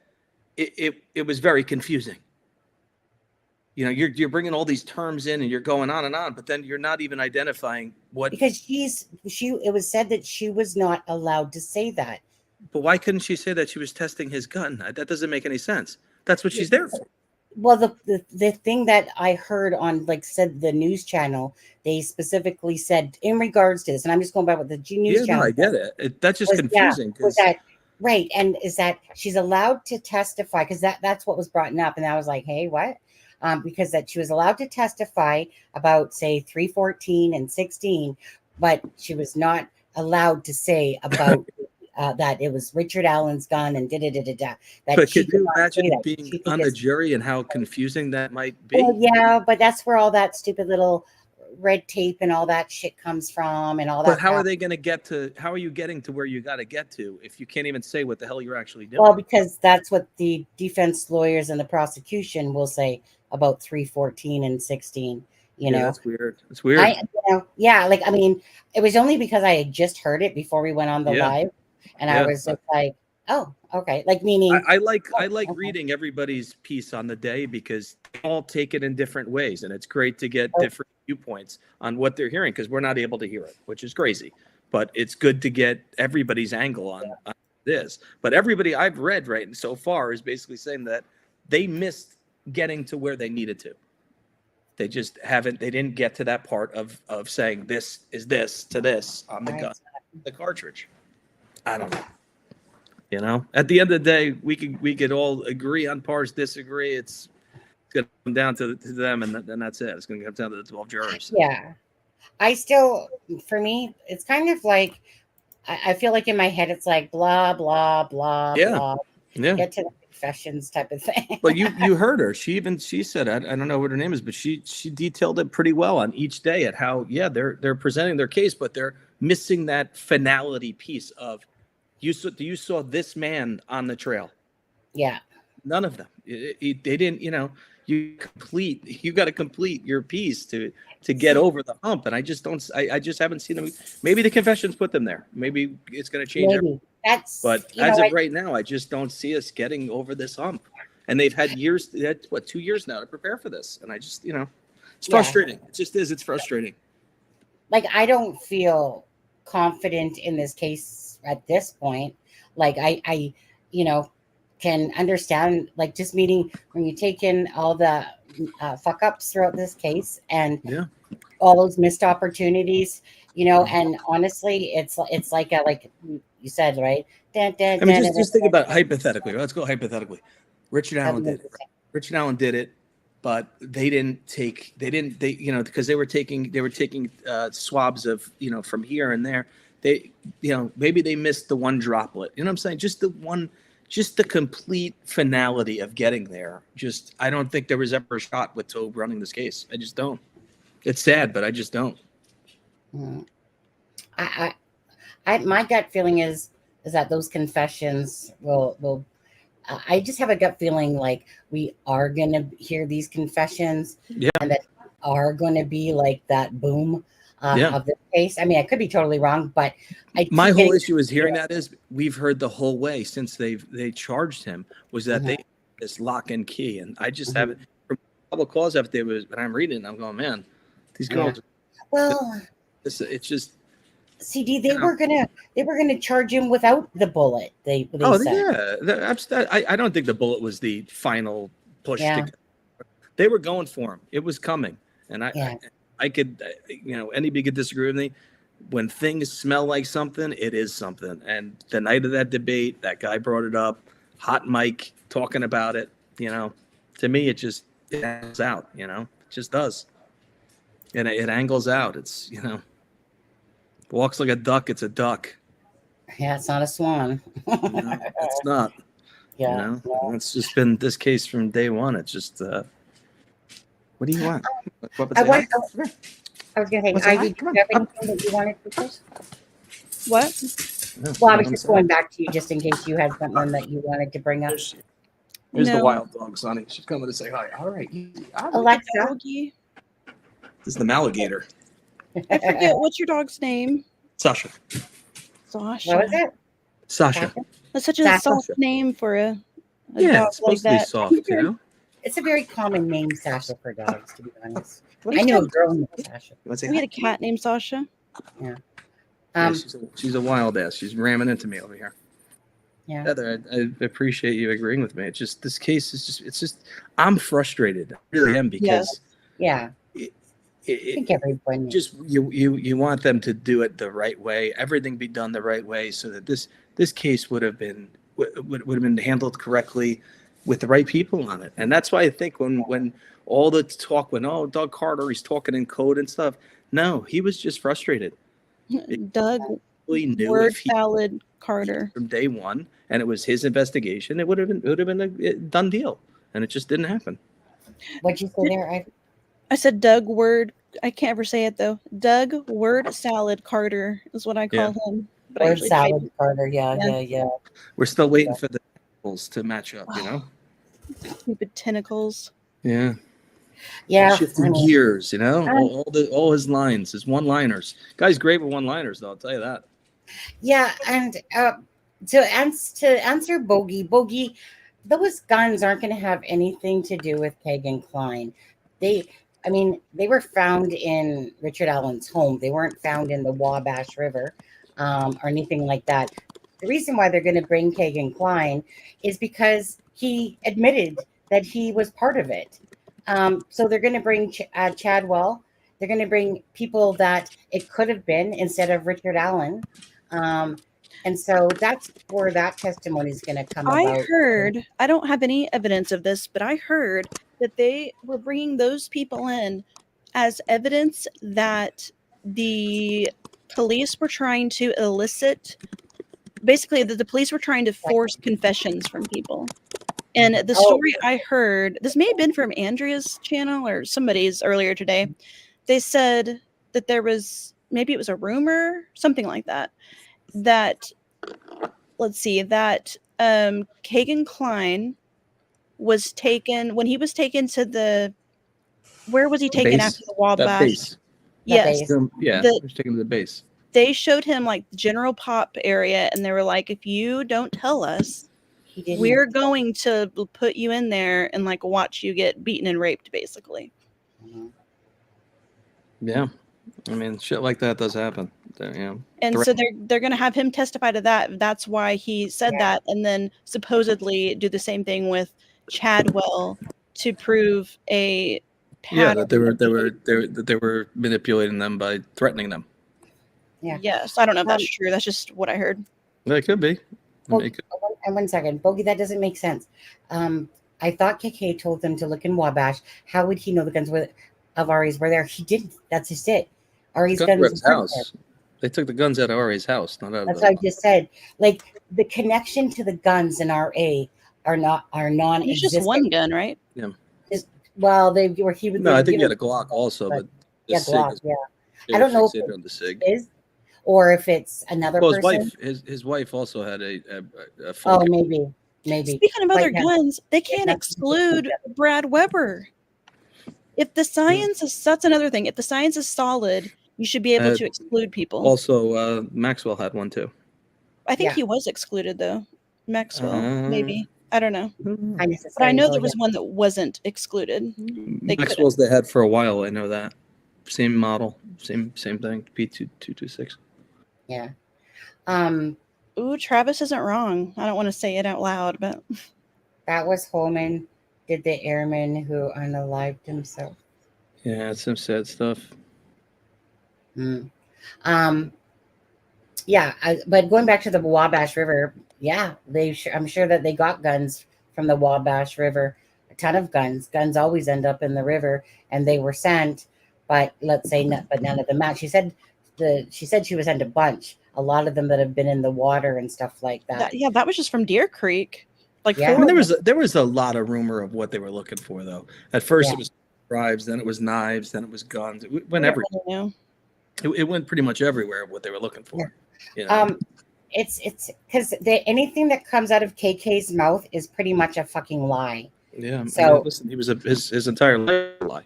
it was very confusing. You're bringing all these terms in and you're going on and on, but then you're not even identifying what. Because it was said that she was not allowed to say that. But why couldn't she say that she was testing his gun? That doesn't make any sense. That's what she's there for. Well, the thing that I heard on, said the news channel, they specifically said in regards to this, and I'm just going by what the news channel. No, I get it. That's just confusing. Was that right? And is that she's allowed to testify because that's what was brought up, and I was like, hey, what? Because that she was allowed to testify about, say, 314 and 16, but she was not allowed to say about that it was Richard Allen's gun and da-da-da-da-da. But could you imagine being on the jury and how confusing that might be? Well, yeah, but that's where all that stupid little red tape and all that shit comes from and all that. But how are they going to get to, how are you getting to where you got to get to if you can't even say what the hell you're actually doing? Well, because that's what the defense lawyers and the prosecution will say about 314 and 16. That's weird. It's weird. It was only because I had just heard it before we went on the live, and I was just like, oh, okay. Meaning, I like reading everybody's piece on the day because they all take it in different ways, and it's great to get different viewpoints on what they're hearing because we're not able to hear it, which is crazy. But it's good to get everybody's angle on this. But everybody I've read so far is basically saying that they missed getting to where they needed to. They just they didn't get to that part of saying this is this to this on the gun, the cartridge. I don't know. At the end of the day, we could all agree on parts, disagree. It's going to come down to them, and then that's it. It's going to come down to the 12 jurors. Yeah. I still, for me, it's kind of like I feel like in my head it's like blah blah blah Yeah. blah. Yeah. Get to the confessions type of thing. But you heard her. She said I don't know what her name is, but she detailed it pretty well on each day at how they're presenting their case, but they're missing that finality piece of you saw this man on the trail. Yeah. None of them. They didn't. You got to complete your piece to get over the hump, and I just don't. I just haven't seen them. Maybe the confessions put them there. Maybe it's going to change. Maybe that's. But as of right now, I just don't see us getting over this hump. And they've had years. They had 2 years now to prepare for this, and I just it's frustrating. It just is. It's frustrating. Like I don't feel confident in this case at this point. Like I can understand, like, just meeting when you take in all the fuck ups throughout this case and all those missed opportunities, and honestly, it's like you said, right? Just think about it hypothetically. Let's go hypothetically. Richard Allen did it. Richard Allen did it, but they because they were taking swabs of, from here and there. They, maybe they missed the one droplet. You know what I'm saying? Just the complete finality of getting there. I don't think there was ever a shot with Tobe running this case. I just don't. It's sad, but I just don't. My gut feeling is that those confessions will. I just have a gut feeling like we are gonna hear these confessions, and that are gonna be like that boom of the case. I mean, I could be totally wrong, but my whole issue is hearing that is we've heard the whole way since they charged him was that they this lock and key, and I just haven't. From public calls after they was, when I'm reading, I'm going, man, these girls. Well, it's just. CD, they were gonna charge him without the bullet. They said. I don't think the bullet was the final push. They were going for him. It was coming, and I could, anybody could disagree with me. When things smell like something, it is something. And the night of that debate, that guy brought it up, hot mic talking about it. To me, it angles out. It just does, and it angles out. It's walks like a duck, it's a duck. Yeah, it's not a swan. It's not. Yeah. It's just been this case from day one. It's just what do you want? I was gonna say, Ivy, do you have anything that you wanted to say? What? Well, I was just going back to you just in case you had something that you wanted to bring up. Here's the wild dog, Sonny. She's coming to say hi. All right. Alexa. Doggy. This is the Maligator. I forget, what's your dog's name? Sasha. What was it? Sasha. That's such a soft name for a dog it's supposed to be soft, It's a very common name, Sasha, for dogs, to be honest. I knew a girl named Sasha. We had a cat named Sasha. Yeah. She's a wild ass. She's ramming into me over here. Yeah. Heather, I appreciate you agreeing with me. It's just this case is I'm frustrated. I really am because I think everyone just you want them to do it the right way, everything be done the right way, so that this case would have been handled correctly with the right people on it. And that's why I think when all the talk Doug Carter, he's talking in code and stuff. No, he was just frustrated. Doug Word Salad Carter from day one, and it was his investigation. It would have been a done deal, and it just didn't happen. What'd you say there? I said Doug Word. I can't ever say it though. Doug Word Salad Carter is what I call him. But Word Salad Carter. Yeah. We're still waiting for the tentacles to match up. Stupid tentacles. Yeah. Shifting gears. All his lines, his one-liners. Guy's great with one-liners, though. I'll tell you that. Yeah, and to answer Bogey, those guns aren't going to have anything to do with Kagan Klein. They were found in Richard Allen's home. They weren't found in the Wabash River or anything like that. The reason why they're going to bring Kagan Klein is because he admitted that he was part of it. So they're going to bring Chadwell. They're going to bring people that it could have been instead of Richard Allen. And so that's where that testimony is going to come about. I heard, I don't have any evidence of this, but I heard that they were bringing those people in as evidence that the police were trying to elicit, basically, the police were trying to force confessions from people. And the story I heard, this may have been from Andrea's channel or somebody's earlier today. They said that there was, maybe it was a rumor, something like that, that, let's see, that Kagan Klein was taken, when he was taken to the, where was he taken Base? after the Wabash? That base. Yes. Base. Yeah, he was taken to the base. They showed him like the general pop area, and they were like, if you don't tell us, we're going to put you in there and like watch you get beaten and raped, basically. Yeah, I mean, shit like that does happen. Yeah. And so they're going to have him testify to that. That's why he said that, and then supposedly do the same thing with Chadwell to prove a pattern. That they were manipulating them by threatening them. Yeah. Yes, I don't know if that's true. That's just what I heard. It could be. And 1 second, Bogey, that doesn't make sense. I thought KK told them to look in Wabash. How would he know the guns of Ari's were there? He didn't. That's just it. Ari's guns were at his house. They took the guns out of Ari's house, not out of. That's what I just said. Like the connection to the guns in RA are non-existent. It's just one gun, right? Yeah. Well, they were. He would. No, I think he had a Glock also, but yeah, Glock. Yeah. I don't know if on the SIG. Is or if it's another person. His wife also had a oh, maybe. Speaking of other guns, they can't exclude Brad Weber. If the science is, that's another thing. If the science is solid, you should be able to exclude people. Also, Maxwell had one too. I think he was excluded though. Maxwell, maybe. I don't know. But I know there was one that wasn't excluded. Maxwell's they had for a while. I know that. Same model, same thing. P2226. Yeah. Ooh, Travis isn't wrong. I don't want to say it out loud, but that was Holman, did the airman who unalived himself. Yeah, it's some sad stuff. Yeah, but going back to the Wabash River, yeah, I'm sure that they got guns from the Wabash River. A ton of guns. Guns always end up in the river, and they were sent. But let's say, but none of them match. She said she was sent a bunch. A lot of them that have been in the water and stuff like that. That was just from Deer Creek. Like, yeah. I mean, there was a lot of rumor of what they were looking for, though. At first, it was drives, then it was knives, then it was guns. It went everywhere. It went pretty much everywhere what they were looking for. You know? It's because anything that comes out of KK's mouth is pretty much a fucking lie. Yeah. So I mean, listen, he was his entire life a lie.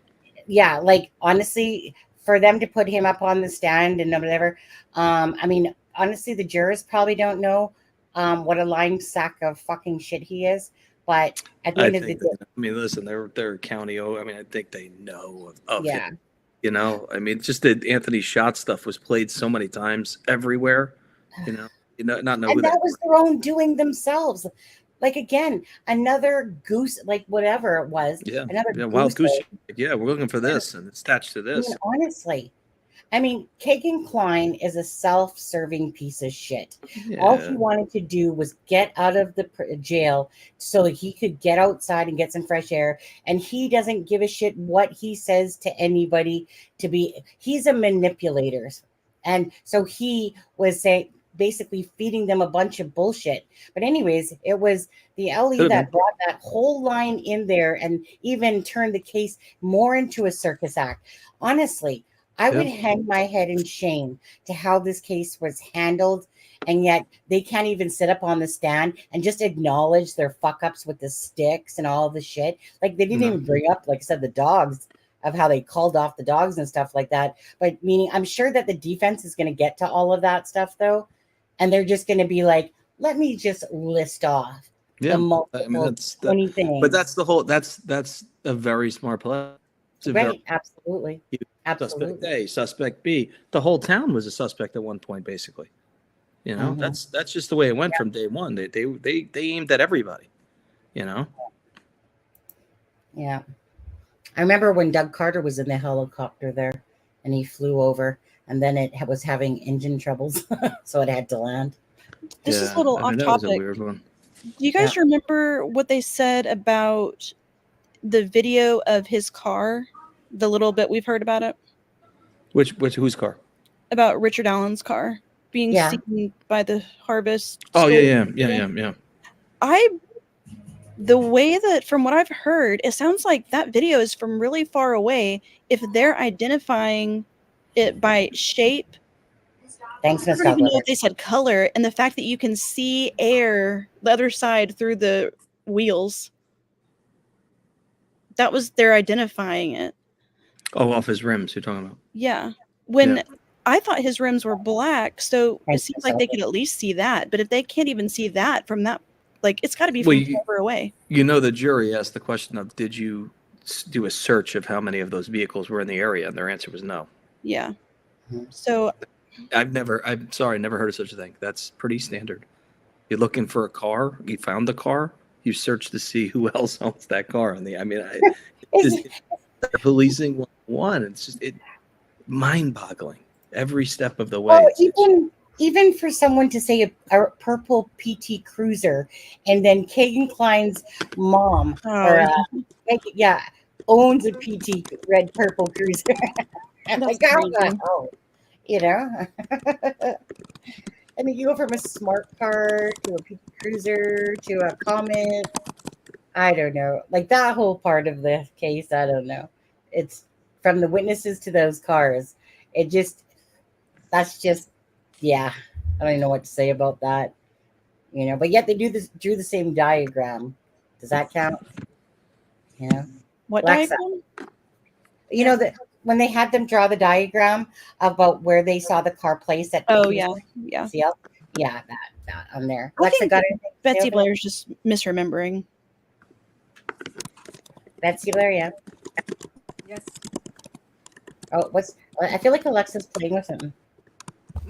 Yeah, like honestly, for them to put him up on the stand and whatever, I mean, honestly, the jurors probably don't know what a lying sack of fucking shit he is. But at the end of the day, I mean, listen, they're county. I mean, I think they know of him. You know, I mean, just the Anthony Schott stuff was played so many times everywhere. You know, not know. And who that was their own doing themselves. Like again, another goose, like whatever it was. Yeah, another wild goose. Yeah, we're looking for this, and it's attached to this. Honestly, I mean, Kagan Klein is a self-serving piece of shit. Yeah. All he wanted to do was get out of the jail so that he could get outside and get some fresh air. And he doesn't give a shit what he says to anybody. He's a manipulator, and so he was saying, basically feeding them a bunch of bullshit. But anyways, it was the LE that brought that whole line in there and even turned the case more into a circus act. Honestly, I would hang my head in shame to how this case was handled, and yet they can't even sit up on the stand and just acknowledge their fuck ups with the sticks and all the shit. Like they didn't even bring up, like I said, the dogs, of how they called off the dogs and stuff like that. But meaning, I'm sure that the defense is going to get to all of that stuff though. And they're just going to be like, let me just list off the multiple 20 things. But that's the whole. That's a very smart play. Right? Absolutely. Suspect A, suspect B. The whole town was a suspect at one point, basically. You know, that's just the way it went from day one. They aimed at everybody. You know. Yeah, I remember when Doug Carter was in the helicopter there, and he flew over. And then it was having engine troubles, so it had to land. This is a little off topic. Was a weird one. Do you guys remember what they said about the video of his car? The little bit we've heard about it. Whose car? about Richard Allen's car being seen by the Harvest. Oh, yeah. The way that, from what I've heard, it sounds like that video is from really far away. If they're identifying it by shape, thanks, I Miss don't even know Godlover. if they said color, and the fact that you can see air the other side through the wheels, that was they're identifying it. Oh, off his rims you're talking about? Yeah. I thought his rims were black, so it seems like they could at least see that. But if they can't even see that from that, like, it's got to be from far away. You know, the jury asked the question of, did you do a search of how many of those vehicles were in the area? And their answer was no. Yeah. So I'm sorry, never heard of such a thing. That's pretty standard. You're looking for a car, you found the car, you search to see who else owns that car. Policing one, it's just mind-boggling every step of the way. Even for someone to say a purple PT Cruiser, and then Kagan Klein's mom owns a PT red purple Cruiser. Like, oh, you know. I mean, you go from a smart car to a PT Cruiser to a Comet. I don't know. Like, that whole part of the case, I don't know. It's from the witnesses to those cars. That's just, yeah. I don't even know what to say about that. You know, but yet they drew the same diagram. Does that count? Yeah. What diagram? You know, that when they had them draw the diagram about where they saw the car placed at. Oh, yeah. Yeah, that on there. Alexa, got anything? Betsy Blair's just misremembering. Betsy Blair, yeah. Yes. Oh, I feel like Alexa's playing with something.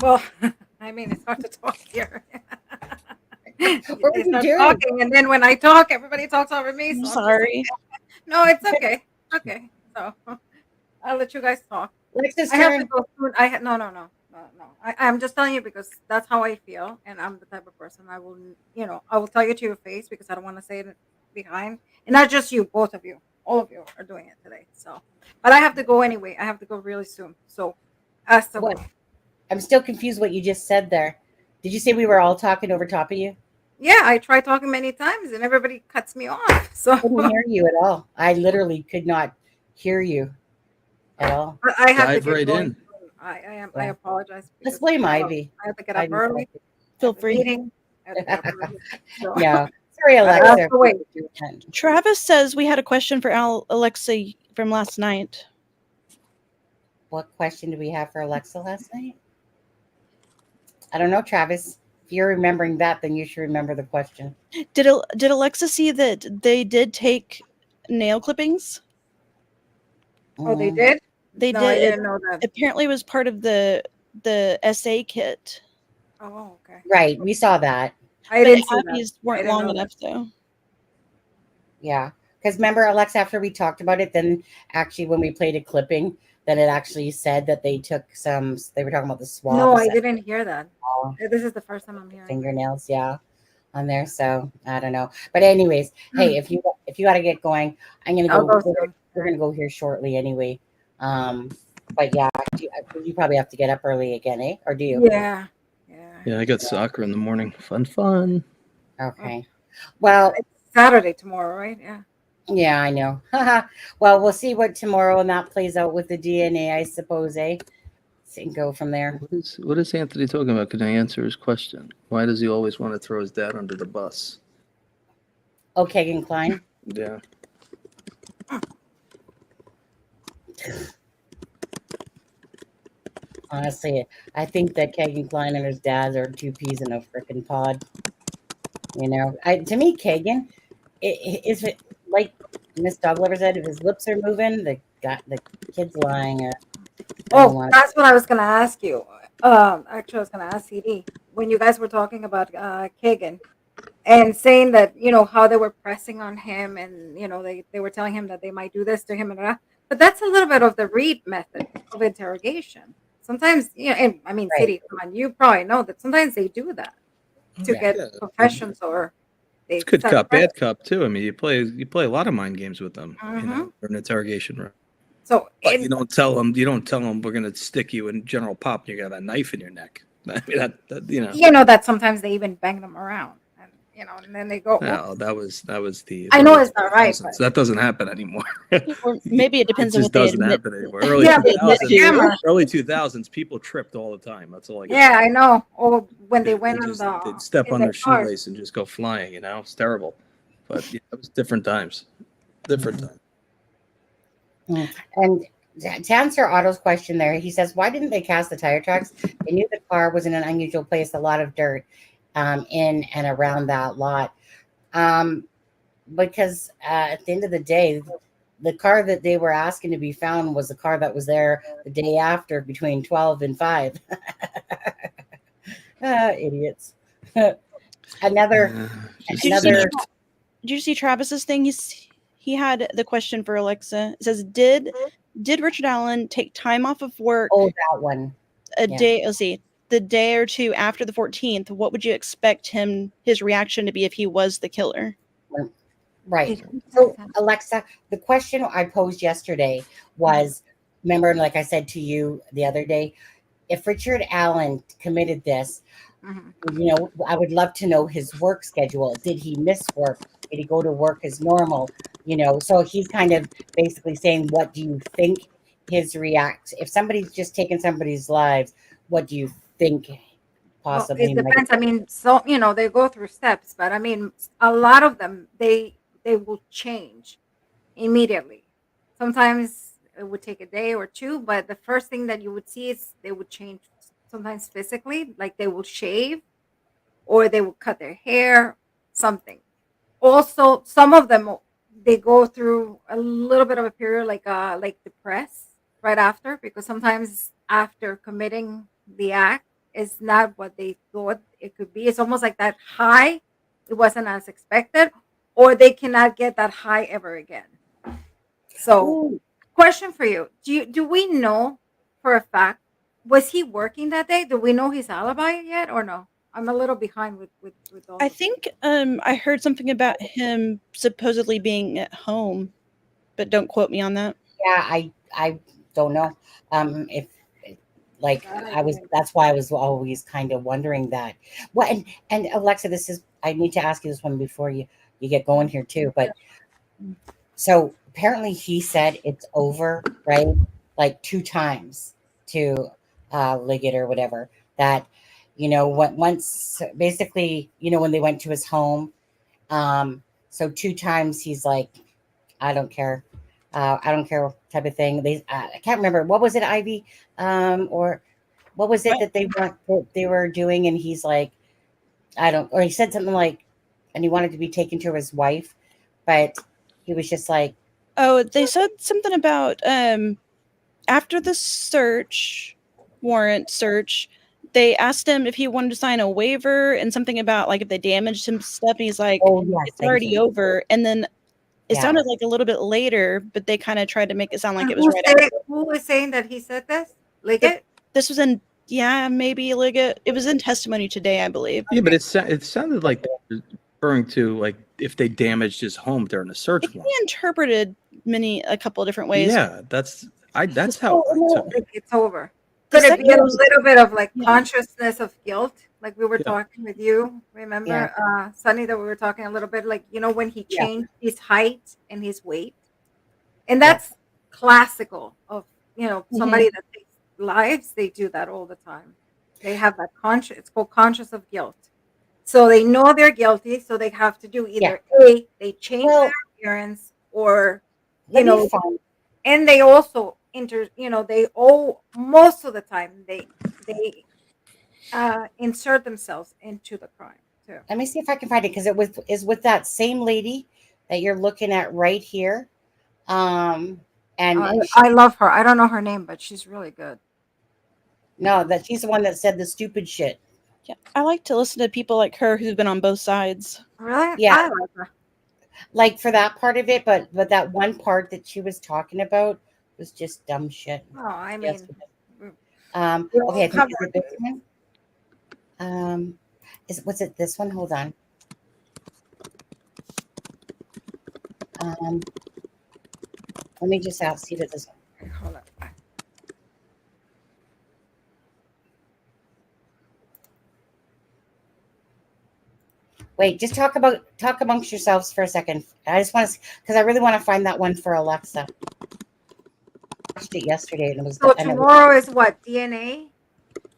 Well, I mean, it's hard to talk here. What are you doing? Talking, and then when I talk, everybody talks over me. So I'm sorry. No, it's okay. Okay, so I'll let you guys talk. Alexa's I have turn. to go soon. No. I'm just telling you because that's how I feel, and I'm the type of person I will tell you to your face because I don't want to say it behind, and not just you, both of you, all of you are doing it today. So, but I have to go anyway. I have to go really soon. So, What? I'm still confused what you just said there. Did you say we were all talking over top of you? Yeah, I tried talking many times and everybody cuts me off. So I couldn't hear you at all. I literally could not hear you at all. But I have Dive to get right going. in. I apologize. Let's blame Ivy. I have to get up early. Feel free. No. Sorry, Alexa. Travis says we had a question for Alexa from last night. What question did we have for Alexa last night? I don't know, Travis. If you're remembering that, then you should remember the question. Did Alexa see that they did take nail clippings? Oh, they did? They No, did. I didn't know that. Apparently, it was part of the SA kit. Oh, okay. Right, we saw that. I didn't see Happy's that. weren't long enough, though. Yeah, because remember, Alexa, after we talked about it, then actually when we played a clipping, then it actually said that they took some. They were talking about the swabs. No, I didn't hear that. This is the first time I'm hearing fingernails. Yeah, on there. So I don't know. But anyways, hey, if you got to get going, I'm gonna go. We're gonna go here shortly anyway. But yeah, you probably have to get up early again, eh? Or do you? Yeah. Yeah, I got soccer in the morning. Fun. Okay. Well, it's Saturday tomorrow, right? Yeah. Yeah, I know. Well, we'll see what tomorrow and that plays out with the DNA, I suppose, eh? And go from there. What is Anthony talking about? Can I answer his question? Why does he always want to throw his dad under the bus? Oh, Kagan Klein? Yeah. Honestly, I think that Kagan Klein and his dad are two peas in a freaking pod. You know, to me, Kagan, is it like Miss Doglover said, if his lips are moving, the kid's lying. That's what I was going to ask you. Actually, I was going to ask CD when you guys were talking about Kagan and saying that how they were pressing on him, and they were telling him that they might do this to him, but that's a little bit of the Reed method of interrogation. Sometimes, and I mean, CD, come on, you probably know that sometimes they do that to get confessions or. It's good cop, bad cop too. I mean, you play a lot of mind games with them, for an interrogation room. So but you don't tell them we're going to stick you in General Pop and you're going to have a knife in your neck. I mean, that you know that sometimes they even bang them around, and and then they go. No, that was the. I know it's not right, but that doesn't happen anymore. Or maybe it depends it on just what they doesn't admit. happen anymore. Early Yeah, 2000s, early 2000s, people tripped all the time. That's all I got. Yeah, I know. Or when they went they'd step on their cars. shoelace and just go flying. It's terrible. But yeah, it was different times. Different time. And to answer Otto's question there, he says, why didn't they cast the tire tracks? They knew the car was in an unusual place, a lot of dirt in and around that lot. Because at the end of the day, the car that they were asking to be found was the car that was there the day after between 12 and 5. Idiots. Another. Did you see Travis's thing? He had the question for Alexa. It says, did Richard Allen take time off of work? Oh, that one. Day. Let's see. The day or two after the 14th, what would you expect his reaction to be if he was the killer? Right. So, Alexa, the question I posed yesterday was, remember, like I said to you the other day, if Richard Allen committed this, I would love to know his work schedule. Did he miss work? Did he go to work as normal? So he's kind of basically saying, what do you think his if somebody's just taken somebody's lives, what do you think possibly? Well, it depends. I mean, so they go through steps, but I mean, a lot of them they will change immediately. Sometimes it would take a day or two, but the first thing that you would see is they would change. Sometimes physically, like they will shave, or they will cut their hair, something. Also, some of them they go through a little bit of a period like depressed right after, because sometimes after committing the act is not what they thought it could be. It's almost like that high, it wasn't as expected, or they cannot get that high ever again. So, question for you: do we know for a fact, was he working that day? Do we know his alibi yet, or no? I'm a little behind with all. I think I heard something about him supposedly being at home, but don't quote me on that. Yeah, I don't know. If that's why I was always kind of wondering that. Well, and Alexa, I need to ask you this one before you get going here too. But so apparently he said it's over, right? Like 2 times to Liggett or whatever. That once basically when they went to his home. So 2 times he's like, I don't care. I don't care type of thing. I can't remember. What was it, Ivy? Or what was it that they were doing? And he's like, or he said something like, and he wanted to be taken to his wife, but he was just like, oh, they said something about after the warrant search, they asked him if he wanted to sign a waiver and something about like if they damaged him stuff, and he's like, oh yes, it's already over. And then it sounded like a little bit later, but they kind of tried to make it sound like it was right after. Who was saying that he said this? Liggett? This was in, maybe Liggett. It was in testimony today, I believe. Yeah, but it sounded like they were referring to like if they damaged his home during a search warrant. He interpreted a couple of different ways. Yeah, that's how I took it. It's over. Could it be a little bit of like consciousness of guilt? Like we were talking with you, remember, Sunny, that we were talking a little bit, like, when he changed his height and his weight. And that's classical of, somebody that takes lives. They do that all the time. They have that it's called conscious of guilt. So they know they're guilty. So they have to do either they change their appearance, or, and they also they most of the time they insert themselves into the crime too. Let me see if I can find it, because is with that same lady that you're looking at right here. And I love her. I don't know her name, but she's really good. No, that she's the one that said the stupid shit. Yeah, I like to listen to people like her who've been on both sides. Really? Yeah. I like her. Like for that part of it, but that one part that she was talking about was just dumb shit. Oh, I mean, okay, I think is it this one? Was it this one? Hold on. Let me just see if it's this one. Wait, just talk amongst yourselves for a second. I just want to, because I really want to find that one for Alexa. I watched it yesterday and it was. So tomorrow is what, DNA?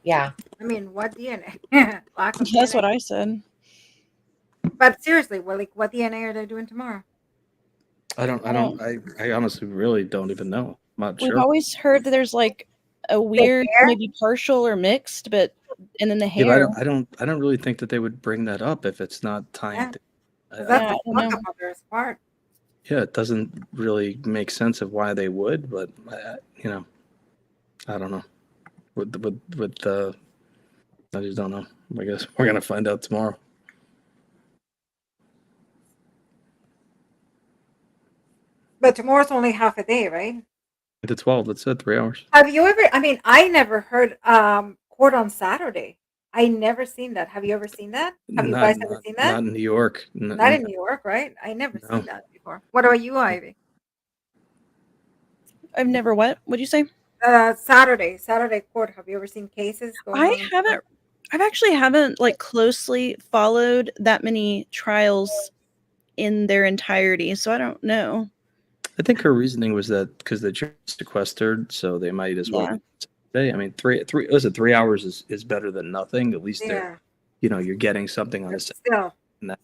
Yeah. I mean, what DNA? Lack of That's DNA. what I said. But seriously, well, like, what DNA are they doing tomorrow? I honestly really don't even know. I'm not We've sure. always heard that there's like a weird, maybe partial or mixed, but and then the Yeah, hair. but I don't really think that they would bring that up if it's not tying. Yeah. That's the fuck up on their part. Yeah, it doesn't really make sense of why they would, but you know, I don't know. I just don't know. I guess we're gonna find out tomorrow. But tomorrow's only half a day, right? The 12. That's it. 3 hours. Have you ever? I mean, I never heard court on Saturday. I never seen that. Have you ever seen that? Have you guys ever seen that? Not in New York. Not in New York, right? I never seen that before. What about you, Ivy? I've never what? What'd you say? Saturday court. Have you ever seen cases going on? I've actually haven't like closely followed that many trials in their entirety, so I don't know. I think her reasoning was that because the jury's sequestered, so they might as well. I mean, 3 hours is better than nothing. At least they're, you're getting something on a Saturday. And that,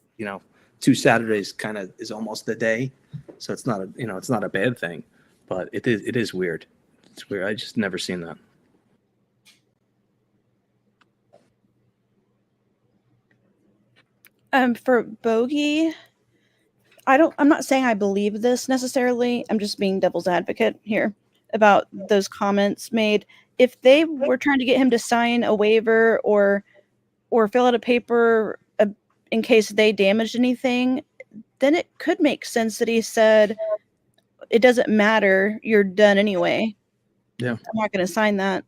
2 Saturdays kind of is almost a day, so it's not it's not a bad thing, but it is weird. It's weird. I just never seen that. For Bogey, I'm not saying I believe this necessarily. I'm just being devil's advocate here about those comments made. If they were trying to get him to sign a waiver or fill out a paper in case they damaged anything, then it could make sense that he said, it doesn't matter, you're done anyway. Yeah. I'm not going to sign that.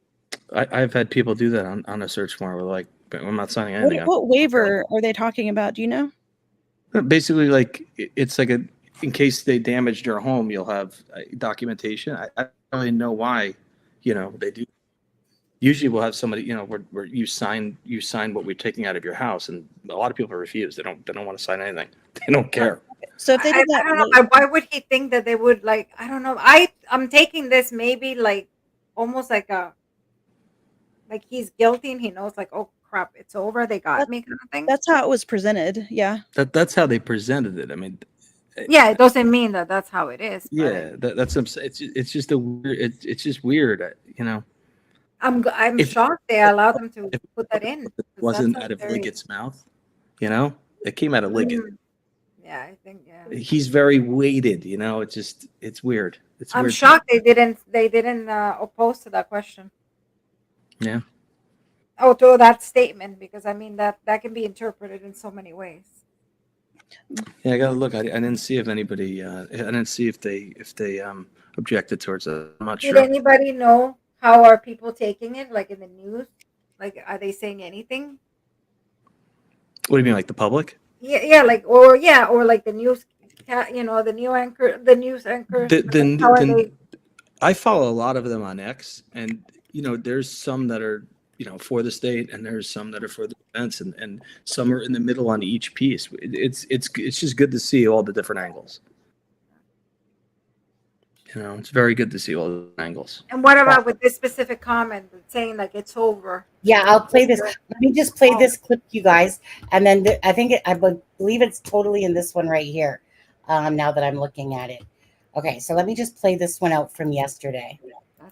I've had people do that on a search warrant. We're like, I'm not signing anything. What waiver are they talking about? Do you know? Basically, like it's like in case they damaged your home, you'll have documentation. I don't really know why, they do. Usually, we'll have somebody, where you sign what we're taking out of your house, and a lot of people refuse. They don't want to sign anything. They don't care. So if they did that, I don't know. Why would he think that they would like? I don't know. I'm taking this maybe like almost like he's guilty and he knows like, oh crap, it's over. They got me kind of thing. That's how it was presented. Yeah. That's how they presented it. I mean. Yeah, it doesn't mean that that's how it is. Yeah, that's it's just a weird. It's just weird, I'm shocked they allowed them to put that in. It wasn't out of Liggett's mouth, It came out of Liggett. Yeah, I think he's very weighted, it's weird. I'm shocked they didn't oppose to that question. Yeah. Oh, to that statement, because I mean that can be interpreted in so many ways. Yeah, I gotta look. I didn't see if anybody. I didn't see if they objected towards it. I'm not sure. Did anybody know how are people taking it? Like in the news, like are they saying anything? What do you mean, like the public? Yeah, or like the news. The news anchor. I follow a lot of them on X, and there's some that are for the state, and there's some that are for the defense, and some are in the middle on each piece. It's just good to see all the different angles. It's very good to see all the angles. And what about with this specific comment saying like it's over? Yeah, I'll play this. Let me just play this clip, you guys, and then I believe it's totally in this one right here. Now that I'm looking at it. Okay, so let me just play this one out from yesterday.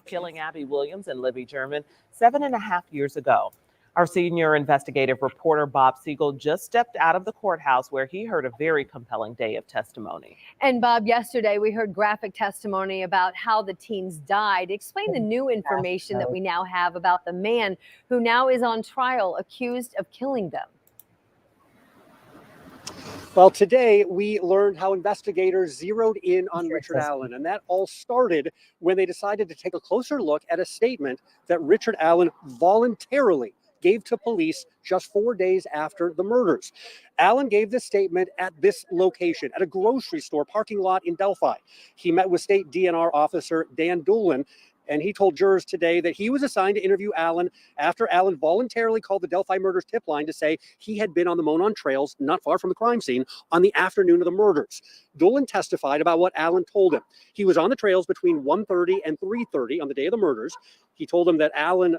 Killing Abby Williams and Libby German 7.5 years ago. Our senior investigative reporter, Bob Siegel, just stepped out of the courthouse where he heard a very compelling day of testimony. And Bob, yesterday we heard graphic testimony about how the teens died. Explain the new information that we now have about the man who now is on trial accused of killing them. Well, today we learned how investigators zeroed in on Richard Allen, and that all started when they decided to take a closer look at a statement that Richard Allen voluntarily gave to police just 4 days after the murders. Allen gave this statement at this location, at a grocery store parking lot in Delphi. He met with state DNR officer Dan Doolin, And he told jurors today that he was assigned to interview Allen after Allen voluntarily called the Delphi murders tip line to say he had been on the Monon trails, not far from the crime scene, on the afternoon of the murders. Dolan testified about what Allen told him. He was on the trails between 1:30 and 3:30 on the day of the murders. He told him that Allen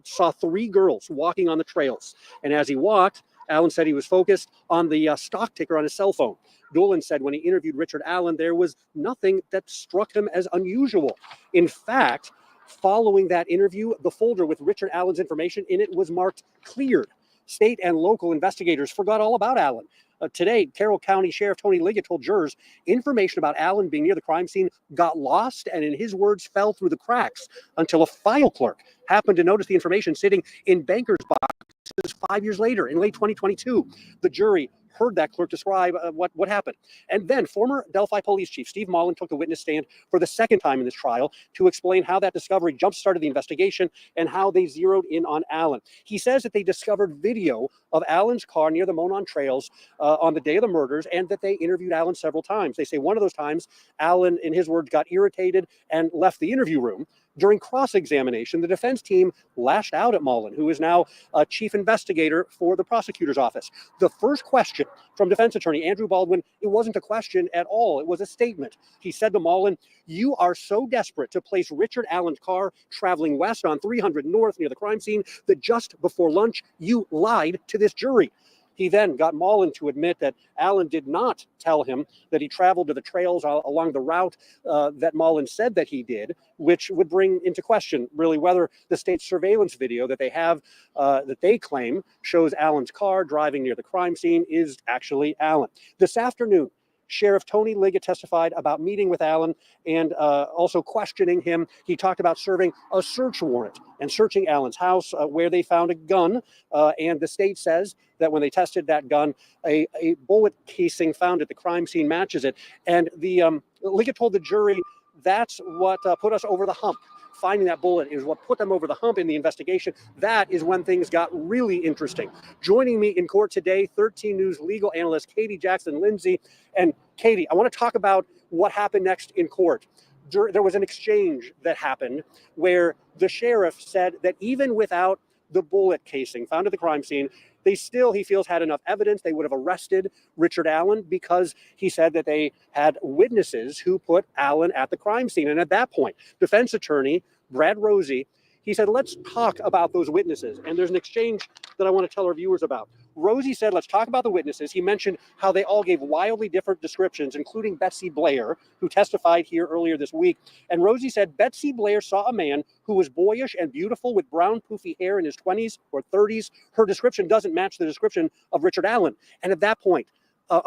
saw 3 girls walking on the trails. And as he walked, Allen said he was focused on the stock ticker on his cell phone. Dolan said when he interviewed Richard Allen, there was nothing that struck him as unusual. In fact, following that interview, the folder with Richard Allen's information in it was marked cleared. State and local investigators forgot all about Allen. Today, Carroll County Sheriff Tony Liggett told jurors information about Allen being near the crime scene got lost and, in his words, fell through the cracks until a file clerk happened to notice the information sitting in banker's boxes 5 years later in late 2022. The jury heard that clerk describe what happened. And then former Delphi Police Chief Steve Mullen took the witness stand for the second time in this trial to explain how that discovery jump-started the investigation and how they zeroed in on Allen. He says that they discovered video of Allen's car near the Monon trails on the day of the murders and that they interviewed Allen several times. They say one of those times, Allen, in his words, got irritated and left the interview room. During cross-examination, the defense team lashed out at Mullen, who is now a chief investigator for the prosecutor's office. The first question from defense attorney Andrew Baldwin, it wasn't a question at all. It was a statement. He said to Mullen, "You are so desperate to place Richard Allen's car traveling west on 300 North near the crime scene that just before lunch, you lied to this jury." He then got Mullen to admit that Allen did not tell him that he traveled to the trails along the route that Mullen said that he did, which would bring into question really whether the state's surveillance video that they have, that they claim shows Allen's car driving near the crime scene is actually Allen. This afternoon, Sheriff Tony Liggett testified about meeting with Allen and also questioning him. He talked about serving a search warrant and searching Allen's house where they found a gun. And the state says that when they tested that gun, a bullet casing found at the crime scene matches it. And the Liggett told the jury that's what put us over the hump. Finding that bullet is what put them over the hump in the investigation. That is when things got really interesting. Joining me in court today, 13 News legal analyst Katie Jackson Lindsay. And Katie, I want to talk about what happened next in court. There was an exchange that happened where the sheriff said that even without the bullet casing found at the crime scene, he feels had enough evidence. They would have arrested Richard Allen because he said that they had witnesses who put Allen at the crime scene. And at that point, defense attorney Brad Rosie, he said, let's talk about those witnesses. And there's an exchange that I want to tell our viewers about. Rosie said, let's talk about the witnesses. He mentioned how they all gave wildly different descriptions, including Betsy Blair, who testified here earlier this week. And Rosie said Betsy Blair saw a man who was boyish and beautiful with brown poofy hair in his 20s or 30s. Her description doesn't match the description of Richard Allen. And at that point,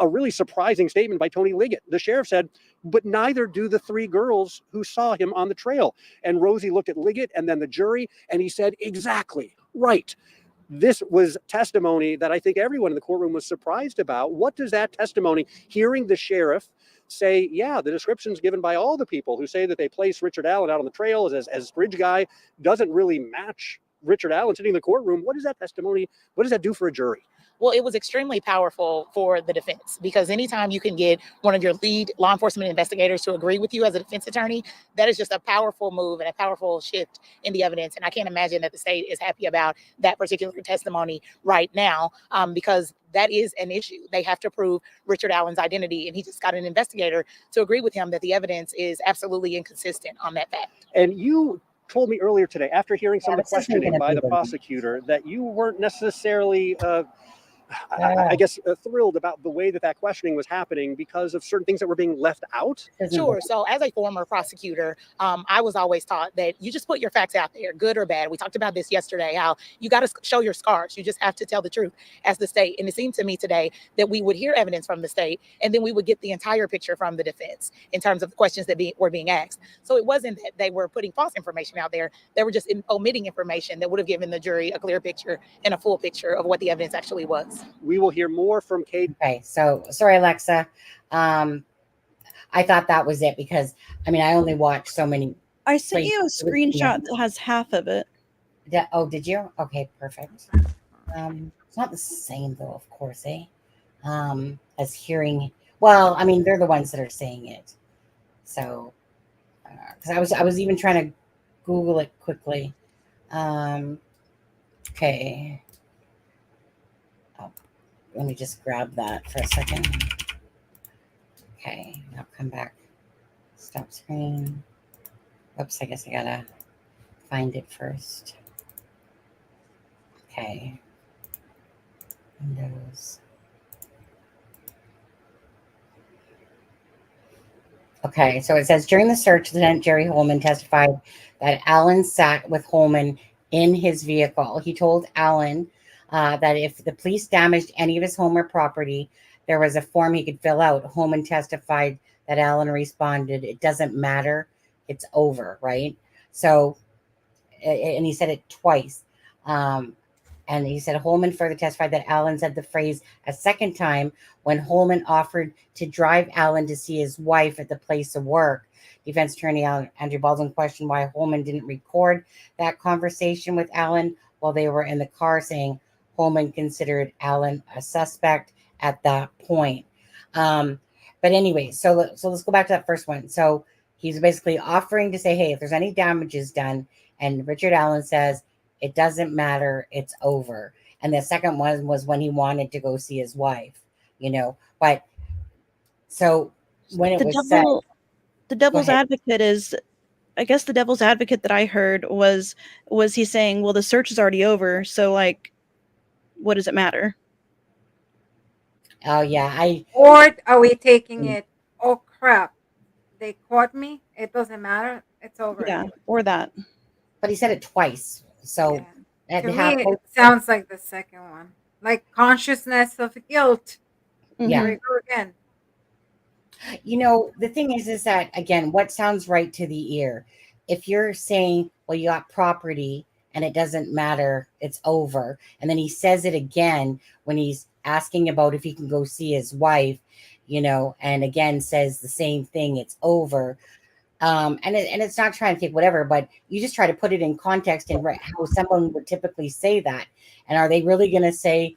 a really surprising statement by Tony Liggett. The sheriff said, but neither do the 3 girls who saw him on the trail. And Rosie looked at Liggett and then the jury, and he said, exactly, right. This was testimony that I think everyone in the courtroom was surprised about. What does that testimony, hearing the sheriff say, yeah, the descriptions given by all the people who say that they placed Richard Allen out on the trail as bridge guy doesn't really match Richard Allen sitting in the courtroom. What does that testimony, what does that do for a jury? Well, it was extremely powerful for the defense because anytime you can get one of your lead law enforcement investigators to agree with you as a defense attorney, that is just a powerful move and a powerful shift in the evidence. And I can't imagine that the state is happy about that particular testimony right now because that is an issue. They have to prove Richard Allen's identity, and he just got an investigator to agree with him that the evidence is absolutely inconsistent on that fact. And you told me earlier today, after hearing some of the questioning by the prosecutor, that you weren't necessarily I guess thrilled about the way that questioning was happening because of certain things that were being left out. Sure. So as a former prosecutor, I was always taught that you just put your facts out there, good or bad. We talked about this yesterday, how you got to show your scars. You just have to tell the truth as the state. And it seemed to me today that we would hear evidence from the state and then we would get the entire picture from the defense in terms of the questions that were being asked. So it wasn't that they were putting false information out there. They were just omitting information that would have given the jury a clear picture and a full picture of what the evidence actually was. We will hear more from Kate. Okay, so sorry, Alexa. I thought that was it because I only watched so many. I sent you a screenshot that has half of it. Oh, did you? Okay, perfect. It's not the same though, of course, as hearing. Well, they're the ones that are saying it. So, because I was even trying to Google it quickly. Okay. Oh, let me just grab that for a second. Okay, now come back. Stop screen. Oops, I guess I gotta find it first. Okay. Windows. Okay, so it says during the search, Lieutenant Jerry Holman testified that Allen sat with Holman in his vehicle. He told Allen that if the police damaged any of his home or property, there was a form he could fill out. Holman testified that Allen responded, "It doesn't matter, it's over," right? So, and he said it twice. And he said Holman further testified that Allen said the phrase a second time when Holman offered to drive Allen to see his wife at the place of work. Defense attorney Andrew Baldwin questioned why Holman didn't record that conversation with Allen while they were in the car, saying Holman considered Allen a suspect at that point. But anyway, so let's go back to that first one. So he's basically offering to say, hey, if there's any damages done, and Richard Allen says, it doesn't matter, it's over. And the second one was when he wanted to go see his wife, But so when it was said, the devil's advocate is, I guess the devil's advocate that I heard was he saying, well, the search is already over, so like, what does it matter? Oh yeah, Or are we taking it? Oh crap! They caught me. It doesn't matter. It's over. Yeah, or that. But he said it twice, so to me, it sounds like the second one, like consciousness of guilt. Yeah. Here we go again. The thing is that, again, what sounds right to the ear? If you're saying, well, you got property and it doesn't matter, it's over. And then he says it again when he's asking about if he can go see his wife, and again says the same thing, it's over. And it's not trying to take whatever, but you just try to put it in context and how someone would typically say that. And are they really going to say,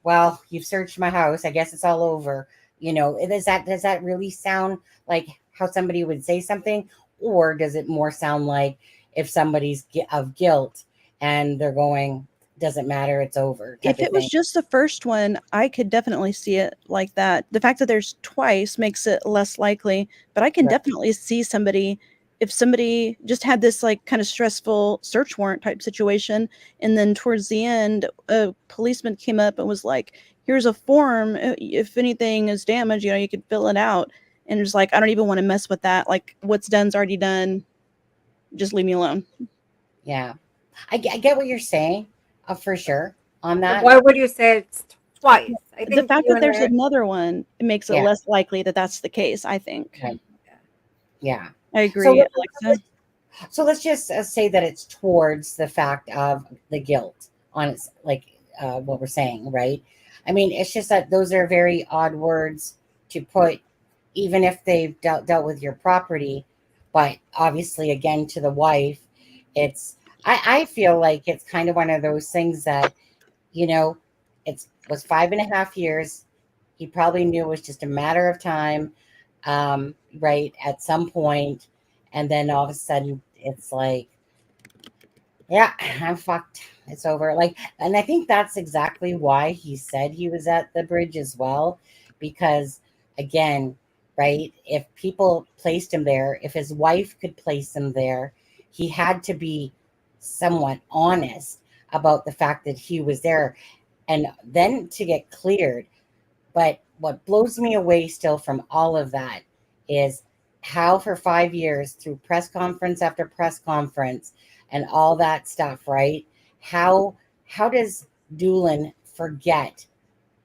well, you've searched my house, I guess it's all over. Does that really sound like how somebody would say something? Or does it more sound like if somebody's of guilt and they're going, doesn't matter, it's over? If it was just the first one, I could definitely see it like that. The fact that there's twice makes it less likely, but I can definitely see if somebody just had this like kind of stressful search warrant type situation, and then towards the end, a policeman came up and was like, here's a form. If anything is damaged, you could fill it out. And it's like, I don't even want to mess with that. Like, what's done's already done. Just leave me alone. Yeah. I get what you're saying. For sure on that. Why would you say it's twice? I think the fact that there's another one, it makes it less likely that that's the case, I think. Yeah. I agree, Alexa. So let's just say that it's towards the fact of the guilt on it's like what we're saying, right? I mean, it's just that those are very odd words to put, even if they've dealt with your property, but obviously again to the wife, I feel like it's kind of one of those things that, it was 5.5 years. He probably knew it was just a matter of time, right, at some point. And then all of a sudden, it's like, yeah, I'm fucked. It's over. And I think that's exactly why he said he was at the bridge as well. Because, again, right, if people placed him there, if his wife could place him there, he had to be somewhat honest about the fact that he was there and then to get cleared. But what blows me away still from all of that is how for 5 years through press conference after press conference and all that stuff, right? How does Doolin forget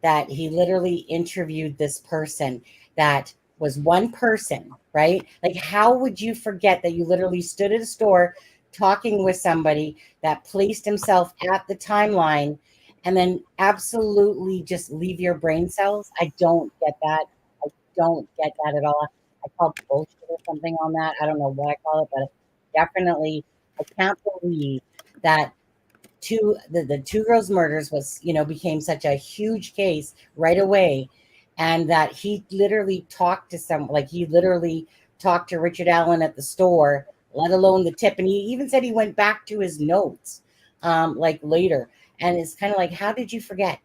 that he literally interviewed this person that was one person, right? Like, how would you forget that you literally stood at a store talking with somebody that placed himself at the timeline and then absolutely just leave your brain cells? I don't get that. I don't get that at all. I call bullshit or something on that. I don't know what I call it, but definitely I can't believe that the two girls murders was, became such a huge case right away. And that he literally talked to Richard Allen at the store let alone the tip. And he even said he went back to his notes like later. And it's kind of like, how did you forget?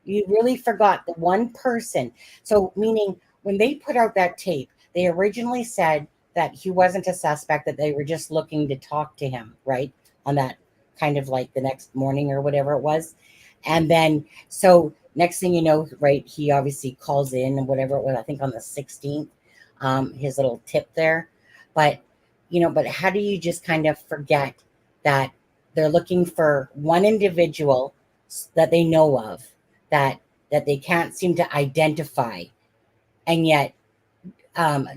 You really forgot the one person. So meaning when they put out that tape, they originally said that he wasn't a suspect, that they were just looking to talk to him, right? On that kind of like the next morning or whatever it was. And then, so next thing you know, right, he obviously calls in and whatever it was, I think on the 16th, his little tip there. But, but how do you just kind of forget that they're looking for one individual that they know of that they can't seem to identify. And yet,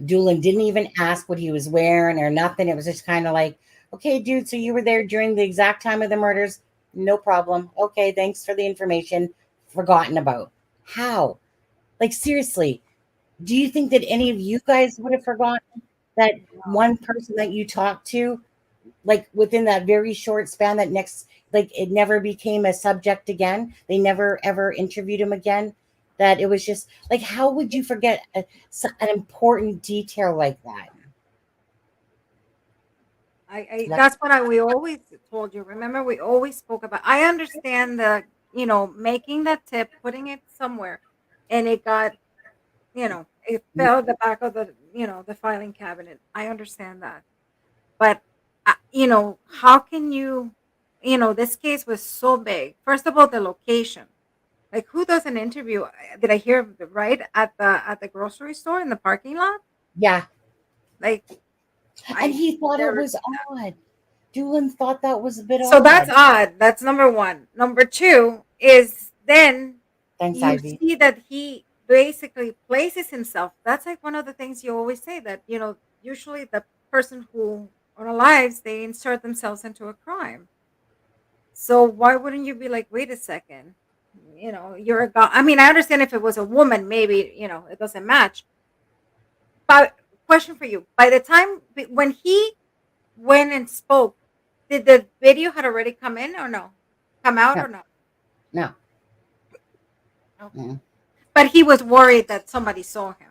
Doolin didn't even ask what he was wearing or nothing. It was just kind of like, okay, dude, so you were there during the exact time of the murders? No problem. Okay, thanks for the information. Forgotten about. How? Like, seriously, do you think that any of you guys would have forgotten that one person that you talked to, like within that very short span, that next, like it never became a subject again? They never ever interviewed him again? That it was just like, how would you forget an important detail like that? That's what we always told you. Remember, we always spoke about. I understand the, making that tip, putting it somewhere, and it got, it fell at the back of the, the filing cabinet. I understand that, but how can you, this case was so big. First of all, the location. Like, who does an interview? Did I hear right at the grocery store in the parking lot? Yeah. Like, and he thought it was odd. Doolin thought that was a bit odd. So that's odd. That's number one. Number two is then you Ivy. see that he basically places himself. That's like one of the things you always say, that, usually the person who unalives, they insert themselves into a crime. So why wouldn't you be like, wait a second, you're a guy. I mean, I understand if it was a woman, maybe, it doesn't match. But question for you, by the time when he went and spoke, did the video had already come in or no? Come out or no? No. Okay. But he was worried that somebody saw him.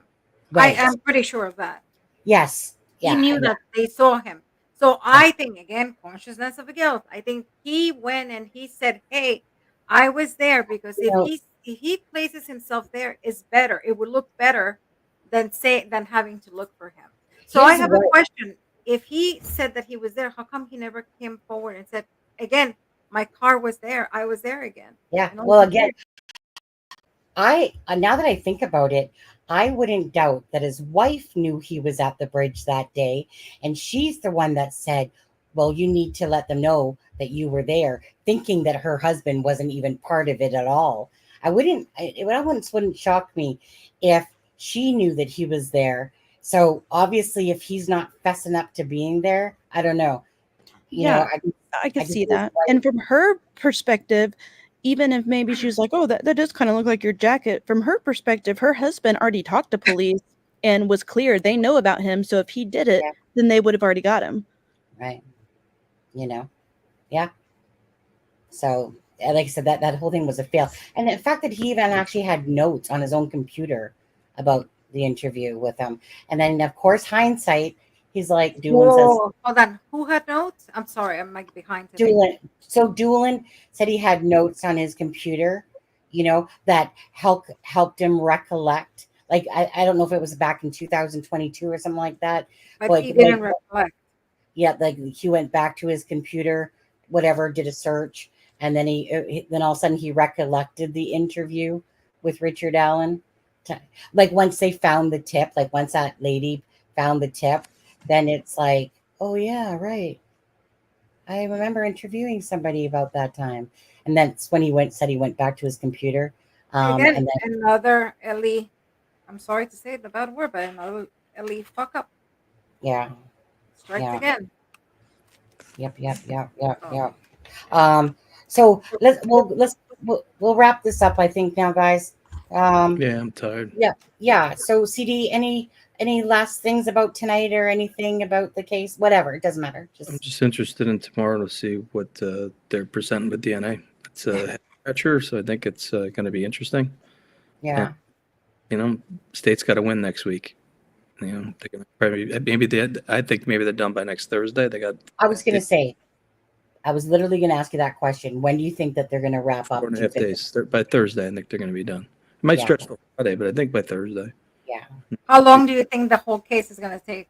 Right. I am pretty sure of that. Yes. He knew that they saw him. So I think, again, consciousness of guilt. I think he went and he said, hey, I was there, because if he places himself there, it's better. It would look better than having to look for him. So I have a question. If he said that he was there, how come he never came forward and said, again, my car was there, I was there again? Yeah. Well, again, now that I think about it, I wouldn't doubt that his wife knew he was at the bridge that day, and she's the one that said, well, you need to let them know that you were there, thinking that her husband wasn't even part of it at all. It wouldn't shock me if she knew that he was there. So obviously, if he's not fessing up to being there, I don't know. I could see that. And from her perspective, even if maybe she was like, oh, that does kind of look like your jacket. From her perspective, her husband already talked to police and was clear. They know about him. So if he did it, then they would have already got him. Right. Yeah. So like I said, that whole thing was a fail. And the fact that he even actually had notes on his own computer about the interview with him. And then, of course, hindsight, he's like, Doolin says, hold on. Who had notes? I'm sorry, I'm like behind today. Doolin. So Doolin said he had notes on his computer, that helped him recollect. Like, I don't know if it was back in 2022 or something like that. But he didn't recollect. Yeah, like he went back to his computer, whatever, did a search, and then then all of a sudden he recollected the interview with Richard Allen. Like once they found the tip, like once that lady found the tip, then it's like, oh yeah, right. I remember interviewing somebody about that time. And that's when he said he went back to his computer. Again, and then, another Ellie, I'm sorry to say the bad word, but another Ellie fuck up. Yeah. Strikes again. Yep. So we'll wrap this up, I think, now, guys. Yeah, I'm tired. Yeah. So CD, any last things about tonight or anything about the case? Whatever, it doesn't matter. I'm just interested in tomorrow to see what they're presenting with DNA. It's a catcher, so I think it's going to be interesting. Yeah. And, state's got to win next week. You know, they're gonna probably I think maybe they're done by next Thursday. They got. I was going to say, I was literally going to ask you that question. When do you think that they're going to wrap up? 4.5 days. By Thursday, I think they're going to be done. It might stretch till Friday, but I think by Thursday. Yeah. How long do you think the whole case is going to take?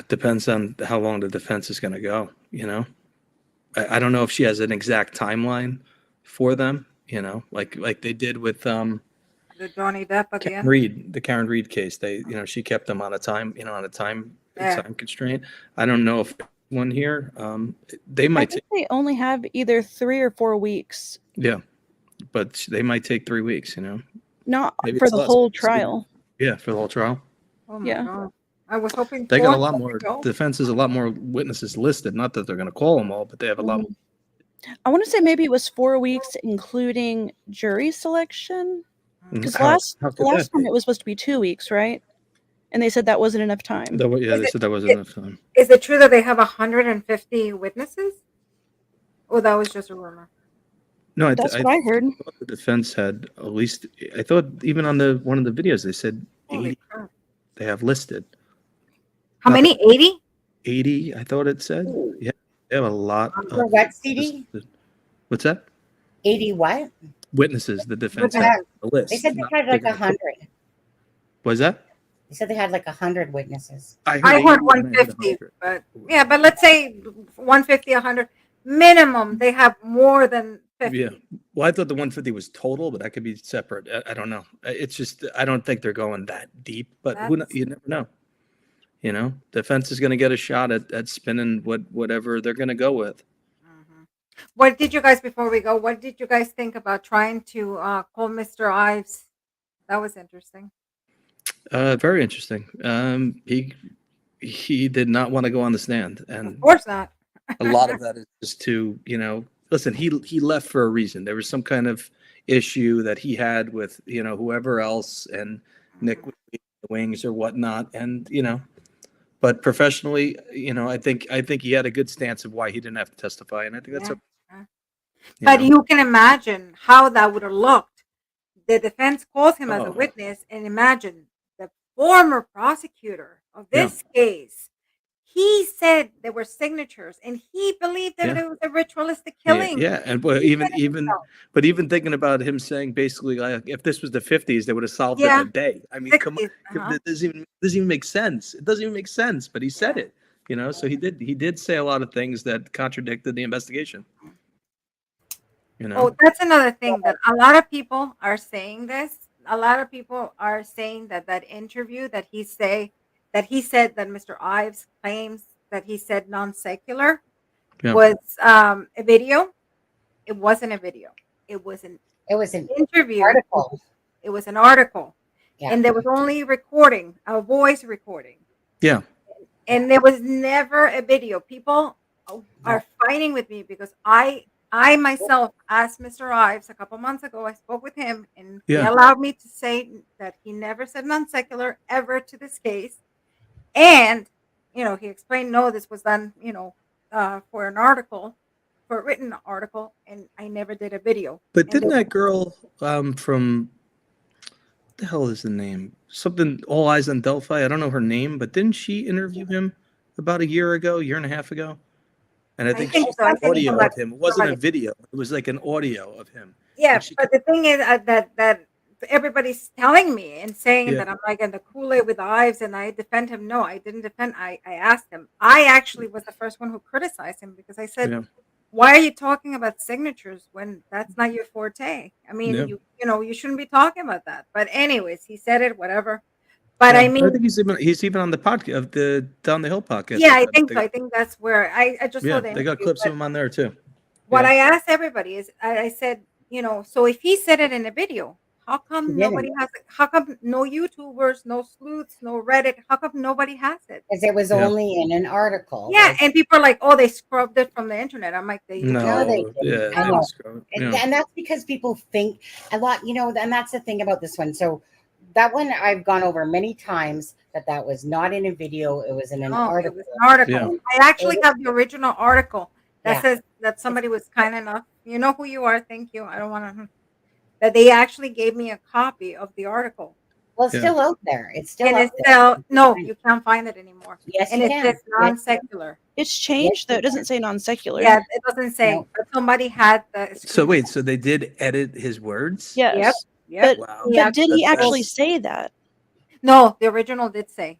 Depends on how long the defense is going to go. You know, I don't know if she has an exact timeline for them. You know, like they did with The Johnny Depp at the end? the Karen Reed case. She kept them on a time time constraint. I don't know if one here. They might. They only have either 3 or 4 weeks. Yeah, but they might take 3 weeks. You know, not for the whole trial. Yeah, for the whole trial. Oh my God. I was hoping they got a lot more. Defense has a lot more witnesses listed. Not that they're going to call them all, but they have a lot more. I want to say maybe it was 4 weeks, including jury selection. Because last time it was supposed to be 2 weeks, right? And they said that wasn't enough time. They said that wasn't enough time. Is it true that they have 150 witnesses? Or that was just a rumor? No, that's what I heard. The defense had at least. I thought even on one of the videos they said 80. They have listed. How many? 80? 80. I thought it said. Ooh. Yeah, they have a lot. For what, CD? What's that? 80 what? Witnesses. The defense had a list. They said they had like 100. Was that? They said they had like 100 witnesses. I heard 150, but yeah, but let's say 150, 100 minimum. They have more than 50. Yeah. Well, I thought the 150 was total, but that could be separate. I don't know. It's just I don't think they're going that deep. But you never know. You know, defense is going to get a shot at spinning whatever they're going to go with. What did you guys, before we go, what did you guys think about trying to call Mr. Ives? That was interesting. Very interesting. He did not want to go on the stand, and of course not. A lot of that is just to listen. He left for a reason. There was some kind of issue that he had with whoever else, and Nick with the wings or whatnot, and But professionally, I think he had a good stance of why he didn't have to testify, and I think that's But you can imagine how that would have looked. The defense calls him as a witness, and imagine the former prosecutor of this case. He said there were signatures, and he believed that it was a ritualistic killing. Yeah, and even thinking about him saying basically, if this was the 50s, they would have solved it in a day. I mean, 60s, come on, it doesn't even make sense. It doesn't even make sense, but he said it. So he did say a lot of things that contradicted the investigation. Oh, that's another thing that a lot of people are saying this. A lot of people are saying that interview that he said that Mr. Ives claims that he said non-secular was a video. It wasn't a video. It was an interview. Article. It was an article. Yeah. And there was only a voice recording. Yeah. And there was never a video. People are fighting with me because I myself asked Mr. Ives a couple months ago. I spoke with him, and he allowed me to say that he never said non-secular ever to this case. And, he explained, no, this was done, for an article, for a written article, and I never did a video. But didn't that girl from, what the hell is the name? Something, All Eyes on Delphi. I don't know her name, but didn't she interview him about a year and a half ago? And I think she had audio of him. It wasn't a video. It was like an audio of him. Yeah, but the thing is that everybody's telling me and saying that I'm like in the Kool-Aid with Ives and I defend him. No, I didn't defend. I asked him. I actually was the first one who criticized him because I said, why are you talking about signatures when that's not your forte? I mean, you shouldn't be talking about that. But anyways, he said it, whatever. But I mean, I think he's even on the podcast of the Down the Hill podcast. Yeah, I think so. I think that's where I just saw the they got clips of him on there too. What I asked everybody is, I said, so if he said it in a video, how come nobody has it? How come no YouTubers, no sleuths, no Reddit? How come nobody has it? Because it was only in an article. Yeah, and people are like, "Oh, they scrubbed it from the internet." I'm like, and that's because people think a lot, and that's the thing about this one. So that one I've gone over many times that was not in a video. It was in an article. It was an article. Yeah. I actually have the original article that says that somebody was kind enough. You know who you are. Thank you. I don't want to. That they actually gave me a copy of the article. Well, it's still out there. It's still and out it's there. still no, you can't find it anymore. Yes, And you it can. says Yes, you can. non-secular. It's changed though. It doesn't say non-secular. Yeah, it doesn't say. No. But somebody had the. So wait, so they did edit his words? Yep. Yes. Yep. Wow. But did he That's- actually that's- say that? No, the original did say.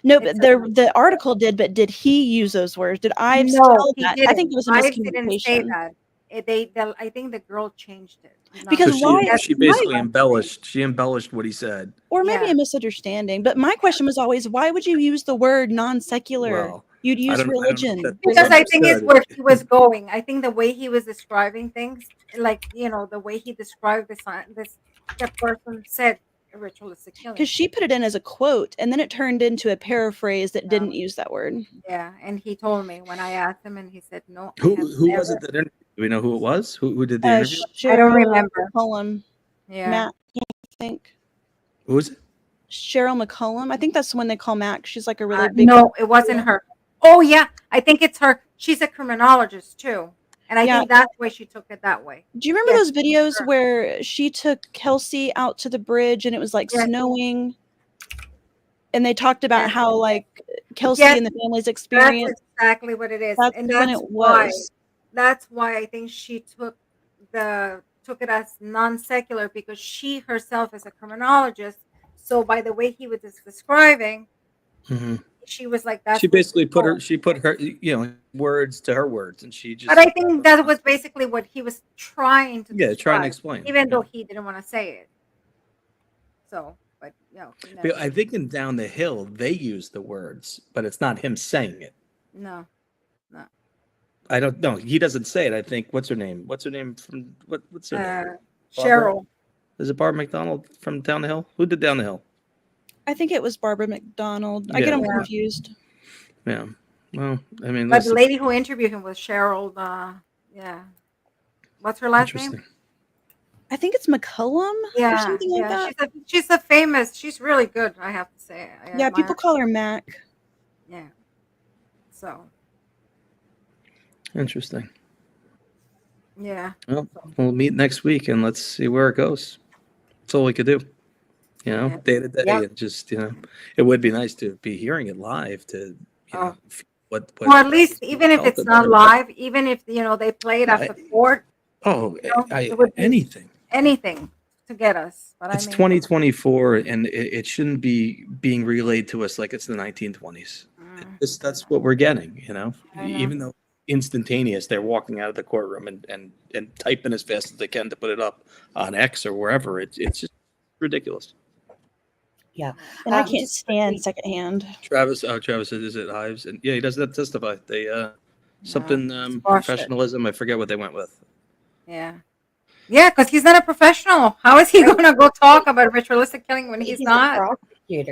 No, It but said the article did. But did he use those words? Did Ives No, tell he that? didn't. I think it was a Ives didn't say miscommunication. that. I think the girl changed it. Because so why? she basically embellished. She embellished what he said. Or maybe a misunderstanding. But my question was always, why would you use the word non-secular? Well, You'd use religion. Because I think it's where he was going. I think the way he was describing things, like the way he described the person said a ritualistic killing. Because she put it in as a quote, and then it turned into a paraphrase that didn't use that word. Yeah, and he told me when I asked him, and he said no. Who was it that interviewed? Do we know who it was? Who did the interview? I don't remember. McCollum. Yeah. Matt, I think. Who was it? Cheryl McCollum. I think that's the one they call Mac. She's like a really big. No, it wasn't her. Oh yeah, I think it's her. She's a criminologist too, and I think that's why she took it that way. Do you remember those videos where she took Kelsey out to the bridge and it was like snowing? And they talked about how like Kelsey and the family's experience. That's exactly what it is. That's and when that's it why. was. That's why I think she took it as non-secular, because she herself is a criminologist. So by the way he was describing, she was like that. She basically put her words to her words, and she just. But I think that was basically what he was trying to. Yeah, trying to describe, explain, even though he didn't want to say it. So, but But I think in Down the Hill they use the words, but it's not him saying it. no. I don't know. He doesn't say it. I think what's her name? What's her name from what's her name? Cheryl. Is it Barbara McDonald from Down the Hill? Who did Down the Hill? I think it was Barbara McDonald. I get them confused. Yeah. Well, I mean, But the lady who interviewed him was Cheryl. What's her last name? I think it's McCullum or something like that. She's a famous. She's really good. I have to say. Yeah, people call her Mac. Yeah. So. Interesting. Yeah. Well, we'll meet next week and let's see where it goes. That's all we could do. Day to day, and just it would be nice to be hearing it live. To what well, at least even if it's not live, even if they play it after court. Oh, anything to get us. But it's 2024, and it shouldn't be being relayed to us like it's the 1920s. That's what we're getting. Even though instantaneous, they're walking out of the courtroom and typing as fast as they can to put it up on X or wherever. It's just ridiculous. Yeah, and I can't stand secondhand. Travis is it Ives? And yeah, he doesn't testify. They something professionalism. I forget what they went with. Yeah, because he's not a professional. How is he going to go talk about ritualistic killing when he's not?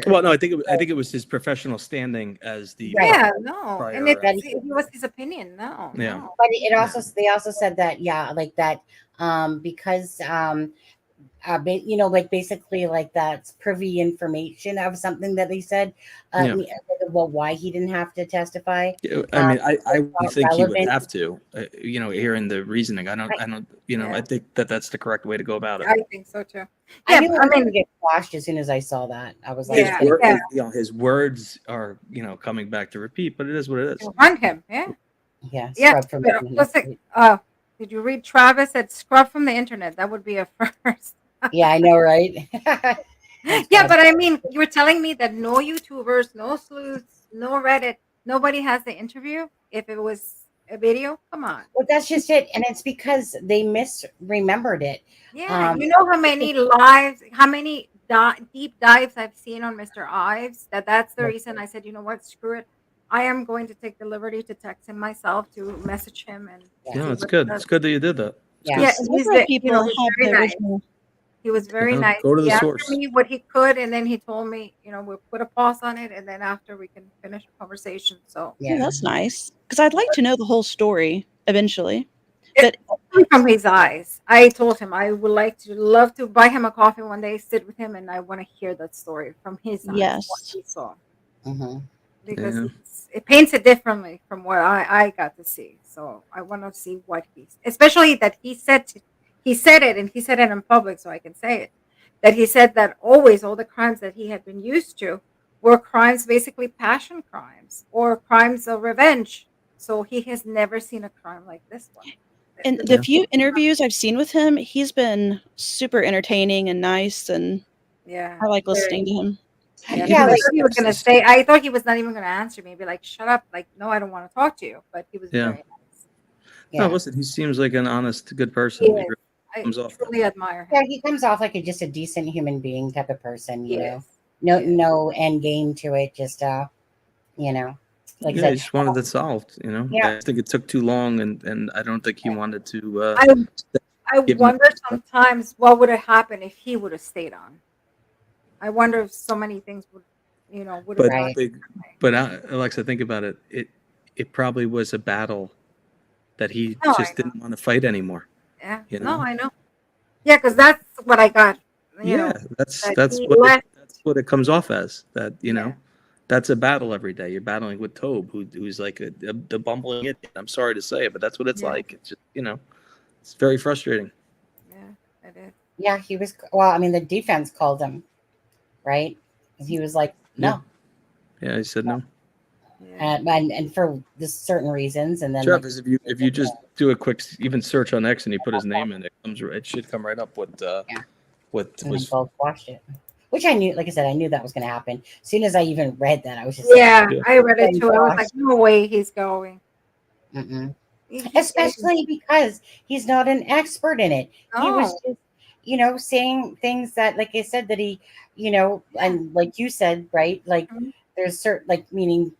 Well, no, I think it was his professional standing as the no, and it was his opinion. No, yeah, no. But they also said that because basically like that's privy information of something that they said. Well, why he didn't have to testify? I mean, I would think he would have to. Hearing the reasoning, I don't. I think that's the correct way to go about it. I think so too. I knew I was going to get quashed as soon as I saw that. I was like, his words are coming back to repeat, but it is what it is. On him, yeah. Did you read Travis said scrub from the internet? That would be a first. Yeah, I know, right? Yeah, but I mean, you were telling me that no YouTubers, no sleuths, no Reddit, nobody has the interview. If it was a video, come on. Well, that's just it, and it's because they misremembered it. Yeah, you know how many lives, how many deep dives I've seen on Mr. Ives. That's the reason I said, you know what, screw it. I am going to take the liberty to text him myself, to message him, and it's good. It's good that you did that. He was very nice. Go to the he source. asked me what he could, and then he told me, we'll put a pause on it, and then after we can finish the conversation. So yeah, that's nice, because I'd like to know the whole story eventually. But from his eyes, I told him I would love to buy him a coffee one day, sit with him, and I want to hear that story from his eyes. Yes, what he saw. because it paints it differently from what I got to see. So I want to see what especially that he said it, and he said it in public, so I can say it, that he said that always all the crimes that he had been used to were crimes, basically passion crimes or crimes of revenge. So he has never seen a crime like this one. And the few interviews I've seen with him, he's been super entertaining and nice, and yeah, I like listening to him. Yeah, like he was gonna say. I thought he was not even gonna answer me. Be like, "Shut up!" Like, no, I don't want to talk to you. But he was very nice. No, listen, he seems like an honest, good person. He He is. really I comes off truly admire him. Yeah, he comes off like just a decent human being type of person. You know, Yes. no end game to it. Just you know, like I he said, just wanted it solved. You know, Yeah. I think it took too long, and I don't think he wanted to. I give him- wonder sometimes what would have happened if he would have stayed on. I wonder if so many things would, would have gone. But Alexa, think about it. It probably was a battle that he No, just didn't want to fight anymore. Yeah. You No, know? I know. Yeah, because that's what I got. That's he what left. that's what it comes off as. That that's a battle every day. You're battling with Tobe, who's like a bumbling idiot. I'm sorry to say it, but that's what it's like. It's just it's very frustrating. Yeah, it is. Yeah, he was. Well, I mean, the defense called him, right? He was like, no. Yeah, he said no. And for this certain reasons, and then Travis, if you just do a quick even search on X and you put his name in, it should come right up with what and was. both watched it, which I knew. Like I said, I knew that was going to happen. As soon as I even read that, I was just I read it too. I was like, no way he's going. Mm-mm. Especially because he's not an expert in it. He was just, saying things that, like I said, that he, and like you said, right? Like there's certain, like meaning,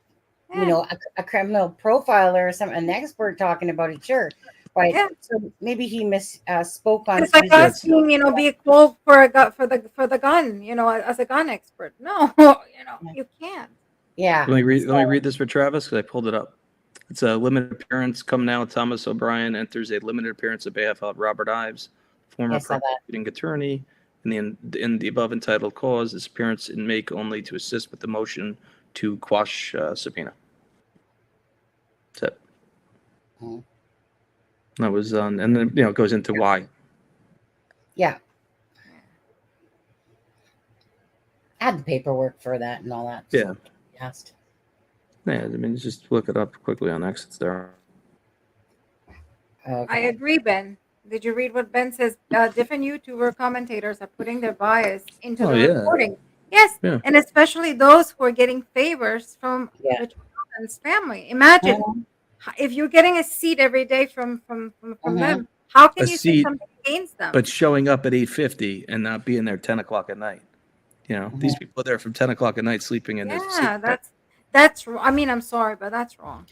a criminal profiler or an expert talking about it, sure. But so maybe he spoke on. It's like asking, be called for a gun for the gun, as a gun expert. No, you can't. Yeah. Let me read this for Travis because I pulled it up. It's a limited appearance. Come now, Thomas O'Brien enters a limited appearance on behalf of Robert Ives, former prosecuting attorney in the above entitled cause. This appearance in make only to assist with the motion to quash subpoena. That's it. Mm-hmm. That was on, and then it goes into why. Yeah. I had the paperwork for that and all that. Yeah. Asked. Yeah, I mean, just look it up quickly on X. It's there. Okay. I agree, Ben. Did you read what Ben says? Different YouTuber commentators are putting their bias into the reporting. Yes, and especially those who are getting favors from the Trump's family. Imagine if you're getting a seat every day from them. How can you say something against them? But showing up at 8:50 and not being there 10 o'clock at night. These people are there from 10 o'clock at night sleeping in this seat. Yeah, that's. I mean, I'm sorry, but that's wrong.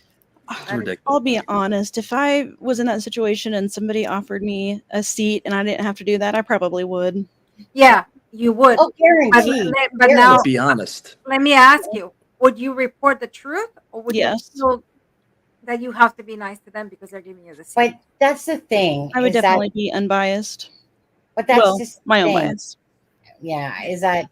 It's ridiculous. I'll be honest. If I was in that situation and somebody offered me a seat and I didn't have to do that, I probably would. Yeah, you would. Oh, guaranteed. But now, be honest. Let me ask you: would you report the truth, or would you feel that you have to be nice to them because they're giving you the seat? But that's the thing. I would definitely be unbiased. But that's just my own bias. Yeah, is that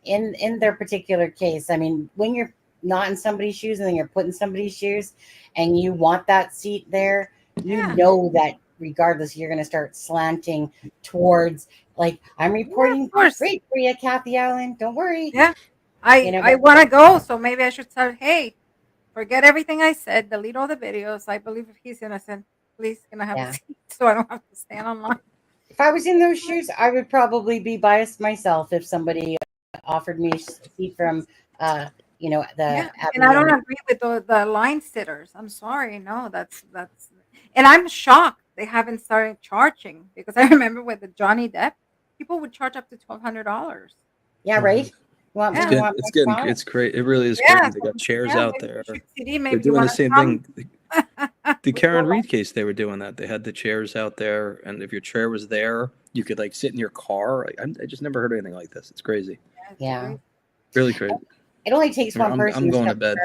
in their particular case? I mean, when you're not in somebody's shoes and then you're put in somebody's shoes, and you want that seat there, you know that regardless, you're going to start slanting towards. Like, I'm reporting great for you, Kathy Allen. Don't worry. Yeah, I want to go, so maybe I should say, hey, forget everything I said, delete all the videos. I believe if he's innocent, please can I have a seat so I don't have to stand online. If I was in those shoes, I would probably be biased myself if somebody offered me a seat from, and I don't agree with the line sitters. I'm sorry, no, that's, and I'm shocked they haven't started charging because I remember with the Johnny Depp, people would charge up to $1,200. Yeah, right. It's great. It really is crazy. They got chairs out there. They're doing the same thing. The Karen Reed case, they were doing that. They had the chairs out there, and if your chair was there, you could like sit in your car. I just never heard anything like this. It's crazy. Yeah, really crazy. It only takes one person. I'm going to bed.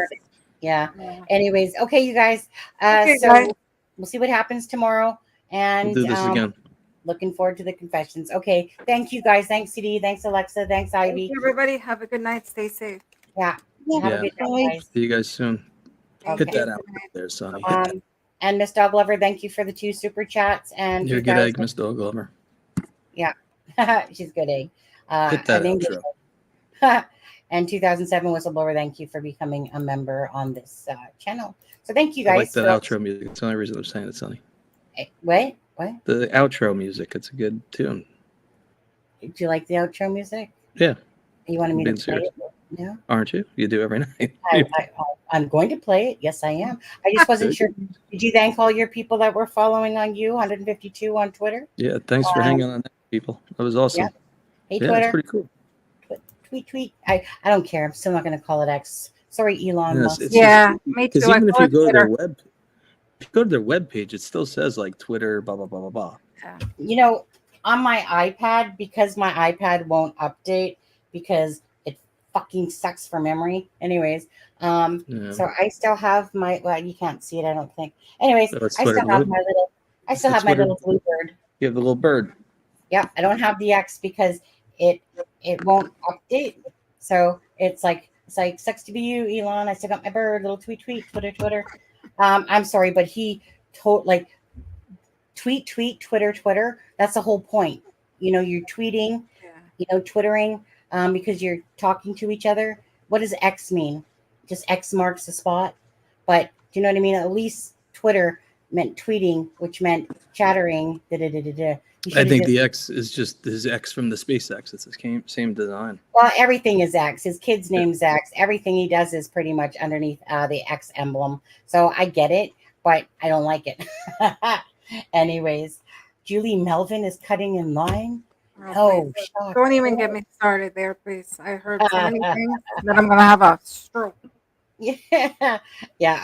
Yeah. Anyways, okay, you guys. We'll see what happens tomorrow, and we'll do this again. Looking forward to the confessions. Okay, thank you guys. Thanks, CD. Thanks, Alexa. Thanks, Ivy. Thank you, everybody. Have a good night. Stay safe. Yeah. Have a good night, guys. See you guys soon. Okay. Get that out there, Sonny. And Miss Dog Lover, thank you for the 2 super chats. And you're a good egg, Miss Dog Lover. Yeah, she's a good egg. Hit that outro. And 2007 whistleblower, thank you for becoming a member on this channel. So thank you guys. I like that outro music. It's the only reason I'm saying it, Sonny. What? The outro music. It's a good tune. Do you like the outro music? Yeah. You wanted me to play serious. it? No. Aren't you? You do every night. I'm going to play it. Yes, I am. I just wasn't sure. Did you thank all your people that were following on you? 152 on Twitter. Yeah. Thanks for hanging on that, people. That was awesome. Yeah. Hey, yeah, Twitter. it's pretty cool. Tweet. I don't care. I'm still not going to call it X. Sorry, Elon Musk. Yeah, me too. Because even if you go to their web page, it still says like Twitter, blah blah blah blah blah. You know, on my iPad, because my iPad won't update because it fucking sucks for memory. Anyways, so I still have my. Well, you can't see it, I don't think. Anyways, I still have my little. I still have my little blue bird. You have the little bird. Yeah, I don't have the X because it won't update. So it's like sucks to be you, Elon. I still got my bird, little tweet, Twitter. I'm sorry, but he told like tweet, Twitter. That's the whole point. You know, you're tweeting, Twittering, because you're talking to each other. What does X mean? Just X marks the spot. But do you know what I mean? At least Twitter meant tweeting, which meant chattering. I think the X is just his X from the SpaceX. It's the same design. Well, everything is X. His kid's name's X. Everything he does is pretty much underneath the X emblem. So I get it, but I don't like it. Anyways, Julie Melvin is cutting in line. Oh, don't even get me started there, please. I heard so many things that I'm gonna have a stroke. Yeah.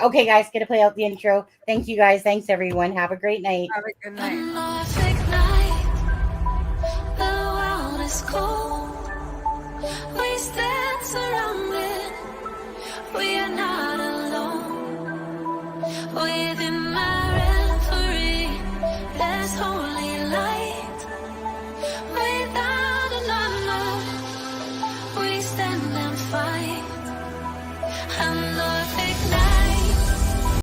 Okay, guys, gonna play out the intro. Thank you, guys. Thanks, everyone. Have a great night. Have a good night. The world is cold.